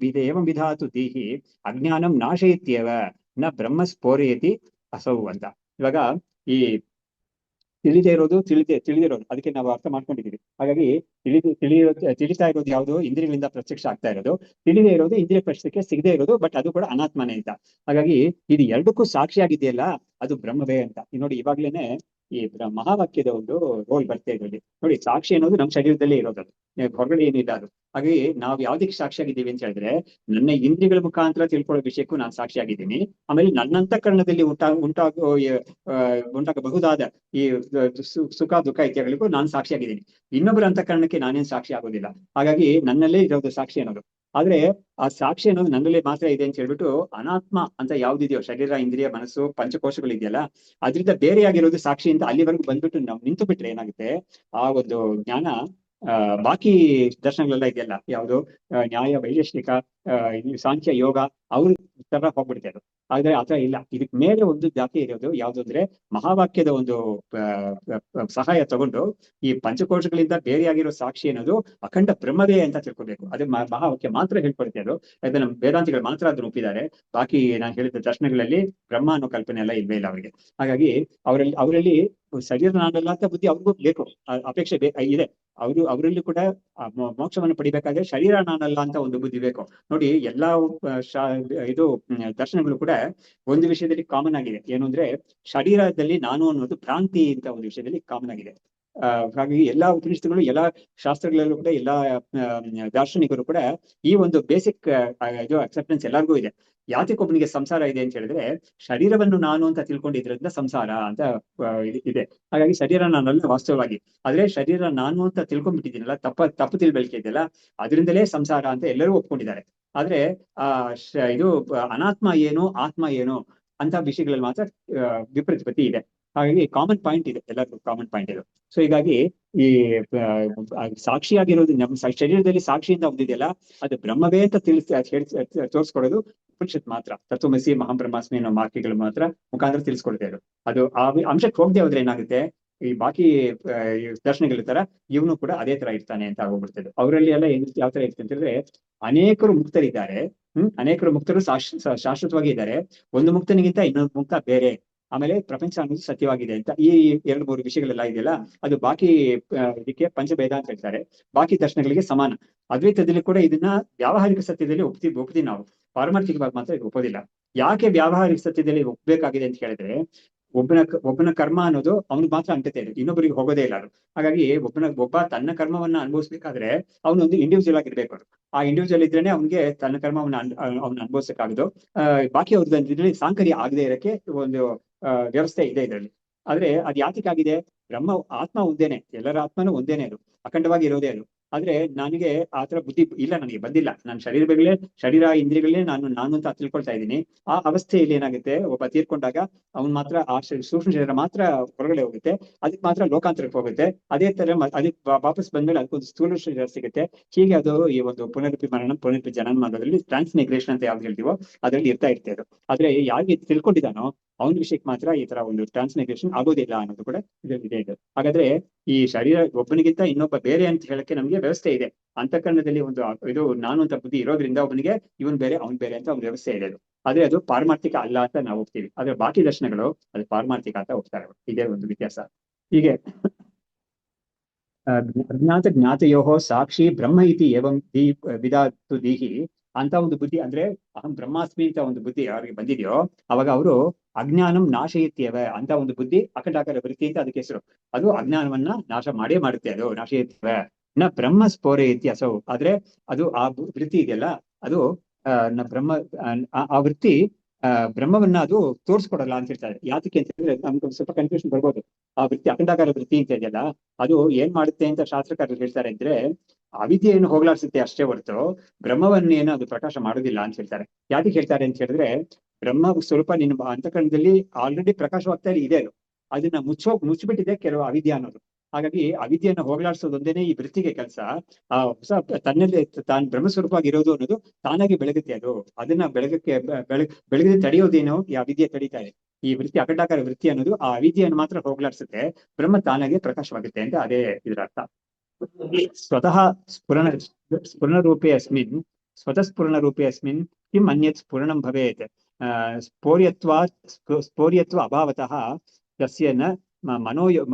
ವಿಧಾತು ದೀಹಿ ಅಜ್ಞಾನಂ ನಾಶಯಿತ್ಯೇವ ನ ಬ್ರಹ್ಮ ಸ್ಫೋರಯತಿ ಅಸೌ ಅಂತ. ಇವಾಗ ಈ ತಿಳಿದಿರೋದು ಅದಕ್ಕೆ ನಾವು ಅರ್ಥ ಮಾಡ್ಕೊಂಡಿದೀವಿ. ಹಾಗಾಗಿ ತಿಳಿತಾ ಇರೋದು ಯಾವುದು, ಇಂದ್ರಿಯಗಳಿಂದ ಪ್ರತ್ಯಕ್ಷ ಆಗ್ತಾ ಇರೋದು. ತಿಳಿದೇ ಇರೋದು ಇಂದ್ರಿಯ ಪ್ರತ್ಯಕ್ಷಕ್ಕೆ ಸಿಗದೆ ಇರೋದು, ಬಟ್ ಅದು ಕೂಡ ಅನಾತ್ಮನೇ ಅಂತ. ಹಾಗಾಗಿ ಇದು ಎರಡಕ್ಕೂ ಸಾಕ್ಷಿಯಾಗಿದೆಯಲ್ಲ ಅದು ಬ್ರಹ್ಮವೇ ಅಂತ. ನೋಡಿ ಇವಾಗ್ಲೇನೆ ಈ ಮಹಾವಾಕ್ಯದ ಒಂದು ರೋಲ್ ಬರ್ತಾ ಇದ್ರಲ್ಲಿ ನೋಡಿ, ಸಾಕ್ಷಿ ಅನ್ನೋದು ನಮ್ಮ ಶರೀರದಲ್ಲೇ ಇರೋದು, ಹೊರಗಡೆ ಏನಿಲ್ಲ ಅದು. ಹಾಗಾಗಿ ನಾವು ಯಾವ್ದಕ್ಕೆ ಸಾಕ್ಷಿಯಾಗಿದ್ದೀವಿ ಅಂತ ಹೇಳಿದ್ರೆ, ನನ್ನ ಇಂದ್ರಿಯಗಳ ಮುಖಾಂತರ ತಿಳ್ಕೊಳ್ಳೋ ವಿಷಯಕ್ಕೂ ನಾನು ಸಾಕ್ಷಿಯಾಗಿದ್ದೀನಿ. ಆಮೇಲೆ ನನ್ನಂತಃಕರಣದಲ್ಲಿ ಉಂಟಾಗಬಹುದಾದ ಈ ಸುಖ ದುಃಖ ಇತ್ಯಾದಿಗಳಿಗೂ ನಾನು ಸಾಕ್ಷಿಯಾಗಿದ್ದೀನಿ. ಇನ್ನೊಬ್ಬರ ಅಂತಃಕರಣಕ್ಕೆ ನಾನೇನು ಸಾಕ್ಷಿ ಆಗೋದಿಲ್ಲ. ಹಾಗಾಗಿ ನನ್ನಲ್ಲೇ ಇರೋದು ಸಾಕ್ಷಿ ಅನ್ನೋದು. ಆದ್ರೆ ಆ ಸಾಕ್ಷಿ ಅನ್ನೋದು ನನ್ನಲ್ಲೇ ಮಾತ್ರ ಇದೆ ಅಂತ ಹೇಳ್ಬಿಟ್ಟು ಅನಾತ್ಮ ಅಂತ ಯಾವ್ದಿದೆಯೋ, ಶರೀರ ಇಂದ್ರಿಯ ಮನಸ್ಸು ಪಂಚಕೋಶಗಳು ಇದೆಯಲ್ಲ, ಅದರಿಂದ ಬೇರೆಯಾಗಿರೋದು ಸಾಕ್ಷಿ ಅಂತ ಅಲ್ಲಿವರೆಗೂ ಬಂದ್ಬಿಟ್ಟು ನಾವು ನಿಂತು ಬಿಟ್ರೆ ಏನಾಗುತ್ತೆ, ಆ ಒಂದು ಜ್ಞಾನ ಬಾಕಿ ದರ್ಶನಗಳೆಲ್ಲ ಇದೆಯಲ್ಲ, ಯಾವುದು ನ್ಯಾಯ ವೈಶೇಷಿಕ ಸಾಂಖ್ಯ ಯೋಗ ಅವ್ರ ತರ ಹೋಗ್ಬಿಡುತ್ತೆ ಅದು. ಆದ್ರೆ ಆತರ ಇಲ್ಲ, ಇದಕ್ ಮೇಲೆ ಒಂದು ಜಾತಿ ಇರೋದು ಯಾವ್ದು ಅಂದ್ರೆ ಮಹಾವಾಕ್ಯದ ಒಂದು ಸಹಾಯ ತಗೊಂಡು ಈ ಪಂಚಕೋಶಗಳಿಂದ ಬೇರೆಯಾಗಿರೋ ಸಾಕ್ಷಿ ಅನ್ನೋದು ಅಖಂಡ ಬ್ರಹ್ಮವೇ ಅಂತ ತಿಳ್ಕೊಬೇಕು. ಅದೇ ಮಹಾವಾಕ್ಯ ಮಾತ್ರ ಹೇಳ್ಕೊಡುತ್ತೆ ಅದು. ಅದನ್ನ ವೇದಾಂತಿಗಳು ಮಾತ್ರ ಅದನ್ನು ಒಪ್ಪಿದ್ದಾರೆ. ಬಾಕಿ ನಾನು ಹೇಳಿದ ದರ್ಶನಗಳಲ್ಲಿ ಬ್ರಹ್ಮ ಅನ್ನೋ ಕಲ್ಪನೆ ಎಲ್ಲ ಇಲ್ವೇ ಇಲ್ಲ ಅವರಿಗೆ. ಹಾಗಾಗಿ ಅವರಲ್ಲಿ ಶರೀರ ನಾನಲ್ಲ ಅಂತ ಬುದ್ಧಿ ಅವ್ರಿಗೂ ಬೇಕು, ಅಪೇಕ್ಷೆ ಇದೆ. ಅವರಲ್ಲಿ ಕೂಡ ಮೋಕ್ಷವನ್ನು ಪಡಿಬೇಕಾದ್ರೆ ಶರೀರ ನಾನಲ್ಲ ಅಂತ ಒಂದು ಬುದ್ಧಿ ಬೇಕು. ನೋಡಿ ಎಲ್ಲಾ ಇದು ದರ್ಶನಗಳು ಕೂಡ ಒಂದು ವಿಷಯದಲ್ಲಿ ಕಾಮನ್ ಆಗಿದೆ, ಏನು ಅಂದ್ರೆ ಶರೀರದಲ್ಲಿ ನಾನು ಅನ್ನೋದು ಭ್ರಾಂತಿ ಅಂತ ಒಂದು ವಿಷಯದಲ್ಲಿ ಕಾಮನ್ ಆಗಿದೆ. ಹಾಗಾಗಿ ಎಲ್ಲಾ ಉಪನಿಷತ್ತುಗಳು, ಎಲ್ಲಾ ಶಾಸ್ತ್ರಗಳಲ್ಲೂ ಕೂಡ, ಎಲ್ಲಾ ದಾರ್ಶನಿಕರು ಕೂಡ ಈ ಒಂದು ಬೇಸಿಕ್ ಇದು ಅಕ್ಸೆಪ್ಟೆನ್ಸ್ ಎಲ್ಲರಿಗೂ ಇದೆ. ಯಾತಿಗೊಬ್ಬನಿಗೆ ಸಂಸಾರ ಇದೆ ಅಂತ ಹೇಳಿದ್ರೆ, ಶರೀರವನ್ನು ನಾನು ಅಂತ ತಿಳ್ಕೊಂಡಿದ್ರಿಂದ ಸಂಸಾರ ಅಂತ ಇದೆ. ಹಾಗಾಗಿ ಶರೀರ ನಾನಲ್ಲ ವಾಸ್ತವವಾಗಿ, ಆದ್ರೆ ಶರೀರ ನಾನು ಅಂತ ತಿಳ್ಕೊಂಡ್ಬಿಟ್ಟಿದ್ದೀನಲ್ಲ, ತಪ್ಪು ತಿಳ್ಬಳಿಕೆ ಇದೆಯಲ್ಲ, ಅದರಿಂದಲೇ ಸಂಸಾರ ಅಂತ ಎಲ್ಲರೂ ಒಪ್ಕೊಂಡಿದ್ದಾರೆ. ಆದ್ರೆ ಇದು ಅನಾತ್ಮ ಏನು, ಆತ್ಮ ಏನು ಅಂತ ವಿಷಯಗಳಲ್ಲಿ ಮಾತ್ರ ವಿಪ್ರತಿಪತ್ತಿ ಇದೆ. ಹಾಗಾಗಿ ಕಾಮನ್ ಪಾಯಿಂಟ್ ಇದೆ, ಎಲ್ಲರಿಗೂ ಕಾಮನ್ ಪಾಯಿಂಟ್ ಇದು. ಸೊ ಹೀಗಾಗಿ ಈ ಸಾಕ್ಷಿಯಾಗಿರೋದು ನಮ್ಮ ಶರೀರದಲ್ಲಿ ಸಾಕ್ಷಿಯಿಂದ ಹೊಂದಿದೆಯಲ್ಲ, ಅದು ಬ್ರಹ್ಮವೇ ಅಂತ ತೋರಿಸ್ಕೊಡೋದು ಉಪನಿಷತ್ ಮಾತ್ರ. ತತ್ವಮಸಿ ಮಹಾಬ್ರಹ್ಮಾಸ್ಮಿ ಅನ್ನೋ ವಾಕ್ಯಗಳು ಮಾತ್ರ ಮುಖಾಂತರ ತಿಳಿಸ್ಕೊಡ್ತಾ ಇದ್ರು. ಅದು ಆ ಅಂಶಕ್ಕೆ ಹೋಗದೆ ಹೋದ್ರೆ ಏನಾಗುತ್ತೆ, ಈ ಬಾಕಿ ದರ್ಶನಗಳಿರ್ತಾರ, ಇವನು ಕೂಡ ಅದೇ ತರ ಇರ್ತಾನೆ ಅಂತ ಆಗೋಗ್ಬಿಡ್ತದೆ. ಅವರಲ್ಲಿ ಎಲ್ಲ ಯಾವ ತರ ಇರುತ್ತೆ ಅಂತಂದ್ರೆ, ಅನೇಕರು ಮುಕ್ತರಿದ್ದಾರೆ. ಅನೇಕರು ಮುಕ್ತರು ಶಾಶ್ವತವಾಗಿ ಇದ್ದಾರೆ. ಒಂದು ಮುಕ್ತನಿಗಿಂತ ಇನ್ನೊಂದು ಮುಕ್ತ ಬೇರೆ. ಆಮೇಲೆ ಪ್ರಪಂಚ ಅನ್ನೋದು ಸತ್ಯವಾಗಿದೆ ಅಂತ ಈ 2-3 ವಿಷಯಗಳೆಲ್ಲ ಇದೆಯಲ್ಲ, ಅದು ಬಾಕಿ ಇದಕ್ಕೆ ಪಂಚಭೇದ ಅಂತ ಹೇಳ್ತಾರೆ. ಬಾಕಿ ದರ್ಶನಗಳಿಗೆ ಸಮಾನ. ಅದ್ವೈತದಲ್ಲಿ ಕೂಡ ಇದನ್ನ ವ್ಯಾವಹಾರಿಕ ಸತ್ಯದಲ್ಲಿ ಒಪ್ತೀವಿ ನಾವು, ಪಾರಮಾರ್ಥಿಕವಾಗಿ ಮಾತ್ರ ಇದು ಒಪ್ಪೋದಿಲ್ಲ. ಯಾಕೆ ವ್ಯಾವಹಾರಿಕ ಸತ್ಯದಲ್ಲಿ ಒಪ್ಪಬೇಕಾಗಿದೆ ಅಂತ ಹೇಳಿದ್ರೆ, ಒಬ್ಬನ ಕರ್ಮ ಅನ್ನೋದು ಅವ್ನಿಗೆ ಮಾತ್ರ ಅಂಟತೆ ಇದೆ, ಇನ್ನೊಬ್ಬರಿಗೆ ಹೋಗೋದೇ ಇಲ್ಲ ಅದು. ಹಾಗಾಗಿ ಒಬ್ಬ ತನ್ನ ಕರ್ಮವನ್ನ ಅನುಭವಿಸ್ಬೇಕಾದ್ರೆ ಅವನೊಂದು ಇಂಡಿವಿಜುವಲ್ ಆಗಿರ್ಬೇಕು. ಅದು ಆ ಇಂಡಿವಿಜುವಲ್ ಇದ್ರೇನೆ ಅವನಿಗೆ ತನ್ನ ಕರ್ಮವನ್ನ ಅವ್ನ ಅನುಭವಿಸಕ್ಕಾಗದು. ಬಾಕಿ ಅವ್ರದ್ದು ಸಾಂಕರ್ಯ ಆಗದೆ ಇರಕ್ಕೆ ಒಂದು ವ್ಯವಸ್ಥೆ ಇದೆ ಇದರಲ್ಲಿ. ಆದ್ರೆ ಅದು ಯಾತಿಗಾಗಿದೆ, ಆತ್ಮ ಒಂದೇನೆ, ಎಲ್ಲರ ಆತ್ಮನೂ ಒಂದೇನೆ, ಅದು ಅಖಂಡವಾಗಿ ಇರೋದೇ ಅದು. ಆದ್ರೆ ನನಗೆ ಆತರ ಬುದ್ಧಿ ಇಲ್ಲ, ನನಗೆ ಬಂದಿಲ್ಲ. ನಾನು ಶರೀರ ಇಂದ್ರಿಯಗಳೇ ನಾನು ಅಂತ ತಿಳ್ಕೊಳ್ತಾ ಇದ್ದೀನಿ. ಆ ಅವಸ್ಥೆಯಲ್ಲಿ ಏನಾಗುತ್ತೆ, ಒಬ್ಬ ತೀರ್ಕೊಂಡಾಗ ಅವ್ನ್ ಮಾತ್ರ ಆ ಸೂಕ್ಷ್ಮ ಶರೀರ ಮಾತ್ರ ಹೊರಗಡೆ ಹೋಗುತ್ತೆ, ಅದಕ್ಕೆ ಮಾತ್ರ ಲೋಕಾಂತರಕ್ಕೆ ಹೋಗುತ್ತೆ. ಅದೇ ತರ ಅದಕ್ಕೆ ವಾಪಸ್ ಬಂದ್ಮೇಲೆ ಅದಕ್ಕೊಂದು ಸ್ಥೂಲ ಶರೀರ ಸಿಗುತ್ತೆ. ಹೀಗೆ ಅದು ಈ ಒಂದು ಪುನರುಪಿ ಮರಣ, ಪುನರುಪಿ ಜನನ ಮಾಡೋದ್ರಲ್ಲಿ ಟ್ರಾನ್ಸ್ಮಿಗ್ರೇಷನ್ ಅಂತ ಯಾವ್ದು ಹೇಳ್ತೀವೋ ಅದ್ರಲ್ಲಿ ಇರ್ತಾ ಇರ್ತದೆ ಅದು. ಆದ್ರೆ ಯಾರಿಗೆ ತಿಳ್ಕೊಂಡಿದ್ದಾನೋ ಅವನ ವಿಷಯಕ್ಕೆ ಮಾತ್ರ ಈ ತರ ಒಂದು ಟ್ರಾನ್ಸ್ಮಿಗ್ರೇಷನ್ ಆಗೋದಿಲ್ಲ ಅನ್ನೋದು ಕೂಡ ಇದೆ ಇದು. ಹಾಗಾದ್ರೆ ಈ ಶರೀರ ಒಬ್ಬನಿಗಿಂತ ಇನ್ನೊಬ್ಬ ಬೇರೆ ಅಂತ ಹೇಳಕ್ಕೆ ನಮ್ಗೆ ವ್ಯವಸ್ಥೆ ಇದೆ. ಅಂತಃಕರಣದಲ್ಲಿ ಒಂದು ಇದು ನಾನು ಅಂತ ಬುದ್ಧಿ ಇರೋದ್ರಿಂದ ಒಬ್ಬನಿಗೆ ಇವನ್ ಬೇರೆ ಅವನ್ ಬೇರೆ ಅಂತ ಒಂದು ವ್ಯವಸ್ಥೆ ಇದೆ ಅದು. ಆದ್ರೆ ಅದು ಪಾರಮಾರ್ಥಿಕ ಅಲ್ಲ ಅಂತ ನಾವು ಹೋಗ್ತೀವಿ. ಆದ್ರೆ ಬಾಕಿ ದರ್ಶನಗಳು ಅದು ಪಾರಮಾರ್ಥಿಕ ಅಂತ ಹೋಗ್ತಾರೆ. ಇದೇ ಒಂದು ವ್ಯತ್ಯಾಸ. ಹೀಗೆ ಅಜ್ಞಾತ ಜ್ಞಾತಯೋಹೋ ಸಾಕ್ಷಿ ಬ್ರಹ್ಮ ಇತಿ ಏವಂ ವಿಧಾತು ದೀಹಿ ಅಂತ ಒಂದು ಬುದ್ಧಿ, ಅಂದ್ರೆ ಅಹಂ ಬ್ರಹ್ಮಾಸ್ಮಿ ಅಂತ ಒಂದು ಬುದ್ಧಿ ಅವ್ರಿಗೆ ಬಂದಿದೆಯೋ, ಅವಾಗ ಅವರು ಅಜ್ಞಾನಂ ನಾಶಯಿತ್ಯವ ಅಂತ ಒಂದು ಬುದ್ಧಿ, ಅಖಂಡಾಕಾರ ವೃತ್ತಿ ಅಂತ ಅದಕ್ಕೆ ಹೆಸರು. ಅದು ಅಜ್ಞಾನವನ್ನ ನಾಶ ಮಾಡುತ್ತೆ. ಅದು ನಾಶಯಿತ್ಯವ ನ ಬ್ರಹ್ಮ ಸ್ಫೋರಯತಿ ಅಸೌ. ಆದ್ರೆ ಅದು ಆ ವೃತ್ತಿ ಇದೆಯಲ್ಲ, ಅದು ಬ್ರಹ್ಮ ಆ ವೃತ್ತಿ ಬ್ರಹ್ಮವನ್ನ ಅದು ತೋರಿಸ್ಕೊಡಲ್ಲ ಅಂತ ಹೇಳ್ತಾರೆ. ಯಾತಕ್ಕೆ ಅಂತ ಹೇಳಿದ್ರೆ ನಮ್ಗೆ ಸ್ವಲ್ಪ ಕನ್ಫ್ಯೂಷನ್ ಬರ್ಬೋದು. ಆ ವೃತ್ತಿ ಅಖಂಡಾಕಾರ ವೃತ್ತಿ ಅಂತ ಇದೆಯಲ್ಲ, ಅದು ಏನ್ ಮಾಡುತ್ತೆ ಅಂತ ಶಾಸ್ತ್ರಕಾರರು ಹೇಳ್ತಾರೆ ಅಂದ್ರೆ, ಅವಿದ್ಯೆಯನ್ನು ಹೋಗ್ಲಾಡ್ಸುತ್ತೆ ಅಷ್ಟೇ ಹೊರತು ಬ್ರಹ್ಮವನ್ನೇನು ಅದು ಪ್ರಕಾಶ ಮಾಡೋದಿಲ್ಲ ಅಂತ ಹೇಳ್ತಾರೆ. ಯಾಕೆ ಹೇಳ್ತಾರೆ ಅಂತ ಹೇಳಿದ್ರೆ, ಬ್ರಹ್ಮ ಸ್ವರೂಪ ನಿನ್ನ ಅಂತಃಕರಣದಲ್ಲಿ ಆಲ್ರೆಡಿ ಪ್ರಕಾಶವಾಗ್ತಾ ಇದೆ. ಅದು ಅದನ್ನ ಮುಚ್ಚಿಬಿಟ್ಟಿದೆ ಕೆಲವು ಅವಿದ್ಯೆ ಅನ್ನೋದು. ಹಾಗಾಗಿ ಅವಿದ್ಯೆಯನ್ನು ಹೋಗ್ಲಾಡ್ಸೋದೊಂದೇನೆ ಈ ವೃತ್ತಿಗೆ ಕೆಲಸ. ಆ ಹೊಸ ತನ್ನಲ್ಲಿ ತಾನು ಬ್ರಹ್ಮಸ್ವರೂಪವಾಗಿರೋದು ಅನ್ನೋದು ತಾನಾಗಿ ಬೆಳಗುತ್ತೆ. ಅದು ಅದನ್ನ ಬೆಳಗದೆ ತಡೆಯೋದೇನೋ ಈ ಅವಿದ್ಯೆ ತಡೀತಾ ಇದೆ. ಈ ವೃತ್ತಿ ಅಖಂಡಾಕಾರ ವೃತ್ತಿ ಅನ್ನೋದು ಆ ಅವಿದ್ಯೆಯನ್ನು ಮಾತ್ರ ಹೋಗ್ಲಾಡ್ಸುತ್ತೆ, ಬ್ರಹ್ಮ ತಾನಾಗೆ ಪ್ರಕಾಶವಾಗುತ್ತೆ ಅಂತ ಅದೇ ಇದರ ಅರ್ಥ. ಸ್ವತಃ ಸ್ಫುರಣರೂಪೇ ಅಸ್ಮಿನ್ ಸ್ವತಃ ಸ್ಫುರಣರೂಪೇ ಅಸ್ಮಿನ್ ಕಿಂ ಅನ್ಯತ್ ಸ್ಫುರಣಂ ಭವೇತ್ ಸ್ಫೋರ್ಯತ್ವ ಅಭಾವತಃ ತಸ್ಯ ನ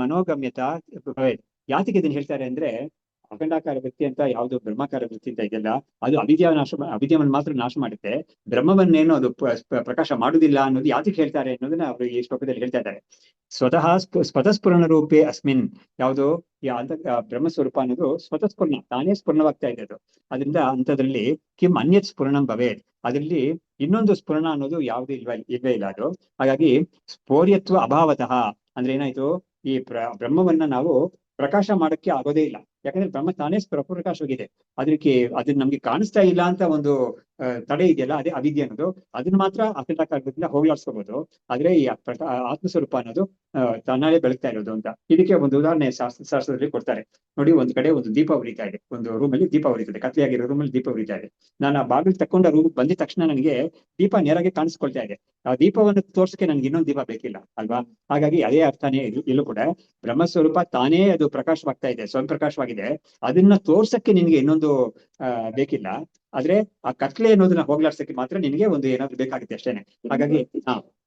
ಮನೋಗಮ್ಯತಾ ಭವೇತ್. ಯಾತಿಗೆ ಇದನ್ನ ಹೇಳ್ತಾರೆ ಅಂದ್ರೆ, ಅಖಂಡಾಕಾರ ವೃತ್ತಿ ಅಂತ ಯಾವುದು ಬ್ರಹ್ಮಾಕಾರ ವೃತ್ತಿ ಅಂತ ಇದೆಯಲ್ಲ, ಅದು ಅವಿದ್ಯವನ್ನು ಮಾತ್ರ ನಾಶ ಮಾಡುತ್ತೆ, ಬ್ರಹ್ಮವನ್ನೇನು ಅದು ಪ್ರಕಾಶ ಮಾಡುದಿಲ್ಲ ಅನ್ನೋದು ಯಾತಿಗೆ ಹೇಳ್ತಾರೆ ಅನ್ನೋದನ್ನ ಅವರು ಈ ಶ್ಲೋಕದಲ್ಲಿ ಹೇಳ್ತಾ ಇದ್ದಾರೆ. ಸ್ವತಃಸ್ಫುರಣ ರೂಪೇ ಅಸ್ಮಿನ್, ಯಾವುದು ಬ್ರಹ್ಮಸ್ವರೂಪ ಅನ್ನೋದು ಸ್ವತಃಸ್ಫುರಣ, ತಾನೇ ಸ್ಫುರಣವಾಗ್ತಾ ಇದೆ ಅದು. ಅದರಿಂದ ಅಂಥದ್ರಲ್ಲಿ ಕಿಂ ಅನ್ಯತ್ ಸ್ಫುರಣಂ ಭವೇತ್, ಅದರಲ್ಲಿ ಇನ್ನೊಂದು ಸ್ಫುರಣ ಅನ್ನೋದು ಯಾವುದು ಇಲ್ವೇ ಇಲ್ಲ ಅದು. ಹಾಗಾಗಿ ಸ್ಫೋರ್ಯತ್ವ ಅಭಾವತಃ ಅಂದ್ರೆ ಏನಾಯ್ತು, ಈ ಬ್ರಹ್ಮವನ್ನ ನಾವು ಪ್ರಕಾಶ ಮಾಡಕ್ಕೆ ಆಗೋದೇ ಇಲ್ಲ. ಯಾಕಂದ್ರೆ ಬ್ರಹ್ಮ ತಾನೇ ಪ್ರಕಾಶವಾಗಿದೆ. ಅದನ್ನ ನಮ್ಗೆ ಕಾಣಿಸ್ತಾ ಇಲ್ಲ ಅಂತ ಒಂದು ತಡೆ ಇದೆಯಲ್ಲ, ಅದೇ ಅವಿದ್ಯೆ ಅನ್ನೋದು. ಅದನ್ನ ಮಾತ್ರ ಅಖಂಡಾಕಾರದಿಂದ ಹೋಗ್ಲಾಡ್ಸ್ಕೋಬಹುದು. ಆದ್ರೆ ಈ ಆತ್ಮಸ್ವರೂಪ ಅನ್ನೋದು ತನ್ನಲ್ಲೇ ಬೆಳಗ್ತಾ ಇರೋದು ಅಂತ. ಇದಕ್ಕೆ ಒಂದು ಉದಾಹರಣೆ ಶಾಸ್ತ್ರದಲ್ಲಿ ಕೊಡ್ತಾರೆ ನೋಡಿ. ಒಂದ್ ಕಡೆ ಒಂದು ದೀಪ ಉರಿತಾ ಇದೆ, ಒಂದು ರೂಮಲ್ಲಿ ದೀಪ ಉರಿತದೆ, ಕತ್ಲೆಯಾಗಿರೋ ರೂಮಲ್ಲಿ ದೀಪ ಉರಿತಾ ಇದೆ. ನಾನು ಆ ಬಾಗಿಲು ತಕೊಂಡ ರೂಮ್ ಬಂದಿದ ತಕ್ಷಣ ನನಗೆ ದೀಪ ನೇರಾಗಿ ಕಾಣಿಸ್ಕೊಳ್ತಾ ಇದೆ. ಆ ದೀಪವನ್ನು ತೋರ್ಸಕ್ಕೆ ನನ್ಗೆ ಇನ್ನೊಂದು ದೀಪ ಬೇಕಿಲ್ಲ ಅಲ್ವಾ? ಹಾಗಾಗಿ ಅದೇ ಅರ್ಥನೇ ಇಲ್ಲೂ ಕೂಡ. ಬ್ರಹ್ಮಸ್ವರೂಪ ತಾನೇ ಅದು ಪ್ರಕಾಶವಾಗ್ತಾ ಇದೆ, ಸ್ವಯಂ ಪ್ರಕಾಶವಾಗಿದೆ. ಅದನ್ನ ತೋರ್ಸಕ್ಕೆ ನಿನ್ಗೆ ಇನ್ನೊಂದು ಬೇಕಿಲ್ಲ. ಆದ್ರೆ ಆ ಕತ್ಲೆ ಅನ್ನೋದನ್ನ ಹೋಗ್ಲಾಡ್ಸಕ್ಕೆ ಮಾತ್ರ ನಿನಗೆ ಒಂದು ಏನಾದ್ರು ಬೇಕಾಗುತ್ತೆ ಅಷ್ಟೇನೆ. ಹಾಗಾಗಿ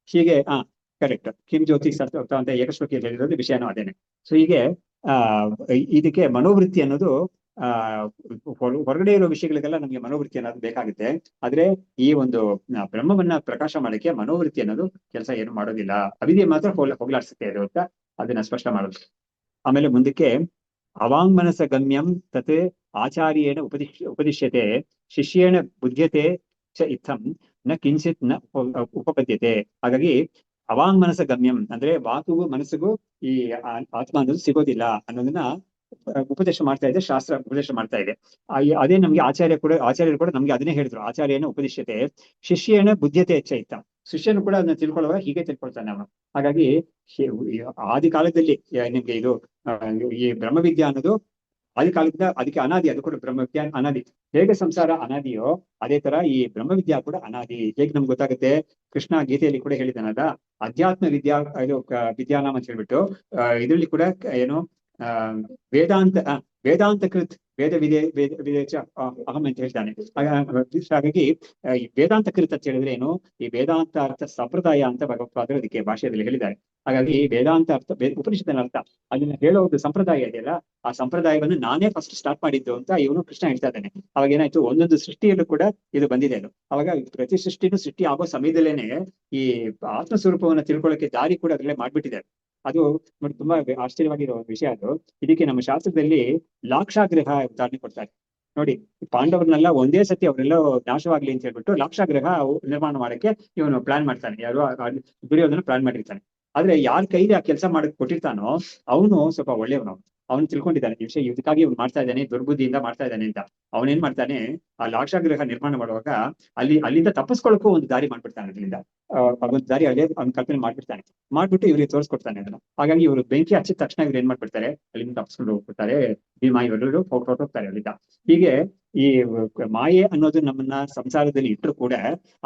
ಹೀಗೆ ಕರೆಕ್ಟ್. ಕಿಂ ಜ್ಯೋತಿ ಸತ್ತ ಅಂತ ಏಕಶ್ಲೋಕಿಯಲ್ಲಿ ಹೇಳಿರೋದು ವಿಷಯನೂ ಅದೇನೆ. ಸೊ ಹೀಗೆ ಇದಕ್ಕೆ ಮನೋವೃತ್ತಿ ಅನ್ನೋದು ಹೊರಗಡೆ ಇರೋ ವಿಷಯಗಳಿಗೆಲ್ಲ ನಮ್ಗೆ ಮನೋವೃತ್ತಿ ಅನ್ನೋದು ಬೇಕಾಗುತ್ತೆ. ಆದ್ರೆ ಈ ಒಂದು ಬ್ರಹ್ಮವನ್ನ ಪ್ರಕಾಶ ಮಾಡಕ್ಕೆ ಮನೋವೃತ್ತಿ ಅನ್ನೋದು ಕೆಲಸ ಏನು ಮಾಡೋದಿಲ್ಲ. ಅವಿದ್ಯೆ ಮಾತ್ರ ಹೋಗ್ಲಾಡ್ಸುತ್ತೆ ಅದು ಅಂತ ಅದನ್ನ ಸ್ಪಷ್ಟ ಮಾಡೋದು. ಆಮೇಲೆ ಮುಂದಕ್ಕೆ ಅವಾಂಗ್ಮನಸ ಗಮ್ಯಂ ತತ್ ಆಚಾರ್ಯೇಣ ಉಪದಿಶ್ಯತೆ ಶಿಷ್ಯೇಣ ಬುದ್ಧ್ಯತೆ ಚ ಇತ್ತಂ ನ ಕಿಂಚಿತ್ ನ ಉಪಪದ್ಯತೆ. ಹಾಗಾಗಿ ಅವಾಂಗ್ಮನಸ ಗಮ್ಯಂ ಅಂದ್ರೆ ವಾಕಿಗೂ ಮನಸ್ಸಿಗೂ ಈ ಆತ್ಮ ಅನ್ನೋದು ಸಿಗೋದಿಲ್ಲ ಅನ್ನೋದನ್ನ ಉಪದೇಶ ಮಾಡ್ತಾ ಇದೆ, ಶಾಸ್ತ್ರ ಉಪದೇಶ ಮಾಡ್ತಾ ಇದೆ. ಅದೇ ನಮ್ಗೆ ಆಚಾರ್ಯರು ಕೂಡ ನಮ್ಗೆ ಅದನ್ನೇ ಹೇಳಿದ್ರು, ಆಚಾರ್ಯನ ಉಪದಿಶ್ಯತೆ ಶಿಷ್ಯನ ಬುದ್ಧತೆ ಹೆಚ್ಚ ಇತ್ತ. ಶಿಷ್ಯನು ಕೂಡ ಅದನ್ನ ತಿಳ್ಕೊಳ್ಳುವಾಗ ಹೀಗೆ ತಿಳ್ಕೊಳ್ತಾನೆ ಅವನು. ಹಾಗಾಗಿ ಆದಿ ಕಾಲದಲ್ಲಿ ನಿಮ್ಗೆ ಇದು ಈ ಬ್ರಹ್ಮವಿದ್ಯಾ ಅನ್ನೋದು ಆದಿ ಕಾಲದಿಂದ ಅದಕ್ಕೆ ಅನಾದಿ, ಅದು ಕೂಡ ಬ್ರಹ್ಮವಿದ್ಯಾ ಅನಾದಿ. ಹೇಗೆ ಸಂಸಾರ ಅನಾದಿಯೋ ಅದೇ ತರ ಈ ಬ್ರಹ್ಮವಿದ್ಯಾ ಕೂಡ ಅನಾದಿ. ಹೇಗೆ ನಮ್ಗೆ ಗೊತ್ತಾಗುತ್ತೆ? ಕೃಷ್ಣ ಗೀತೆಯಲ್ಲಿ ಕೂಡ ಹೇಳಿದಾನಲ್ಲ, ಅಧ್ಯಾತ್ಮ ವಿದ್ಯಾ ಇದು ವಿದ್ಯಾನಾಮ ಅಂತ ಹೇಳ್ಬಿಟ್ಟು ಇದರಲ್ಲಿ ಕೂಡ ಏನು ವೇದಾಂತ ವೇದಾಂತಕೃತ್ ವೇದ ಅಹಂ ಅಂತ ಹೇಳ್ತಾನೆ. ಹಾಗಾಗಿ ವೇದಾಂತ ಕೃತ್ ಅಂತ ಹೇಳಿದ್ರೆ ಏನು? ಈ ವೇದಾಂತ ಅರ್ಥ ಸಂಪ್ರದಾಯ ಅಂತ ಭಗವತ್ಪಾದರು ಅದಕ್ಕೆ ಭಾಷೆಯಲ್ಲಿ ಹೇಳಿದ್ದಾರೆ. ಹಾಗಾಗಿ ವೇದಾಂತ ಅರ್ಥ ಉಪನಿಷತ್ತಿನ ಅರ್ಥ ಅದನ್ನ ಹೇಳೋ ಒಂದು ಸಂಪ್ರದಾಯ ಇದೆಯಲ್ಲ, ಆ ಸಂಪ್ರದಾಯವನ್ನು ನಾನೇ ಫಸ್ಟ್ ಸ್ಟಾರ್ಟ್ ಮಾಡಿದ್ದು ಅಂತ ಇವನು ಕೃಷ್ಣ ಹೇಳ್ತಾ ಇದ್ದಾನೆ. ಅವಾಗ ಏನಾಯ್ತು, ಒಂದೊಂದು ಸೃಷ್ಟಿಯಲ್ಲೂ ಕೂಡ ಇದು ಬಂದಿದೆ. ಅದು ಅವಾಗ ಪ್ರತಿ ಸೃಷ್ಟಿ ಆಗೋ ಸಮಯದಲ್ಲೇನೆ ಈ ಆತ್ಮಸ್ವರೂಪವನ್ನು ತಿಳ್ಕೊಳ್ಳೋಕೆ ದಾರಿ ಕೂಡ ಅದರಲ್ಲೇ ಮಾಡ್ಬಿಟ್ಟಿದ್ದಾರೆ. ಅದು ನೋಡಿ ತುಂಬಾ ಆಶ್ಚರ್ಯವಾಗಿರೋ ವಿಷಯ. ಅದು ಇದಕ್ಕೆ ನಮ್ಮ ಶಾಸ್ತ್ರದಲ್ಲಿ ಲಾಕ್ಷಾಗ್ರಹ ಉದಾಹರಣೆ ಕೊಡ್ತಾರೆ ನೋಡಿ. ಪಾಂಡವರನ್ನೆಲ್ಲ ಒಂದೇ ಸತಿ ಅವರೆಲ್ಲ ನಾಶವಾಗ್ಲಿ ಅಂತ ಹೇಳ್ಬಿಟ್ಟು ಲಾಕ್ಷಾಗ್ರಹ ನಿರ್ಮಾಣ ಮಾಡಕ್ಕೆ ಇವನು ಪ್ಲಾನ್ ಮಾಡ್ತಾನೆ. ಯಾರು ದುರ್ಯೋಧನ ಪ್ಲಾನ್ ಮಾಡಿರ್ತಾನೆ. ಆದ್ರೆ ಯಾರ ಕೈಲಿ ಆ ಕೆಲಸ ಮಾಡಕ್ ಕೊಟ್ಟಿರ್ತಾನೋ ಅವನು ಸ್ವಲ್ಪ ಒಳ್ಳೆಯವನು. ಅವನು ತಿಳ್ಕೊಂಡಿದ್ದಾನೆ ಈ ವಿಷಯ, ಇದಕ್ಕಾಗಿ ಅವ್ನು ಮಾಡ್ತಾ ಇದ್ದಾನೆ, ದುರ್ಬುದ್ಧಿಯಿಂದ ಮಾಡ್ತಾ ಇದ್ದಾನೆ ಅಂತ. ಅವನೇನ್ ಮಾಡ್ತಾನೆ, ಆ ಲಾಕ್ಷಾಗ್ರಹ ನಿರ್ಮಾಣ ಮಾಡುವಾಗ ಅಲ್ಲಿಂದ ತಪ್ಪಿಸ್ಕೊಳ್ಳೋಕ್ಕೂ ಒಂದು ದಾರಿ ಮಾಡ್ಬಿಡ್ತಾನೆ. ಅದರಿಂದ ಒಂದು ದಾರಿ ಅಲ್ಲೇ ಅವ್ನ ಕಲ್ಪನೆ ಮಾಡ್ಬಿಡ್ತಾನೆ. ಮಾಡ್ಬಿಟ್ಟು ಇವ್ರಿಗೆ ತೋರಿಸ್ಕೊಡ್ತಾನೆ ಅದನ್ನ. ಹಾಗಾಗಿ ಇವರು ಬೆಂಕಿ ಹಚ್ಚಿದ ತಕ್ಷಣ ಇವ್ರು ಏನ್ ಮಾಡ್ಬಿಡ್ತಾರೆ, ಅಲ್ಲಿಂದ ತಪ್ಪಿಸ್ಕೊಂಡು ಹೋಗ್ಬಿಡ್ತಾರೆ. ಭೀಮ ಇವರೆಲ್ಲರೂ ಹೊರಟೋಗ್ತಾರೆ ಅಲ್ಲಿಂದ. ಹೀಗೆ ಈ ಮಾಯೆ ಅನ್ನೋದು ನಮ್ಮನ್ನ ಸಂಸಾರದಲ್ಲಿ ಇಟ್ಟರು ಕೂಡ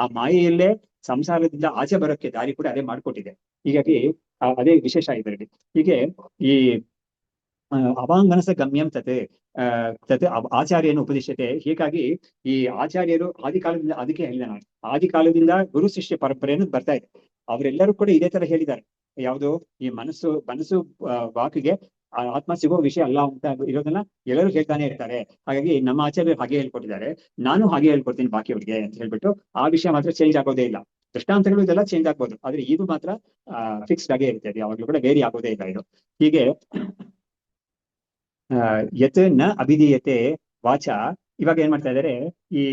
ಆ ಮಾಯೆಯಲ್ಲೇ ಸಂಸಾರದಿಂದ ಆಚೆ ಬರೋಕ್ಕೆ ದಾರಿ ಕೂಡ ಅದೇ ಮಾಡ್ಕೊಟ್ಟಿದೆ. ಹೀಗಾಗಿ ಅದೇ ವಿಶೇಷ ಇದರಲ್ಲಿ. ಹೀಗೆ ಈ ಅವಾಂಗನಸ ಗಮ್ಯಂ ತತ್ ಆಚಾರ್ಯನ ಉಪದಿಶ್ಯತೆ. ಹೀಗಾಗಿ ಈ ಆಚಾರ್ಯರು ಆದಿಕಾಲದಿಂದ, ಅದಕ್ಕೆ ಹೇಳಿದ ನಾನು, ಆದಿಕಾಲದಿಂದ ಗುರು ಶಿಷ್ಯ ಪರಂಪರೆಯನ್ನು ಬರ್ತಾ ಇದೆ. ಅವರೆಲ್ಲರೂ ಕೂಡ ಇದೇ ತರ ಹೇಳಿದ್ದಾರೆ. ಯಾವುದು ಈ ಮನಸ್ಸು ವಾಕಿಗೆ ಆತ್ಮ ಸಿಗೋ ವಿಷಯ ಅಲ್ಲ ಅಂತ ಇರೋದನ್ನ ಎಲ್ಲರೂ ಹೇಳ್ತಾನೆ ಇರ್ತಾರೆ. ಹಾಗಾಗಿ ನಮ್ಮ ಆಚಾರ್ಯರು ಹಾಗೆ ಹೇಳ್ಕೊಟ್ಟಿದ್ದಾರೆ, ನಾನು ಹಾಗೆ ಹೇಳ್ಕೊಡ್ತೀನಿ ಬಾಕಿಯವ್ರಿಗೆ ಅಂತ ಹೇಳ್ಬಿಟ್ಟು ಆ ವಿಷಯ ಮಾತ್ರ ಚೇಂಜ್ ಆಗೋದೇ ಇಲ್ಲ. ದೃಷ್ಟಾಂತಗಳು ಇದೆಲ್ಲ ಚೇಂಜ್ ಆಗ್ಬೋದು, ಆದ್ರೆ ಇದು ಮಾತ್ರ ಫಿಕ್ಸ್ಡ್ ಆಗೇ ಇರುತ್ತೆ. ಅದು ಯಾವಾಗ್ಲೂ ಕೂಡ ವೇರಿ ಆಗೋದೇ ಇಲ್ಲ ಇದು. ಹೀಗೆ ಯತ್ ನ ಅಭಿಧೀಯತೆ ವಾಚ. ಇವಾಗ ಏನ್ ಮಾಡ್ತಾ ಇದಾರೆ, ಈ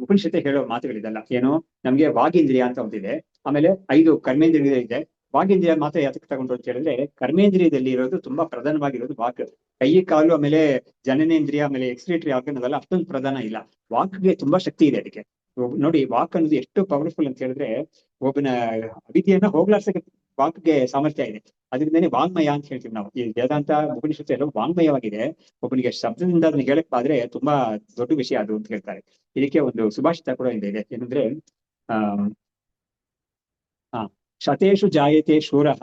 ಉಪನಿಷತ್ತೆ ಹೇಳೋ ಮಾತುಗಳಿದೆಲ್ಲ ಏನು, ನಮ್ಗೆ ವಾಗೀಂದ್ರಿಯ ಅಂತ ಒಂದಿದೆ, ಆಮೇಲೆ 5 ಕರ್ಮೇಂದ್ರಿಯ ಇದೆ. ವಾಗೀಂದ್ರಿಯ ಮಾತ್ರ ಯಾತಕ್ಕೆ ತಗೊಂಡ್ರು ಅಂತ ಹೇಳಿದ್ರೆ, ಕರ್ಮೇಂದ್ರಿಯದಲ್ಲಿ ಇರೋದು ತುಂಬಾ ಪ್ರಧಾನವಾಗಿರೋದು ವಾಕ್. ಕೈ ಕಾಲು ಆಮೇಲೆ ಜನನೇಂದ್ರಿಯ ಆಮೇಲೆ ಎಕ್ಸ್ಕ್ರಿಟರಿ ಆರ್ಗನ್ ಅದೆಲ್ಲ ಅಷ್ಟೊಂದು ಪ್ರಧಾನ ಇಲ್ಲ. ವಾಕ್ಗೆ ತುಂಬಾ ಶಕ್ತಿ ಇದೆ ಅದಕ್ಕೆ. ನೋಡಿ ವಾಕ್ ಅನ್ನೋದು ಎಷ್ಟು ಪವರ್ಫುಲ್ ಅಂತ ಹೇಳಿದ್ರೆ, ಒಬ್ಬನ ಅವಿದ್ಯೆಯನ್ನ ಹೋಗ್ಲಾಡ್ಸಕ್ಕೆ ವಾಕ್ಗೆ ಸಾಮರ್ಥ್ಯ ಇದೆ. ಅದರಿಂದನೇ ವಾಂಗ್ಮಯ ಅಂತ ಹೇಳ್ತೀವಿ ನಾವು. ಈ ವೇದಾಂತ ಉಪನಿಷತ್ತು ಎಲ್ಲ ವಾಂಗ್ಮಯವಾಗಿದೆ. ಒಬ್ಬನಿಗೆ ಶಬ್ದದಿಂದ ಅದನ್ನ ಹೇಳಕ್ ಆದ್ರೆ ತುಂಬಾ ದೊಡ್ಡ ವಿಷಯ ಅದು ಅಂತ ಹೇಳ್ತಾರೆ. ಇದಕ್ಕೆ ಒಂದು ಸುಭಾಷಿತ ಕೂಡ ಇದೆ, ಏನಂದ್ರೆ ಶತೇಶು ಜಾಯತೆ ಶೂರಃ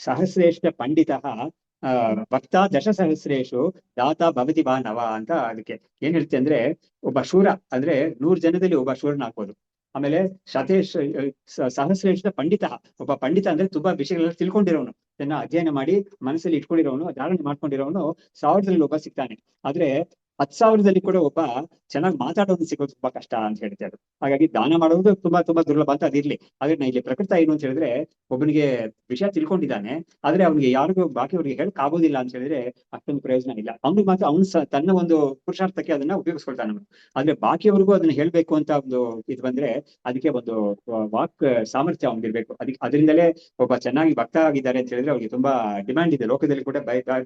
ಸಹಸ್ರೇಷ್ಟ ಪಂಡಿತಃ ಭಕ್ತ ದಶಸಹಸ್ರೇಶು ದಾತ ಭವತಿ ಬಾ ನವ ಅಂತ. ಅದಕ್ಕೆ ಏನ್ ಹೇಳ್ತೆ ಅಂದ್ರೆ, ಒಬ್ಬ ಶೂರ ಅಂದ್ರೆ 100 ಜನದಲ್ಲಿ ಒಬ್ಬ ಶೂರನ ಹಾಕ್ಬೋದು. ಆಮೇಲೆ ಸಹಸ್ರೇಷ್ಟ ಪಂಡಿತ, ಒಬ್ಬ ಪಂಡಿತ ಅಂದ್ರೆ ತುಂಬಾ ವಿಷಯಗಳೆಲ್ಲ ತಿಳ್ಕೊಂಡಿರೋನು, ಅದನ್ನ ಅಧ್ಯಯನ ಮಾಡಿ ಮನಸ್ಸಲ್ಲಿ ಇಟ್ಕೊಂಡಿರೋನು, ಧಾರಣೆ ಮಾಡ್ಕೊಂಡಿರೋನು 1000ರಲ್ಲಿ ಒಬ್ಬ ಸಿಗ್ತಾನೆ. ಆದ್ರೆ 10,000ದಲ್ಲಿ ಕೂಡ ಒಬ್ಬ ಚೆನ್ನಾಗಿ ಮಾತಾಡೋದು ಸಿಗೋದು ತುಂಬಾ ಕಷ್ಟ ಅಂತ ಹೇಳ್ತಾ ಇದ್ರು. ಹಾಗಾಗಿ ದಾನ ಮಾಡೋದು ತುಂಬಾ ದುರ್ಲಭ ಅಂತ ಅದಿರ್ಲಿ. ಆದ್ರೆ ಇಲ್ಲಿ ಪ್ರಕೃತ ಏನು ಅಂತ ಹೇಳಿದ್ರೆ, ಒಬ್ಬನಿಗೆ ವಿಷಯ ತಿಳ್ಕೊಂಡಿದ್ದಾನೆ, ಆದ್ರೆ ಅವ್ನಿಗೆ ಯಾರಿಗೂ ಬಾಕಿಯವ್ರಿಗೆ ಹೇಳಕ್ ಆಗೋದಿಲ್ಲ ಅಂತ ಹೇಳಿದ್ರೆ ಅಷ್ಟೊಂದು ಪ್ರಯೋಜನ ಇಲ್ಲ. ಅವ್ನಿಗೆ ಮಾತ್ರ ಅವ್ನು ತನ್ನ ಒಂದು ಪುರುಷಾರ್ಥಕ್ಕೆ ಅದನ್ನ ಉಪಯೋಗಿಸ್ಕೊಳ್ತಾನೆ. ಆದ್ರೆ ಬಾಕಿಯವ್ರಿಗೂ ಅದನ್ನ ಹೇಳ್ಬೇಕು ಅಂತ ಒಂದು ಇದು ಬಂದ್ರೆ ಅದಕ್ಕೆ ಒಂದು ವಾಕ್ ಸಾಮರ್ಥ್ಯ ಅವ್ನಿಗಿರ್ಬೇಕು. ಅದರಿಂದಲೇ ಒಬ್ಬ ಚೆನ್ನಾಗಿ ಭಕ್ತ ಆಗಿದ್ದಾರೆ ಅಂತ ಹೇಳಿದ್ರೆ ಅವ್ರಿಗೆ ತುಂಬಾ ಡಿಮ್ಯಾಂಡ್ ಇದೆ ಲೋಕದಲ್ಲಿ ಕೂಡ,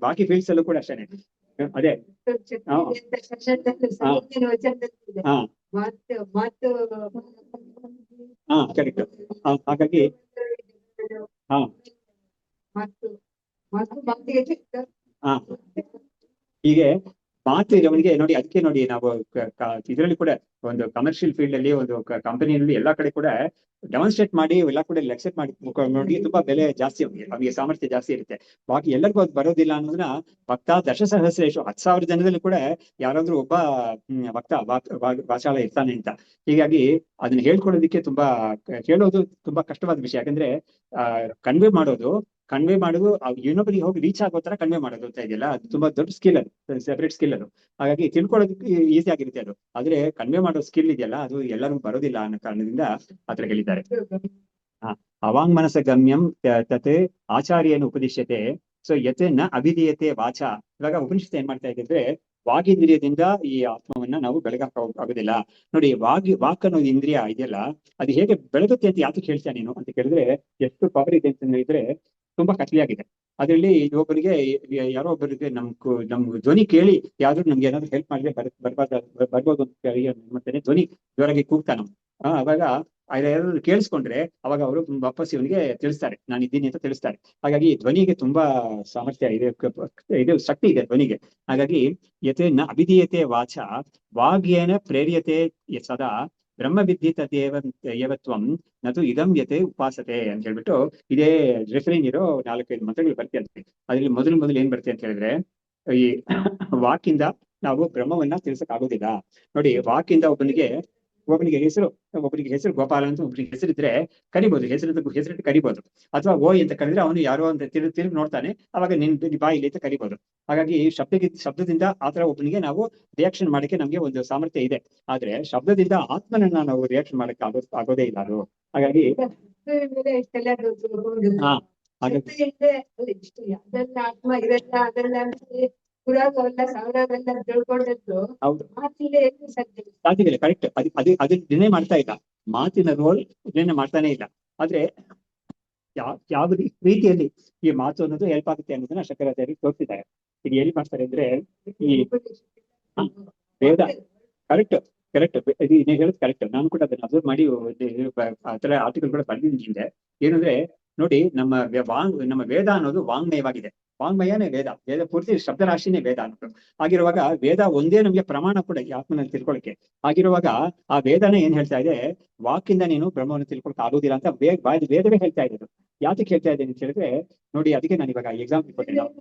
ಬಾಕಿ ಫೀಲ್ಡ್ಸ್ ಅಲ್ಲೂ ಕೂಡ ಅಷ್ಟೇನೆ. ಅದೇ ಕರೆಕ್ಟ್. ಹಾಗಾಗಿ ಹೀಗೆ ಮಾತು ಇರೋವನಿಗೆ ನೋಡಿ. ಅದಕ್ಕೆ ನೋಡಿ ನಾವು ಇದರಲ್ಲಿ ಕೂಡ ಒಂದು ಕಮರ್ಷಿಯಲ್ ಫೀಲ್ಡ್ ಅಲ್ಲಿ ಒಂದು ಕಂಪನಿಯಲ್ಲಿ ಎಲ್ಲಾ ಕಡೆ ಕೂಡ ಡೆಮಾನ್ಸ್ಟ್ರೇಟ್ ಮಾಡಿ ಎಲ್ಲ ಕೂಡ ಲೆಕ್ಚರ್ ಮಾಡಿ ನೋಡಿ ತುಂಬಾ ಬೆಲೆ ಜಾಸ್ತಿ, ಅವ್ನಿಗೆ ಸಾಮರ್ಥ್ಯ ಜಾಸ್ತಿ ಇರುತ್ತೆ. ಬಾಕಿ ಎಲ್ಲರಿಗೂ ಅದು ಬರೋದಿಲ್ಲ ಅನ್ನೋದನ್ನ ಭಕ್ತ ದಶಸಹಸ್ರೇಶು 10,000 ಜನದಲ್ಲಿ ಕೂಡ ಯಾರಾದ್ರೂ ಒಬ್ಬ ಭಕ್ತ ವಾಚಾಳ ಇರ್ತಾನೆ ಅಂತ. ಹೀಗಾಗಿ ಅದನ್ನ ಹೇಳ್ಕೊಡೋದಕ್ಕೆ ಹೇಳೋದು ತುಂಬಾ ಕಷ್ಟವಾದ ವಿಷಯ. ಯಾಕಂದ್ರೆ ಕನ್ವೆ ಮಾಡೋದು ಇನ್ನೊಬ್ಬರಿಗೆ ಹೋಗಿ ರೀಚ್ ಆಗೋ ತರ ಕನ್ವೆ ಮಾಡೋದು ಅಂತ ಇದೆಯಲ್ಲ, ಅದು ತುಂಬಾ ದೊಡ್ಡ ಸ್ಕಿಲ್, ಅದು ಸೆಪರೇಟ್ ಸ್ಕಿಲ್ ಅದು. ಹಾಗಾಗಿ ತಿಳ್ಕೊಳ್ಳೋದಕ್ಕೆ ಈಸಿ ಆಗಿರುತ್ತೆ ಅದು, ಆದ್ರೆ ಕನ್ವೆ ಮಾಡೋ ಸ್ಕಿಲ್ ಇದೆಯಲ್ಲ ಅದು ಎಲ್ಲರಿಗೂ ಬರೋದಿಲ್ಲ ಅನ್ನೋ ಕಾರಣದಿಂದ ಆತರ ಹೇಳಿದ್ದಾರೆ. ಅವಾಂಗ್ಮನಸ ಗಮ್ಯಂ ತತ್ ಆಚಾರ್ಯನ ಉಪದಿಶ್ಯತೆ ಸೊ ಯತೆನ ಅವಿಧೀಯತೆ ವಾಚ. ಇವಾಗ ಉಪನಿಷತ್ತು ಏನ್ ಮಾಡ್ತಾ ಇದೆ ಅಂದ್ರೆ ವಾಗೀಂದ್ರಿಯದಿಂದ ಈ ಆತ್ಮವನ್ನ ನಾವು ಬೆಳಗಕ್ಕೆ ಆಗುದಿಲ್ಲ. ನೋಡಿ, ವಾಕ್ ಅನ್ನೋದು ಇಂದ್ರಿಯ ಇದೆಯಲ್ಲ, ಅದು ಹೇಗೆ ಬೆಳಗುತ್ತೆ ಅಂತ ಯಾಕೆ ಹೇಳ್ತೀಯ ನೀನು ಅಂತ ಕೇಳಿದ್ರೆ, ಎಷ್ಟು ಪವರ್ ಇದೆ ಅಂತ ಹೇಳಿದ್ರೆ ತುಂಬಾ ಕತ್ಲಿಯಾಗಿದೆ. ಅದರಲ್ಲಿ ಒಬ್ಬರಿಗೆ ಯಾರೋ ಒಬ್ಬರಿಗೆ ನಮ್ ಧ್ವನಿ ಕೇಳಿ ಯಾವ್ದು ನಮ್ಗೆ ಏನಾದ್ರು ಹೆಲ್ಪ್ ಮಾಡಿದ್ರೆ ಬರ್ಬೋದು ಅಂತ ಮತ್ತೆ ಧ್ವನಿ ಜೋರಾಗಿ ಕೂಗ್ತಾನ. ಅವಾಗ ಯಾರಾದ್ರೂ ಕೇಳಿಸ್ಕೊಂಡ್ರೆ ಅವಾಗ ಅವರು ವಾಪಸ್ ಇವನಿಗೆ ತಿಳಿಸ್ತಾರೆ, ನಾನು ಇದ್ದೀನಿ ಅಂತ ತಿಳಿಸ್ತಾರೆ. ಹಾಗಾಗಿ ಧ್ವನಿಗೆ ತುಂಬಾ ಸಾಮರ್ಥ್ಯ ಇದೆ, ಇದು ಶಕ್ತಿ ಇದೆ ಧ್ವನಿಗೆ. ಹಾಗಾಗಿ ಯತೇನ ಅವಿಧೀಯತೆ ವಾಚ ವಾಗ್ಯೇನ ಪ್ರೇರ್ಯತೆ ಸದಾ ಬ್ರಹ್ಮ ವಿದ್ಯಿತ ಏವತ್ವಂ ನತು ಇದಂ ಯತೆ ಉಪಾಸತೆ ಅಂತ ಹೇಳ್ಬಿಟ್ಟು ಇದೇ ರೆಫರಿಂಗ್ ಇರೋ 4-5 ಮಂತ್ರಗಳು ಬರ್ತೆ ಅಂತ. ಅದ್ರಲ್ಲಿ ಮೊದಲು ಏನ್ ಬರ್ತೆ ಅಂತ ಹೇಳಿದ್ರೆ, ಈ ವಾಕಿಂದ ನಾವು ಬ್ರಹ್ಮವನ್ನ ತಿಳಿಸಕ್ ಆಗೋದಿಲ್ಲ. ನೋಡಿ, ವಾಕಿಂದ ಒಬ್ಬನಿಗೆ ಹೆಸರು ಗೋಪಾಲ ಅಂತ ಒಬ್ಬರಿಗೆ ಹೆಸರಿದ್ರೆ ಕರಿಬಹುದು, ಹೆಸರಿಟ್ಟು ಕರಿಬಹುದು. ಅಥವಾ ಓ ಅಂತ ಕರೆದ್ರೆ ಅವನು ಯಾರೋ ಅಂತ ತಿರುಗಿ ನೋಡ್ತಾನೆ, ಅವಾಗ ನಿನ್ ಬಾಯಿಲಿ ಅಂತ ಕರಿಬಹುದು. ಹಾಗಾಗಿ ಶಬ್ದದಿಂದ ಆತರ ಒಬ್ಬನಿಗೆ ನಾವು ರಿಯಾಕ್ಷನ್ ಮಾಡಕ್ಕೆ ನಮ್ಗೆ ಒಂದು ಸಾಮರ್ಥ್ಯ ಇದೆ. ಆದ್ರೆ ಶಬ್ದದಿಂದ ಆತ್ಮನನ್ನ ನಾವು ರಿಯಾಕ್ಷನ್ ಮಾಡಕ್ಕೆ ಆಗೋದೇ ಇಲ್ಲ ಅದು. ಹಾಗಾಗಿ ಸಾಧ್ಯವಿಲ್ಲ. ಕರೆಕ್ಟ್. ಅದು ನಿರ್ಣಯ ಮಾಡ್ತಾ ಇಲ್ಲ, ಮಾತಿನ ರೋಲ್ ನಿರ್ಣಯ ಮಾಡ್ತಾನೆ ಇಲ್ಲ. ಆದ್ರೆ ಯಾವ ರೀತಿಯಲ್ಲಿ ಈ ಮಾತು ಅನ್ನೋದು ಹೆಲ್ಪ್ ಆಗುತ್ತೆ ಅನ್ನೋದನ್ನ ಶಂಕರಾಚಾರ್ಯ ತೋರಿಸಿದ್ದಾರೆ. ಇದು ಎಲ್ಲಿ ಮಾಡ್ತಾರೆ ಅಂದ್ರೆ ಈ ವೇದ. ಕರೆಕ್ಟ್ ಇದು ನೀವು ಹೇಳೋದು ಕರೆಕ್ಟ್. ನಾನು ಕೂಡ ಅದನ್ನ ಅಬ್ಸರ್ವ್ ಮಾಡಿ ಆತರ ಆರ್ಟಿಕಲ್ ಕೂಡ ಬರ್ದಿದ್ದೀನಿ. ಏನಂದ್ರೆ ನೋಡಿ, ನಮ್ಮ ವೇದ ಅನ್ನೋದು ವಾಂಗ್ಮಯವಾಗಿದೆ. ವಾಂಗ್ಮಯನೇ ವೇದ ಪೂರ್ತಿ ಶಬ್ದರಾಶಿನೇ ವೇದ ಅನ್ನೋದು. ಆಗಿರುವಾಗ ವೇದ ಒಂದೇ ನಮ್ಗೆ ಪ್ರಮಾಣ ಕೂಡ ಈ ಆತ್ಮನಲ್ಲಿ ತಿಳ್ಕೊಳಕ್ಕೆ. ಆಗಿರುವಾಗ ಆ ವೇದನೆ ಏನ್ ಹೇಳ್ತಾ ಇದೆ, ವಾಕಿಂದ ನೀನು ಬ್ರಹ್ಮವನ್ನು ತಿಳ್ಕೊಳಕ್ ಆಗೋದಿಲ್ಲ ಅಂತ ವೇದವೇ ಹೇಳ್ತಾ ಇರೋದು. ಯಾತಕ್ಕೆ ಹೇಳ್ತಾ ಇದ್ದೇನೆ ಅಂತ ಹೇಳಿದ್ರೆ, ನೋಡಿ, ಅದಕ್ಕೆ ನಾನು ಇವಾಗ ಎಕ್ಸಾಂಪಲ್ ಕೊಟ್ಟೆ. ನಾವು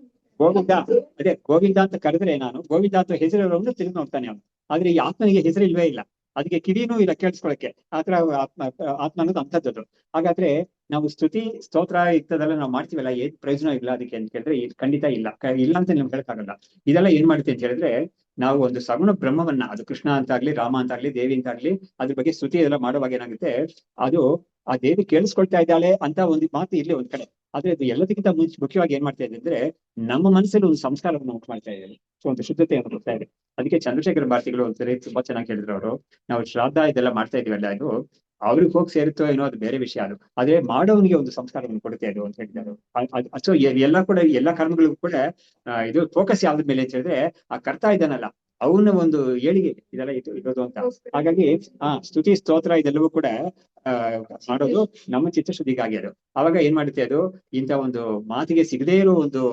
ಗೋವಿಂದ ಅಂತ ಕರೆದ್ರೆ, ನಾನು ಗೋವಿಂದ ಅಂತ ಹೆಸರಿರೋನು ತಿರುಗಿ ನೋಡ್ತಾನೆ ಅವನು. ಆದ್ರೆ ಈ ಆತ್ಮನಿಗೆ ಹೆಸರು ಇಲ್ವೇ ಇಲ್ಲ, ಅದಕ್ಕೆ ಕಿವಿನೂ ಇಲ್ಲ ಕೇಳಿಸ್ಕೊಳಕ್ಕೆ. ಆತರ ಆತ್ಮ ಅನ್ನೋದು ಅಂಥದ್ದು. ಹಾಗಾದ್ರೆ ನಾವು ಸ್ತುತಿ ಸ್ತೋತ್ರ ಇಂಥದೆಲ್ಲ ನಾವು ಮಾಡ್ತೀವಲ್ಲ, ಏನ್ ಪ್ರಯೋಜನ ಇಲ್ಲ ಅದಕ್ಕೆ ಅಂತ ಹೇಳಿದ್ರೆ ಖಂಡಿತ ಇಲ್ಲ ಅಂತ ನಿಮ್ಗೆ ಹೇಳಕ್ಕಾಗಲ್ಲ. ಇದೆಲ್ಲ ಏನ್ ಮಾಡುತ್ತೆ ಅಂತ ಹೇಳಿದ್ರೆ, ನಾವು ಒಂದು ಸಗುಣ ಬ್ರಹ್ಮವನ್ನ, ಅದು ಕೃಷ್ಣ ಅಂತಾಗ್ಲಿ, ರಾಮ ಅಂತಾಗ್ಲಿ, ದೇವಿ ಅಂತಾಗ್ಲಿ, ಅದ್ರ ಬಗ್ಗೆ ಸ್ತುತಿ ಎಲ್ಲ ಮಾಡುವಾಗ ಏನಾಗುತ್ತೆ, ಅದು ಆ ದೇವಿ ಕೇಳಿಸ್ಕೊಳ್ತಾ ಇದ್ದಾಳೆ ಅಂತ ಒಂದು ಮಾತು ಇರ್ಲಿ ಒಂದ್ ಕಡೆ. ಆದ್ರೆ ಅದು ಎಲ್ಲದಕ್ಕಿಂತ ಮುಖ್ಯವಾಗಿ ಏನ್ ಮಾಡ್ತಾ ಇದೆ ಅಂದ್ರೆ, ನಮ್ಮ ಮನಸ್ಸಲ್ಲಿ ಒಂದು ಸಂಸ್ಕಾರವನ್ನು ಉಂಟು ಮಾಡ್ತಾ ಇದೆ, ಒಂದು ಶುದ್ಧತೆಯನ್ನು ಕೊಡ್ತಾ ಇದೆ. ಅದಕ್ಕೆ ಚಂದ್ರಶೇಖರ ಭಾರತಿಗಳು ಒಂದ್ಸರಿ ತುಂಬಾ ಚೆನ್ನಾಗಿ ಹೇಳಿದ್ರು ಅವರು, ನಾವು ಶ್ರಾದ್ದ ಇದೆಲ್ಲ ಮಾಡ್ತಾ ಇದೀವಲ್ಲ, ಅದು ಅವ್ರಿಗೆ ಹೋಗಿ ಸೇರುತ್ತೋ ಏನೋ ಅದು ಬೇರೆ ವಿಷಯ. ಅದು ಆದ್ರೆ ಮಾಡೋನಿಗೆ ಒಂದು ಸಂಸ್ಕಾರವನ್ನು ಕೊಡುತ್ತೆ ಅದು ಅಂತ ಹೇಳಿದ್ದಾರೆ. ಸೊ ಎಲ್ಲ ಕರ್ಮಗಳಿಗೂ ಕೂಡ ಇದು ಫೋಕಸ್ ಯಾವ್ದ್ರ ಮೇಲೆ ಅಂತ ಹೇಳಿದ್ರೆ, ಆ ಕರ್ತಾ ಇದ್ದಾನಲ್ಲ ಅವನ ಒಂದು ಏಳಿಗೆ ಇದೆಲ್ಲ ಇರೋದು ಅಂತ. ಹಾಗಾಗಿ ಸ್ತುತಿ ಸ್ತೋತ್ರ ಇದೆಲ್ಲವೂ ಕೂಡ ಮಾಡೋದು ನಮ್ಮ ಚಿತ್ತಶುದ್ಧಿಗಾಗಿ. ಅದು ಅವಾಗ ಏನ್ ಮಾಡುತ್ತೆ, ಅದು ಇಂಥ ಒಂದು ಮಾತಿಗೆ ಸಿಗದೇ ಇರೋ ಒಂದು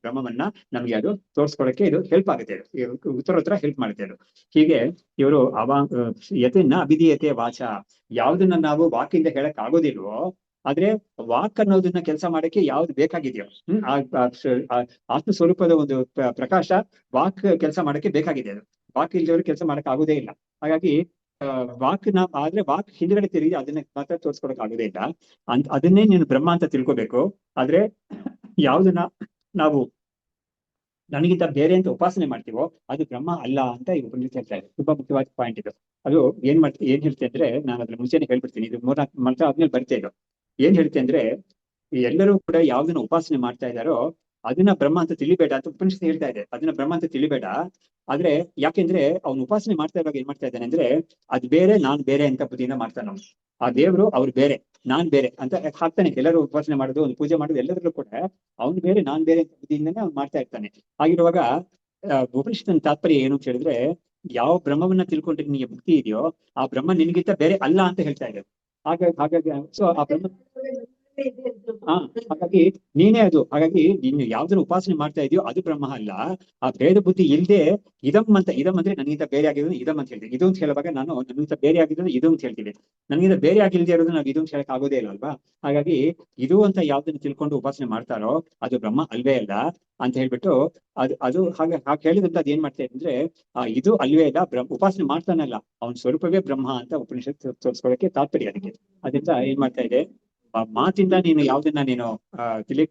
ಕ್ರಮವನ್ನ ನಮ್ಗೆ ಅದು ತೋರ್ಸ್ಕೊಳಕ್ಕೆ ಇದು ಹೆಲ್ಪ್ ಆಗುತ್ತೆ. ಅದು ಉತ್ತರ ಹೆಲ್ಪ್ ಮಾಡುತ್ತೆ ಅದು. ಹೀಗೆ ಇವರು ಯತೆನ ಅವಿಧೀಯತೆ ವಾಚ, ಯಾವ್ದನ್ನ ನಾವು ವಾಕಿಂದ ಹೇಳಕ್ ಆಗೋದಿಲ್ವೋ, ಆದ್ರೆ ವಾಕ್ ಅನ್ನೋದನ್ನ ಕೆಲಸ ಮಾಡಕ್ಕೆ ಯಾವ್ದು ಬೇಕಾಗಿದೆಯೋ, ಆತ್ಮ ಸ್ವರೂಪದ ಒಂದು ಪ್ರಕಾಶ ವಾಕ್ ಕೆಲಸ ಮಾಡಕ್ಕೆ ಬೇಕಾಗಿದೆ. ಅದು ವಾಕ್ ಇಲ್ದವ್ರು ಕೆಲಸ ಮಾಡಕ್ ಆಗೋದೇ ಇಲ್ಲ. ಹಾಗಾಗಿ ಆದ್ರೆ ವಾಕ್ ಹಿಂದ್ಗಡೆ ತಿರುಗಿ ಅದನ್ನ ಮಾತ್ರ ತೋರ್ಸ್ಕೊಳಕ್ ಆಗೋದೇ ಇಲ್ಲ. ಅದನ್ನೇ ನೀನು ಬ್ರಹ್ಮ ಅಂತ ತಿಳ್ಕೊಬೇಕು. ಆದ್ರೆ ಯಾವ್ದನ್ನ ನಾವು ನನಗಿಂತ ಬೇರೆ ಅಂತ ಉಪಾಸನೆ ಮಾಡ್ತೀವೋ ಅದು ಬ್ರಹ್ಮ ಅಲ್ಲ ಅಂತ ಈ ಉಪನಿಷತ್ತು ಹೇಳ್ತಾ ಇದೆ. ತುಂಬಾ ಮುಖ್ಯವಾದ ಪಾಯಿಂಟ್ ಇದು. ಅದು ಏನ್ ಹೇಳ್ತೆ ಅಂದ್ರೆ, ನಾನು ಅದ್ರ ಮುಂಚೆನೆ ಹೇಳ್ಬಿಡ್ತೀನಿ, ಇದು 3-4 ಮಂತ್ರ ಆದ್ಮೇಲೆ ಬರ್ತೇ ಇದು. ಏನ್ ಹೇಳ್ತೆ ಅಂದ್ರೆ, ಎಲ್ಲರೂ ಕೂಡ ಯಾವ್ದನ್ನ ಉಪಾಸನೆ ಮಾಡ್ತಾ ಇದ್ದಾರೋ ಅದನ್ನ ಬ್ರಹ್ಮ ಅಂತ ತಿಳಿಬೇಡ ಅಂತ ಉಪನಿಷತ್ತು ಹೇಳ್ತಾ ಇದೆ. ಅದನ್ನ ಬ್ರಹ್ಮ ಅಂತ ತಿಳಿಬೇಡ. ಆದ್ರೆ ಯಾಕೆಂದ್ರೆ ಅವ್ನು ಉಪಾಸನೆ ಮಾಡ್ತಾ ಇರುವಾಗ ಏನ್ ಮಾಡ್ತಾ ಇದ್ದಾನೆ ಅಂದ್ರೆ, ಅದ್ ಬೇರೆ ನಾನ್ ಬೇರೆ ಅಂತ ಬುದ್ಧಿಯಿಂದ ಮಾಡ್ತಾನೆ ಅವನು. ಆ ದೇವ್ರು ಅವ್ರು ಬೇರೆ ನಾನ್ ಬೇರೆ ಅಂತ ಹಾಕ್ತಾನೆ. ಎಲ್ಲರೂ ಉಪಾಸನೆ ಮಾಡೋದು, ಒಂದು ಪೂಜೆ ಮಾಡೋದು ಎಲ್ಲದರಲ್ಲೂ ಕೂಡ ಅವ್ನು ಬೇರೆ ನಾನ್ ಬೇರೆ ಅಂತ ಬುದ್ಧಿಯಿಂದನೇ ಅವ್ನು ಮಾಡ್ತಾ ಇರ್ತಾನೆ. ಆಗಿರುವಾಗ ಉಪನಿಷತ್ತಿನ ತಾತ್ಪರ್ಯ ಏನು ಅಂತ ಹೇಳಿದ್ರೆ, ಯಾವ ಬ್ರಹ್ಮವನ್ನ ತಿಳ್ಕೊಂಡ್ರೆ ನಿನಗೆ ಮುಕ್ತಿ ಇದೆಯೋ ಆ ಬ್ರಹ್ಮ ನಿನಗಿಂತ ಬೇರೆ ಅಲ್ಲ ಅಂತ ಹೇಳ್ತಾ ಇದೆ. ಹಾಗಾಗಿ ಸೊ ಆ ಬ್ರಹ್ಮ ಹಾಗಾಗಿ ನೀನೇ ಅದು. ಹಾಗಾಗಿ ನೀನು ಯಾವ್ದನ್ನ ಉಪಾಸನೆ ಮಾಡ್ತಾ ಇದೆಯೋ ಅದು ಬ್ರಹ್ಮ ಅಲ್ಲ. ಆ ಭೇದ ಬುದ್ಧಿ ಇಲ್ಲದೆ ಇದಂ ಅಂದ್ರೆ ನನಗಿಂತ ಬೇರೆ ಆಗಿರೋದು ಇದಂ ಅಂತ ಹೇಳ್ತೀವಿ. ಇದು ಅಂತ ಹೇಳುವಾಗ ನಾನು ನನ್ಗಿಂತ ಬೇರೆ ಆಗಿರೋದು ಇದು ಅಂತ ಹೇಳ್ತೀವಿ. ನನಗಿಂತ ಬೇರೆ ಆಗಿಲ್ದೇ ಇರೋದು ನಾವು ಇದು ಅಂತ ಹೇಳಕ್ ಆಗೋದೇ ಇಲ್ಲ ಅಲ್ವಾ. ಹಾಗಾಗಿ ಇದು ಅಂತ ಯಾವ್ದನ್ನ ತಿಳ್ಕೊಂಡು ಉಪಾಸನೆ ಮಾಡ್ತಾರೋ ಅದು ಬ್ರಹ್ಮ ಅಲ್ವೇ ಅಲ್ಲ ಅಂತ ಹೇಳ್ಬಿಟ್ಟು ಅದು ಹಾಗೆ ಹೇಳಿದಂತ ಅದ್ ಏನ್ ಮಾಡ್ತಾ ಇದೆ ಅಂದ್ರೆ, ಇದು ಅಲ್ವೇ ಇಲ್ಲ, ಉಪಾಸನೆ ಮಾಡ್ತಾನಲ್ಲ ಅವನ ಸ್ವರೂಪವೇ ಬ್ರಹ್ಮ ಅಂತ ಉಪನಿಷತ್ತು ತೋರಿಸ್ಕೊಳ್ಳಕ್ಕೆ ತಾತ್ಪರ್ಯ ಅದಕ್ಕೆ. ಅದರಿಂದ ಏನ್ ಮಾಡ್ತಾ ಇದೆ, ಮಾತಿಂದ ನೀನು ಯಾವ್ದನ್ನ ನೀನು ತಿಳಿ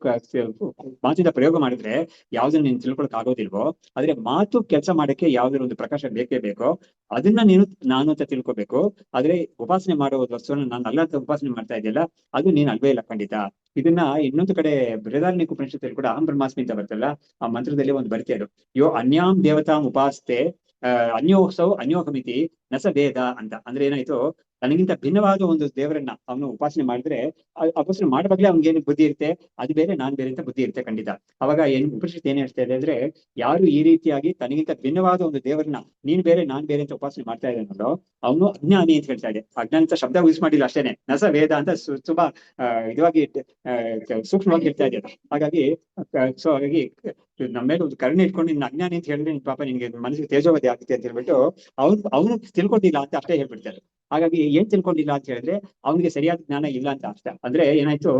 ಮಾತಿಂದ ಪ್ರಯೋಗ ಮಾಡಿದ್ರೆ ಯಾವ್ದನ್ನ ನೀನು ತಿಳ್ಕೊಳಕ್ ಆಗೋದಿಲ್ವೋ, ಆದ್ರೆ ಮಾತು ಕೆಲಸ ಮಾಡಕ್ಕೆ ಯಾವ್ದಾರ ಒಂದು ಪ್ರಕಾಶ ಬೇಕೇ ಬೇಕೋ ಅದನ್ನ ನೀನು ನಾನು ಅಂತ ತಿಳ್ಕೊಬೇಕು. ಆದ್ರೆ ಉಪಾಸನೆ ಮಾಡೋ ವಸ್ತುವನ್ನ ನಾನು ಅಲ್ಲ ಅಂತ ಉಪಾಸನೆ ಮಾಡ್ತಾ ಇದೆಯಲ್ಲ, ಅದು ನೀನ್ ಅಲ್ವೇ ಇಲ್ಲ ಖಂಡಿತ. ಇದನ್ನ ಇನ್ನೊಂದು ಕಡೆ ಬೃಹದಾರಣ್ಯಕ ಉಪನಿಷತ್ತಲ್ಲಿ ಕೂಡ ಅಹಂ ಬ್ರಹ್ಮಾಸ್ಮಿ ಅಂತ ಬರ್ತಲ್ಲ, ಆ ಮಂತ್ರದಲ್ಲಿ ಒಂದು ಬರಿತೆ ಅದು, ಯೋ ಅನ್ಯಾಂ ದೇವತಾಂ ಉಪಾಸ್ತೆ ಅನ್ಯೋತ್ಸವ ಅನ್ಯೋಹಮಿತಿ ನಸ ವೇದ ಅಂತ. ಅಂದ್ರೆ ಏನಾಯ್ತು, ತನಗಿಂತ ಭಿನ್ನವಾದ ಒಂದು ದೇವರನ್ನ ಅವನು ಉಪಾಸನೆ ಮಾಡಿದ್ರೆ ಉಪಾಸನೆ ಮಾಡುವಾಗ್ಲೇ ಅವ್ನಿಗೇನು ಬುದ್ಧಿ ಇರುತ್ತೆ, ಅದು ಬೇರೆ ನಾನ್ ಬೇರೆ ಅಂತ ಬುದ್ಧಿ ಇರುತ್ತೆ ಖಂಡಿತ. ಅವಾಗ ಏನ್ ಉಪನಿಷತ್ ಏನ್ ಹೇಳ್ತಾ ಇದೆ ಅಂದ್ರೆ, ಯಾರು ಈ ರೀತಿಯಾಗಿ ತನಗಿಂತ ಭಿನ್ನವಾದ ಒಂದು ದೇವರನ್ನ ನೀನ್ ಬೇರೆ ನಾನ್ ಬೇರೆ ಅಂತ ಉಪಾಸನೆ ಮಾಡ್ತಾ ಇದ್ದಾನಲ್ಲೋ ಅವನು ಅಜ್ಞಾನಿ ಅಂತ ಹೇಳ್ತಾ ಇದೆ. ಅಜ್ಞಾನ ಅಂತ ಶಬ್ದ ಯೂಸ್ ಮಾಡಿಲ್ಲ ಅಷ್ಟೇನೆ, ನಸ ವೇದ ಅಂತ ತುಂಬಾ ಇದಾಗಿ ಸೂಕ್ಷ್ಮವಾಗಿ ಹೇಳ್ತಾ ಇದ್ದಾರೆ. ಹಾಗಾಗಿ ಹಾಗಾಗಿ ನಮ್ಮ ಮೇಲೆ ಒಂದು ಕರುಣೆ ಇಟ್ಕೊಂಡು ನಿನ್ನ ಅಜ್ಞಾನಿ ಅಂತ ಹೇಳಿದ್ರೆ ನಿನ್ ಪಾಪ ನಿನ್ಗೆ ಮನಸ್ಸಿಗೆ ತೇಜೋವಧಿ ಆಗುತ್ತೆ ಅಂತ ಹೇಳ್ಬಿಟ್ಟು ಅವನು ತಿಳ್ಕೊಂಡಿಲ್ಲ ಅಂತ ಅಷ್ಟೇ ಹೇಳ್ಬಿಡ್ತಾರೆ. ಹಾಗಾಗಿ ಏನ್ ತಿಳ್ಕೊಂಡಿಲ್ಲ ಅಂತ ಹೇಳಿದ್ರೆ ಅವನಿಗೆ ಸರಿಯಾದ ಜ್ಞಾನ ಇಲ್ಲ ಅಂತ ಅರ್ಥ. ಅಂದ್ರೆ ಏನಾಯ್ತು,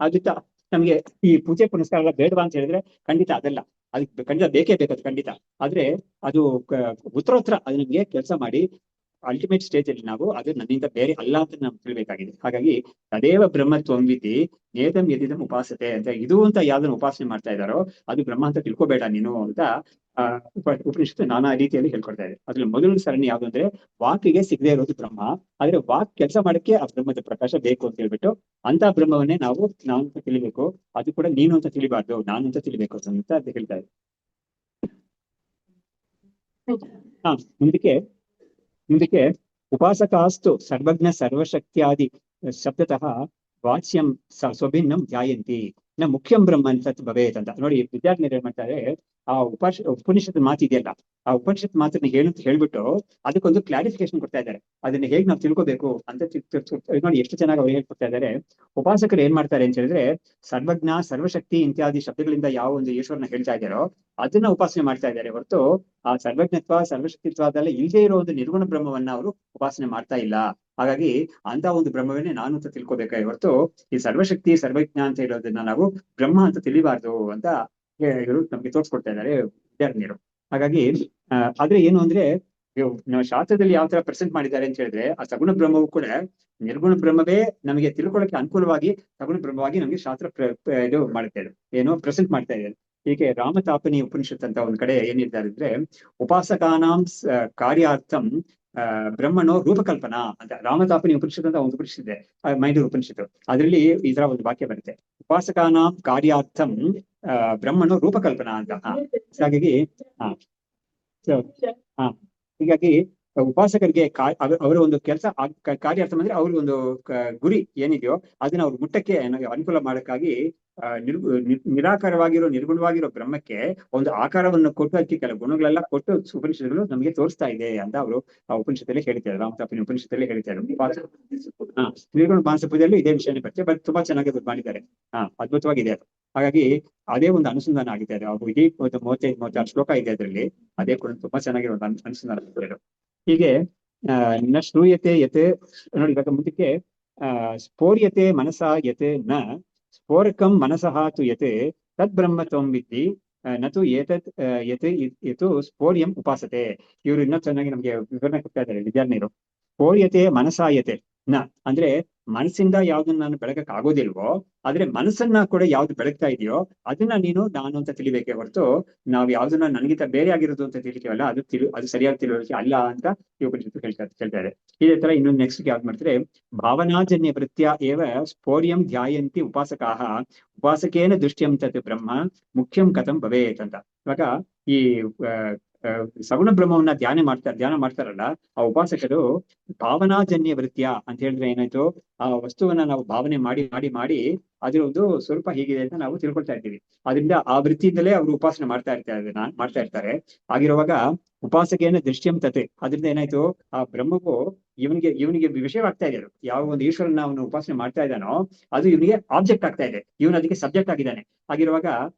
ಅದಕ್ಕೆ ನಮ್ಗೆ ಈ ಪೂಜೆ ಪುನಸ್ಕಾರ ಎಲ್ಲ ಬೇಡವಾ ಅಂತ ಹೇಳಿದ್ರೆ ಖಂಡಿತ ಅದಲ್ಲ, ಅದಕ್ಕೆ ಖಂಡಿತ ಬೇಕೇ ಬೇಕದು ಖಂಡಿತ. ಆದ್ರೆ ಅದು ಉತ್ತರೋತ್ತರ ಅದು ನಮ್ಗೆ ಕೆಲಸ ಮಾಡಿ ಅಲ್ಟಿಮೇಟ್ ಸ್ಟೇಜ್ ಅಲ್ಲಿ ನಾವು ಅದು ನನ್ನಿಂದ ಬೇರೆ ಅಲ್ಲ ಅಂತ ನಾವು ತಿಳ್ಬೇಕಾಗಿದೆ. ಹಾಗಾಗಿ ತದೇವ ಬ್ರಹ್ಮತ್ವಂವಿತಿ ನೇತಂ ಯದಿದಂ ಉಪಾಸತೆ ಅಂತ, ಇದು ಅಂತ ಯಾವ್ದನ್ನ ಉಪಾಸನೆ ಮಾಡ್ತಾ ಇದ್ದಾರೋ ಅದು ಬ್ರಹ್ಮ ಅಂತ ತಿಳ್ಕೊಬೇಡ ನೀನು ಅಂತ ಉಪನಿಷತ್ತು ನಾನಾ ರೀತಿಯಲ್ಲಿ ಹೇಳ್ಕೊಡ್ತಾ ಇದೆ. ಅದ್ರಲ್ಲಿ ಮೊದಲ ಸರಣಿ ಯಾವ್ದು ಅಂದ್ರೆ ವಾಕಿಗೆ ಸಿಗದೆ ಇರೋದು ಬ್ರಹ್ಮ, ಆದ್ರೆ ವಾಕ್ ಕೆಲಸ ಮಾಡಕ್ಕೆ ಆ ಬ್ರಹ್ಮದ ಪ್ರಕಾಶ ಬೇಕು ಅಂತ ಹೇಳ್ಬಿಟ್ಟು ಅಂತ ಬ್ರಹ್ಮವನ್ನೇ ನಾವು ಅಂತ ತಿಳಿಬೇಕು. ಅದು ಕೂಡ ನೀನು ಅಂತ ತಿಳಿಬಾರ್ದು, ನಾನು ಅಂತ ತಿಳಿಬೇಕು ಅಂತ ಅದು ಹೇಳ್ತಾ ಇದೆ. ಮುಂದಕ್ಕೆ ಉಪಾಸಕಾಸ್ತು ಸರ್ವಜ್ಞ ಸರ್ವಶಕ್ತಿಯಾದಿ ಶಬ್ದತಃ ವಾಚ್ಯಂ ಸ್ವಭಿನ್ನಂ ಧ್ಯಾಯಂತಿ ನ ಮುಖ್ಯಂ ಬ್ರಹ್ಮ ಅಂತ ಭವೇತ್ ಅಂತ. ನೋಡಿ ವಿದ್ಯಾರ್ಥಿಗಳು ಏನ್ ಮಾಡ್ತಾರೆ, ಆ ಉಪನಿಷತ್ ಮಾತಿದೆಯಲ್ಲ, ಆ ಉಪನಿಷತ್ ಮಾತನ್ನ ಹೇಳ್ಬಿಟ್ಟು ಅದಕ್ಕೊಂದು ಕ್ಲಾರಿಫಿಕೇಶನ್ ಕೊಡ್ತಾ ಇದ್ದಾರೆ. ಅದನ್ನ ಹೇಗೆ ನಾವು ತಿಳ್ಕೊಬೇಕು ಅಂತ ನೋಡಿ ಎಷ್ಟು ಚೆನ್ನಾಗಿ ಅವ್ರು ಹೇಳ್ಕೊಡ್ತಾ ಇದ್ದಾರೆ. ಉಪಾಸಕರು ಏನ್ ಮಾಡ್ತಾರೆ ಅಂತ ಹೇಳಿದ್ರೆ, ಸರ್ವಜ್ಞ ಸರ್ವಶಕ್ತಿ ಇತ್ಯಾದಿ ಶಬ್ದಗಳಿಂದ ಯಾವ ಒಂದು ಈಶ್ವರನ ಹೇಳ್ತಾ ಇದ್ದಾರೋ ಅದನ್ನ ಉಪಾಸನೆ ಮಾಡ್ತಾ ಇದ್ದಾರೆ ಹೊರತು ಆ ಸರ್ವಜ್ಞತ್ವ ಸರ್ವಶಕ್ತಿತ್ವದಲ್ಲ ಇಲ್ಲದೆ ಇರೋ ಒಂದು ನಿರ್ಗುಣ ಬ್ರಹ್ಮವನ್ನ ಅವರು ಉಪಾಸನೆ ಮಾಡ್ತಾ ಇಲ್ಲ. ಹಾಗಾಗಿ ಅಂತ ಒಂದು ಬ್ರಹ್ಮವನ್ನೇ ನಾನು ಅಂತ ತಿಳ್ಕೊಬೇಕಾಗಿ ಹೊರತು ಈ ಸರ್ವಶಕ್ತಿ ಸರ್ವಜ್ಞ ಅಂತ ಹೇಳೋದನ್ನ ನಾವು ಬ್ರಹ್ಮ ಅಂತ ತಿಳಿಬಾರ್ದು ಅಂತ ಇವರು ನಮ್ಗೆ ತೋರಿಸ್ಕೊಡ್ತಾ ಇದ್ದಾರೆ ವಿದ್ಯಾರ್ಥಿನಿಯರು. ಹಾಗಾಗಿ ಆದ್ರೆ ಏನು ಅಂದ್ರೆ ನಾವು ಶಾಸ್ತ್ರದಲ್ಲಿ ಯಾವ ತರ ಪ್ರೆಸೆಂಟ್ ಮಾಡಿದ್ದಾರೆ ಅಂತ ಹೇಳಿದ್ರೆ, ಆ ಸಗುಣ ಬ್ರಹ್ಮವು ಕೂಡ ನಿರ್ಗುಣ ಬ್ರಹ್ಮವೇ ನಮಗೆ ತಿಳ್ಕೊಳ್ಳಕ್ಕೆ ಅನುಕೂಲವಾಗಿ ಸಗುಣ ಬ್ರಹ್ಮವಾಗಿ ನಮಗೆ ಶಾಸ್ತ್ರ ಇದು ಮಾಡುತ್ತೆ, ಏನೋ ಪ್ರೆಸೆಂಟ್ ಮಾಡ್ತಾ ಇದೆ. ಹೀಗೆ ರಾಮತಾಪನಿ ಉಪನಿಷತ್ ಅಂತ ಒಂದ್ ಕಡೆ ಏನಿದ್ದಾರೆ ಅಂದ್ರೆ, ಉಪಾಸಕಾನಾಂ ಕಾರ್ಯಾರ್ಥಂ ಬ್ರಹ್ಮನೋ ರೂಪಕಲ್ಪನಾ ಅಂತ. ರಾಮತಾಪನಿ ಉಪನಿಷತ್ ಅಂತ ಒಂದು ಉಪನಿಷತ್ ಇದೆ, ಮೈಂಡೂರು ಉಪನಿಷತ್ತು. ಅದರಲ್ಲಿ ಈ ತರ ಒಂದು ವಾಕ್ಯ ಬರುತ್ತೆ, ಉಪಾಸಕಾನಾಂ ಕಾರ್ಯಾರ್ಥಂ ಬ್ರಹ್ಮನೋ ರೂಪಕಲ್ಪನಾ ಅಂತ. ಹಾಗಾಗಿ ಹೀಗಾಗಿ ಉಪಾಸಕರಿಗೆ ಅವರ ಒಂದು ಕೆಲಸ ಕಾರ್ಯಾರ್ಥ ಅಂದ್ರೆ ಅವ್ರಿಗೆ ಒಂದು ಗುರಿ ಏನಿದೆಯೋ ಅದನ್ನ ಅವ್ರು ಮುಟ್ಟಕ್ಕೆ ಅನುಕೂಲ ಮಾಡಕ್ಕಾಗಿ ನಿರಾಕಾರವಾಗಿರೋ ನಿರ್ಗುಣವಾಗಿರೋ ಬ್ರಹ್ಮಕ್ಕೆ ಒಂದು ಆಕಾರವನ್ನು ಕೊಟ್ಟು ಅದಕ್ಕೆ ಕೆಲವು ಗುಣಗಳೆಲ್ಲ ಕೊಟ್ಟು ಉಪನಿಷತ್ತುಗಳು ನಮಗೆ ತೋರಿಸ್ತಾ ಇದೆ ಅಂತ ಅವರು ಆ ಉಪನಿಷತ್ತಲ್ಲಿ ಹೇಳ್ತಾರೆ. ರಾಮತಾಪನಿ ಉಪನಿಷತ್ತಲ್ಲಿ ಹೇಳ್ತಾರೆ. ನಿರ್ಗುಣ ಮಾನಸ ಪೂಜೆಯಲ್ಲಿ ಇದೇ ವಿಷಯನೇ ಬರ್ತದೆ, ಬಟ್ ತುಂಬಾ ಚೆನ್ನಾಗಿ ಮಾಡಿದ್ದಾರೆ. ಅದ್ಭುತವಾಗಿದೆ ಅದು. ಹಾಗಾಗಿ ಅದೇ ಒಂದು ಅನುಸಂಧಾನ ಆಗಿದೆ ಅದು. ಇಡೀ 35-36 ಶ್ಲೋಕ ಇದೆ ಅದರಲ್ಲಿ, ಅದೇ ಕೂಡ ತುಂಬಾ ಚೆನ್ನಾಗಿ ಒಂದು ಅನುಸಂಧಾನ ಆಗ್ತದೆ. ಹೀಗೆ ನ ಶ್ರೂಯತೆ ಯತ್ ನೋಡಿ, ಇವಾಗ ಮುಂದಕ್ಕೆ ಸ್ಫೋರ್ಯತೆ ಮನಸಾ ಯತ್ ನ ಸ್ಫೋರಕಂ ಮನಸಃ ತು ಯತ್ ತದ್ ಬ್ರಹ್ಮತ್ವಂ ವಿದ್ಧಿ ನತು ಏತತ್ ಯತ್ ಸ್ಫೋರ್ಯಂ ಉಪಾಸತೆ. ಇವರು ಇನ್ನೂ ಚೆನ್ನಾಗಿ ನಮ್ಗೆ ವಿವರಣೆ ಕೊಡ್ತಾ ಇದ್ದಾರೆ ವಿದ್ಯಾರ್ಥಿನಿಯರು. ಸ್ಫೋರ್ಯತೆ ಮನಸಾಯತೆ ನ ಅಂದ್ರೆ ಮನಸ್ಸಿಂದ ಯಾವ್ದನ್ನ ನಾನು ಬೆಳಗಕ್ ಆಗೋದಿಲ್ವೋ, ಆದ್ರೆ ಮನಸ್ಸನ್ನ ಕೂಡ ಯಾವ್ದು ಬೆಳಗ್ತಾ ಇದೆಯೋ ಅದನ್ನ ನೀನು ನಾನು ಅಂತ ತಿಳಿಬೇಕೆ ಹೊರತು ನಾವ್ ಯಾವ್ದನ್ನ ನನಗಿಂತ ಬೇರೆ ಆಗಿರೋದು ಅಂತ ತಿಳಿತೀವಲ್ಲ ಅದು ಸರಿಯಾಗಿ ತಿಳುವಳಿಕೆ ಅಲ್ಲ ಅಂತ ಈ ಉಪನಿಷತ್ತು ಹೇಳ್ತಾರೆ. ಇದೇ ತರ ಇನ್ನೊಂದು ನೆಕ್ಸ್ಟ್ ಯಾವ್ದು ಮಾಡ್ತಾರೆ, ಭಾವನಾಜನ್ಯ ವೃತ್ತಿಯ ಏವ ಸ್ಫೋರ್ಯಂ ಧ್ಯಾಯಂತಿ ಉಪಾಸಕಾಹ ಉಪಾಸಕೇನ ದೃಷ್ಟ್ಯಂ ತತ್ ಬ್ರಹ್ಮ ಮುಖ್ಯಂ ಕಥಂ ಭವೇತ್ ಅಂತ. ಇವಾಗ ಈ ಸಗುಣ ಬ್ರಹ್ಮವನ್ನ ಧ್ಯಾನ ಮಾಡ್ತಾರಲ್ಲ ಆ ಉಪಾಸಕರು ಭಾವನಾಜನ್ಯ ವೃತ್ತಿಯ ಅಂತ ಹೇಳಿದ್ರೆ ಏನಾಯ್ತು, ಆ ವಸ್ತುವನ್ನ ನಾವು ಭಾವನೆ ಮಾಡಿ ಅದ್ರ ಒಂದು ಸ್ವರೂಪ ಹೀಗಿದೆ ಅಂತ ನಾವು ತಿಳ್ಕೊಳ್ತಾ ಇರ್ತೀವಿ. ಅದರಿಂದ ಆ ವೃತ್ತಿಯಿಂದಲೇ ಅವರು ಉಪಾಸನೆ ಮಾಡ್ತಾ ಇರ್ತಾರೆ. ಆಗಿರುವಾಗ ಉಪಾಸಕೇನ ದೃಷ್ಟ್ಯಂ ತತೆ, ಅದರಿಂದ ಏನಾಯ್ತು, ಆ ಬ್ರಹ್ಮವು ಇವನಿಗೆ ವಿಷಯವಾಗ್ತಾ ಇದೆ. ಯಾವ ಒಂದು ಈಶ್ವರನ ಅವನು ಉಪಾಸನೆ ಮಾಡ್ತಾ ಇದ್ದಾನೋ ಅದು ಇವನಿಗೆ ಆಬ್ಜೆಕ್ಟ್ ಆಗ್ತಾ ಇದೆ, ಇವನು ಅದಕ್ಕೆ ಸಬ್ಜೆಕ್ಟ್ ಆಗಿದ್ದಾನೆ. ಆಗಿರುವಾಗ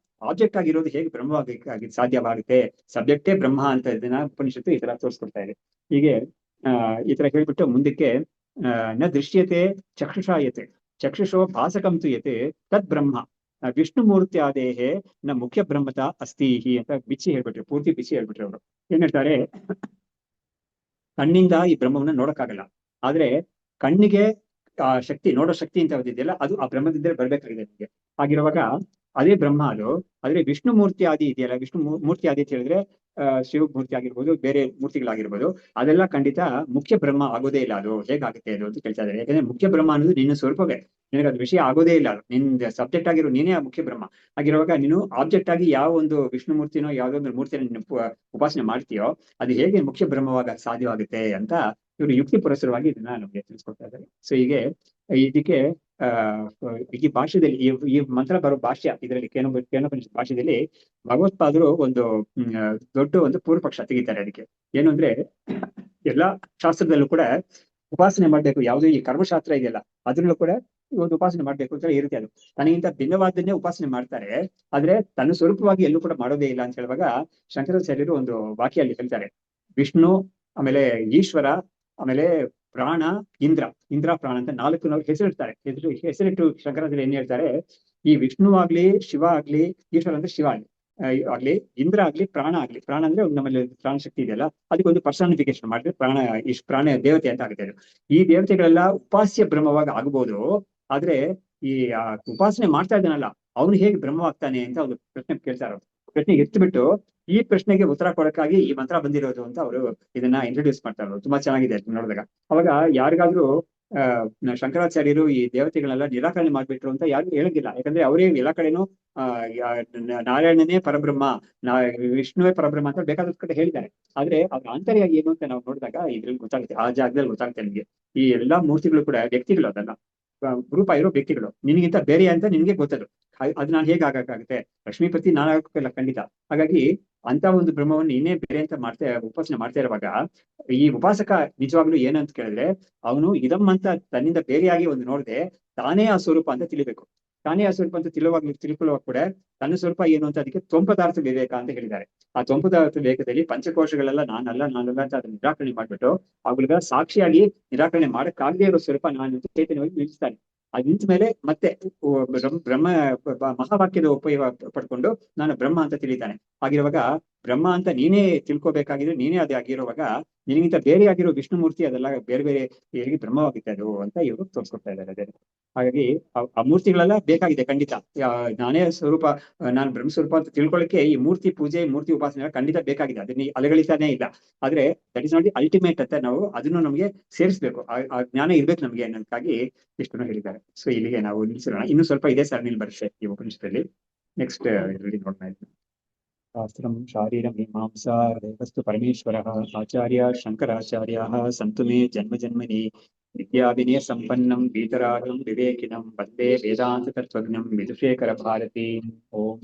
ಆಬ್ಜೆಕ್ಟ್ ಆಗಿರೋದು ಹೇಗೆ ಬ್ರಹ್ಮವಾಗಿ ಸಾಧ್ಯವಾಗುತ್ತೆ, ಸಬ್ಜೆಕ್ಟೇ ಬ್ರಹ್ಮ ಅಂತ ಇದನ್ನ ಉಪನಿಷತ್ತು ಈ ತರ ತೋರಿಸ್ಕೊಡ್ತಾ ಇದೆ. ಹೀಗೆ ಈ ತರ ಹೇಳ್ಬಿಟ್ಟು ಮುಂದಕ್ಕೆ ನ ದೃಶ್ಯತೆ ಚಕ್ಷುಷಾಯತೆ ಚಕ್ಷುಷೋ ಭಾಸಕಂತು ಯತೆ ತದ್ ಬ್ರಹ್ಮ ವಿಷ್ಣು ಮೂರ್ತಿ ಆದೇಹೆ ನ ಮುಖ್ಯ ಬ್ರಹ್ಮತ ಅಸ್ತಿಹಿ ಅಂತ ಹೇಳ್ಬಿಟ್ರು, ಪೂರ್ತಿ ಬಿಚ್ಚಿ ಹೇಳ್ಬಿಟ್ರು ಅವರು. ಏನ್ ಹೇಳ್ತಾರೆ, ಕಣ್ಣಿಂದ ಈ ಬ್ರಹ್ಮವನ್ನ ನೋಡಕ್ಕಾಗಲ್ಲ, ಆದ್ರೆ ಕಣ್ಣಿಗೆ ಆ ಶಕ್ತಿ, ನೋಡೋ ಶಕ್ತಿ ಅಂತ ಯಾವ್ದಿದೆಯಲ್ಲ ಅದು ಆ ಬ್ರಹ್ಮದಿಂದಲೇ ಬರ್ಬೇಕಾಗಿದೆ ನಿಮಗೆ. ಹಾಗಿರುವಾಗ ಅದೇ ಬ್ರಹ್ಮ ಅದು. ಆದ್ರೆ ವಿಷ್ಣು ಮೂರ್ತಿ ಆದಿ ಇದೆಯಲ್ಲ, ವಿಷ್ಣು ಮೂರ್ತಿ ಆದಿ ಅಂತ ಹೇಳಿದ್ರೆ ಶಿವ ಮೂರ್ತಿ ಆಗಿರ್ಬೋದು, ಬೇರೆ ಮೂರ್ತಿಗಳಾಗಿರ್ಬೋದು, ಅದೆಲ್ಲ ಖಂಡಿತ ಮುಖ್ಯ ಬ್ರಹ್ಮ ಆಗೋದೇ ಇಲ್ಲ. ಅದು ಹೇಗಾಗುತ್ತೆ ಅದು ಅಂತ ಕೇಳ್ತಾ ಇದ್ದಾರೆ. ಯಾಕಂದ್ರೆ ಮುಖ್ಯ ಬ್ರಹ್ಮ ಅನ್ನೋದು ನಿನ್ನ ಸ್ವರೂಪವೇ, ನಿನಗೆ ಅದು ವಿಷಯ ಆಗೋದೇ ಇಲ್ಲ. ಅದು ನಿನ್ ಸಬ್ಜೆಕ್ಟ್ ಆಗಿರೋ ನೀನೇ ಆ ಮುಖ್ಯ ಬ್ರಹ್ಮ ಆಗಿರುವಾಗ, ನೀನು ಆಬ್ಜೆಕ್ಟ್ ಆಗಿ ಯಾವ ಒಂದು ವಿಷ್ಣು ಮೂರ್ತಿನೋ ಯಾವುದೋ ಒಂದು ಮೂರ್ತಿನ ನೀನು ಉಪಾಸನೆ ಮಾಡ್ತೀಯೋ, ಅದು ಹೇಗೆ ಮುಖ್ಯ ಬ್ರಹ್ಮವಾಗ ಸಾಧ್ಯವಾಗುತ್ತೆ ಅಂತ ಇವರು ಯುಕ್ತಿ ಪುರಸ್ಸರವಾಗಿ ಇದನ್ನ ನಮಗೆ ತಿಳಿಸ್ಕೊಡ್ತಾ ಇದ್ದಾರೆ. ಸೊ ಹೀಗೆ ಇದಕ್ಕೆ ಈ ಭಾಷೆದಲ್ಲಿ ಈ ಮಂತ್ರ ಬರೋ ಭಾಷ್ಯ ಇದರಲ್ಲಿ ಕೇನೋಪನಿಷತ್ ಭಾಷೆಯಲ್ಲಿ ಭಗವತ್ಪಾದರು ಒಂದು ದೊಡ್ಡ ಒಂದು ಪೂರ್ವ ಪಕ್ಷ ತೆಗಿತಾರೆ ಅದಕ್ಕೆ. ಏನು ಅಂದ್ರೆ, ಎಲ್ಲಾ ಶಾಸ್ತ್ರದಲ್ಲೂ ಕೂಡ ಉಪಾಸನೆ ಮಾಡ್ಬೇಕು, ಯಾವುದೇ ಈ ಕರ್ಮಶಾಸ್ತ್ರ ಇದೆಯಲ್ಲ ಅದರಲ್ಲೂ ಕೂಡ ಒಂದು ಉಪಾಸನೆ ಮಾಡ್ಬೇಕು ಅಂತ ಇರುತ್ತೆ. ಅದು ತನಗಿಂತ ಭಿನ್ನವಾದನ್ನೇ ಉಪಾಸನೆ ಮಾಡ್ತಾರೆ, ಆದ್ರೆ ತನ್ನ ಸ್ವರೂಪವಾಗಿ ಎಲ್ಲೂ ಕೂಡ ಮಾಡೋದೇ ಇಲ್ಲ ಅಂತ ಹೇಳುವಾಗ ಶಂಕರಾಚಾರ್ಯರು ಒಂದು ವಾಕ್ಯ ಅಲ್ಲಿ ಹೇಳ್ತಾರೆ. ವಿಷ್ಣು, ಆಮೇಲೆ ಈಶ್ವರ, ಆಮೇಲೆ ಪ್ರಾಣ, ಇಂದ್ರ ಪ್ರಾಣ ಅಂತ 4 ಹೆಸರಿಡ್ತಾರೆ. ಹೆಸರಿಟ್ಟು ಶಂಕರಾಚಾರ್ಯ ಏನ್ ಹೇಳ್ತಾರೆ, ಈ ವಿಷ್ಣು ಆಗ್ಲಿ, ಶಿವ ಆಗ್ಲಿ, ಈಶ್ವರ ಅಂದ್ರೆ ಶಿವ ಆಗ್ಲಿ, ಇಂದ್ರ ಆಗ್ಲಿ, ಪ್ರಾಣ ಆಗ್ಲಿ, ಪ್ರಾಣ ಅಂದ್ರೆ ನಮ್ಮಲ್ಲಿ ಪ್ರಾಣ ಶಕ್ತಿ ಇದೆಯಲ್ಲ, ಅದಕ್ಕೊಂದು ಪರ್ಸಾನಿಫಿಕೇಶನ್ ಮಾಡಿದ್ರೆ ಪ್ರಾಣ ದೇವತೆ ಅಂತ ಆಗುತ್ತೆ. ಈ ದೇವತೆಗಳೆಲ್ಲ ಉಪಾಸ್ಯ ಬ್ರಹ್ಮವಾಗಿ ಆಗ್ಬೋದು, ಆದ್ರೆ ಈ ಉಪಾಸನೆ ಮಾಡ್ತಾ ಇದ್ದಾನಲ್ಲ ಅವನು ಹೇಗೆ ಬ್ರಹ್ಮವಾಗ್ತಾನೆ ಅಂತ ಒಂದು ಪ್ರಶ್ನೆ ಕೇಳ್ತಾರೆ. ಪ್ರಶ್ನೆಗೆ ಎತ್ತಿಬಿಟ್ಟು ಈ ಪ್ರಶ್ನೆಗೆ ಉತ್ತರ ಕೊಡಕ್ಕಾಗಿ ಈ ಮಂತ್ರ ಬಂದಿರೋದು ಅಂತ ಅವರು ಇದನ್ನ ಇಂಟ್ರೊಡ್ಯೂಸ್ ಮಾಡ್ತಾರೆ. ತುಂಬಾ ಚೆನ್ನಾಗಿದೆ ನೋಡಿದಾಗ. ಅವಾಗ ಯಾರಿಗಾದ್ರೂ ಶಂಕರಾಚಾರ್ಯರು ಈ ದೇವತೆಗಳೆಲ್ಲ ನಿರಾಕರಣೆ ಮಾಡ್ಬಿಟ್ರು ಅಂತ ಯಾರು ಹೇಳಂಗಿಲ್ಲ. ಯಾಕಂದ್ರೆ ಅವರೇ ಎಲ್ಲ ಕಡೆನೂ ನಾರಾಯಣನೇ ಪರಬ್ರಹ್ಮ, ವಿಷ್ಣುವೇ ಪರಬ್ರಹ್ಮ ಅಂತ ಬೇಕಾದ ಕಡೆ ಹೇಳಿದ್ದಾರೆ. ಆದ್ರೆ ಅವ್ರ ಆಂತರ್ಯ ಏನು ಅಂತ ನಾವು ನೋಡಿದಾಗ ಇದ್ರಲ್ಲಿ ಗೊತ್ತಾಗುತ್ತೆ, ಆ ಜಾಗದಲ್ಲಿ ಗೊತ್ತಾಗುತ್ತೆ ನಿಮ್ಗೆ. ಈ ಎಲ್ಲಾ ಮೂರ್ತಿಗಳು ಕೂಡ ವ್ಯಕ್ತಿಗಳು, ಅದಲ್ಲ ರೂಪ ಇರೋ ವ್ಯಕ್ತಿಗಳು, ನಿನಗಿಂತ ಬೇರೆ ಅಂತ ನಿನ್ಗೆ ಗೊತ್ತದು. ಅದು ನಾನು ಹೇಗೆ ಆಗಕ್ಕಾಗುತ್ತೆ? ಲಕ್ಷ್ಮೀಪತಿ ನಾನು ಆಗಕ್ಕಿಲ್ಲ ಖಂಡಿತ. ಹಾಗಾಗಿ ಅಂತ ಒಂದು ಬ್ರಹ್ಮವನ್ನು ಇನ್ನೇ ಬೇರೆ ಅಂತ ಉಪಾಸನೆ ಮಾಡ್ತಾ ಇರುವಾಗ ಈ ಉಪಾಸಕ ನಿಜವಾಗ್ಲೂ ಏನಂತ ಕೇಳಿದ್ರೆ, ಅವನು ಇದಂ ಅಂತ ತನ್ನಿಂದ ಬೇರೆಯಾಗಿ ಒಂದು ನೋಡದೆ ತಾನೇ ಆ ಸ್ವರೂಪ ಅಂತ ತಿಳಿಬೇಕು. ತಾನೇ ಆ ಸ್ವರೂಪ ಅಂತ ತಿಳ್ಕೊಳ್ಳುವಾಗ ಕೂಡ ತನ್ನ ಸ್ವರೂಪ ಏನು ಅಂತ ಅದಕ್ಕೆ ತ್ವಂಪದಾರ್ಥ ವಿವೇಕ ಅಂತ ಹೇಳಿದ್ದಾರೆ. ಆ ತ್ವಂಪದಾರ್ಥ ವಿವೇಕದಲ್ಲಿ ಪಂಚಕೋಶಗಳೆಲ್ಲ ನಾನಲ್ಲ ಅಂತ ಅದನ್ನ ನಿರಾಕರಣೆ ಮಾಡ್ಬಿಟ್ಟು ಅವುಗಳ ಸಾಕ್ಷಿಯಾಗಿ ನಿರಾಕರಣೆ ಮಾಡಕ್ಕಾಗದೇ ಇರೋ ಸ್ವರೂಪ ನಾನು ಚೈತನ್ಯವಾಗಿ ನಿಲ್ಲಿಸ್ತಾನೆ. ಅದ್ ನಿಂತ ಮೇಲೆ ಮತ್ತೆ ಬ್ರಹ್ಮ ಮಹಾವಾಕ್ಯದ ಉಪಯೋಗ ಪಡ್ಕೊಂಡು ನಾನು ಬ್ರಹ್ಮ ಅಂತ ತಿಳಿತಾನೆ. ಆಗಿರುವಾಗ ಬ್ರಹ್ಮ ಅಂತ ನೀನೇ ತಿಳ್ಕೊಬೇಕಾಗಿದ್ರೆ ನೀನೇ ಅದೇ ಆಗಿರುವಾಗ ನಿನಗಿಂತ ಬೇರೆ ಆಗಿರೋ ವಿಷ್ಣು ಮೂರ್ತಿ ಅದೆಲ್ಲ ಬೇರೆ ಬೇರೆ ಹೇಗೆ ಬ್ರಹ್ಮವಾಗುತ್ತೆ ಅದು ಅಂತ ಇವರು ತೋರಿಸ್ಕೊಡ್ತಾ ಇದ್ದಾರೆ ಅದೇ. ಹಾಗಾಗಿ ಆ ಮೂರ್ತಿಗಳೆಲ್ಲ ಬೇಕಾಗಿದೆ ಖಂಡಿತ. ನಾನೇ ಸ್ವರೂಪ, ನಾನು ಬ್ರಹ್ಮ ಸ್ವರೂಪ ಅಂತ ತಿಳ್ಕೊಳ್ಳಿಕ್ಕೆ ಈ ಮೂರ್ತಿ ಪೂಜೆ, ಮೂರ್ತಿ ಉಪಾಸನೆ ಖಂಡಿತ ಬೇಕಾಗಿದೆ. ಅದನ್ನ ಅಲೆಗಳಿತಾನೇ ಇಲ್ಲ. ಆದ್ರೆ that is not the ultimate ಅಂತ ನಾವು ಅದನ್ನು ನಮಗೆ ಸೇರಿಸ್ಬೇಕು. ಆ ಜ್ಞಾನ ಇರ್ಬೇಕು ನಮ್ಗೆ ಅನ್ನೋದಕ್ಕಾಗಿ ಇಷ್ಟನ್ನು ಹೇಳಿದ್ದಾರೆ. ಸೊ ಇಲ್ಲಿಗೆ ನಾವು ನಿಲ್ಲಿಸೋಣ. ಇನ್ನು ಸ್ವಲ್ಪ ಇದೆ ಸರಣಿಲಿ ಬರುತ್ತೆ ಈ ಉಪನಿಷತ್ತಲ್ಲಿ. ನೆಕ್ಸ್ಟ್ ಇದರಲ್ಲಿ ನೋಡ್ತಾ ಇದ್ದೀನಿ. ಶಾಸ್ತ್ರಂ ಶಾರೀರಂ ಮೀಮಾಂಸಾ ದೇವಸ್ತು ಪರಮೇಶ್ವರಃ ಆಚಾರ್ಯ ಶಂಕರಾಚಾರ್ಯಾಃ ಸಂತು ಮೇ ಜನ್ಮ ಜನ್ಮನಿ ವಿದ್ಯಾವಿನಯ ಸಂಪನ್ನಂ वीतरागं विवेकिनं वन्दे वेदांत तत्त्वज्ञं विदुषेखर भारती। ओम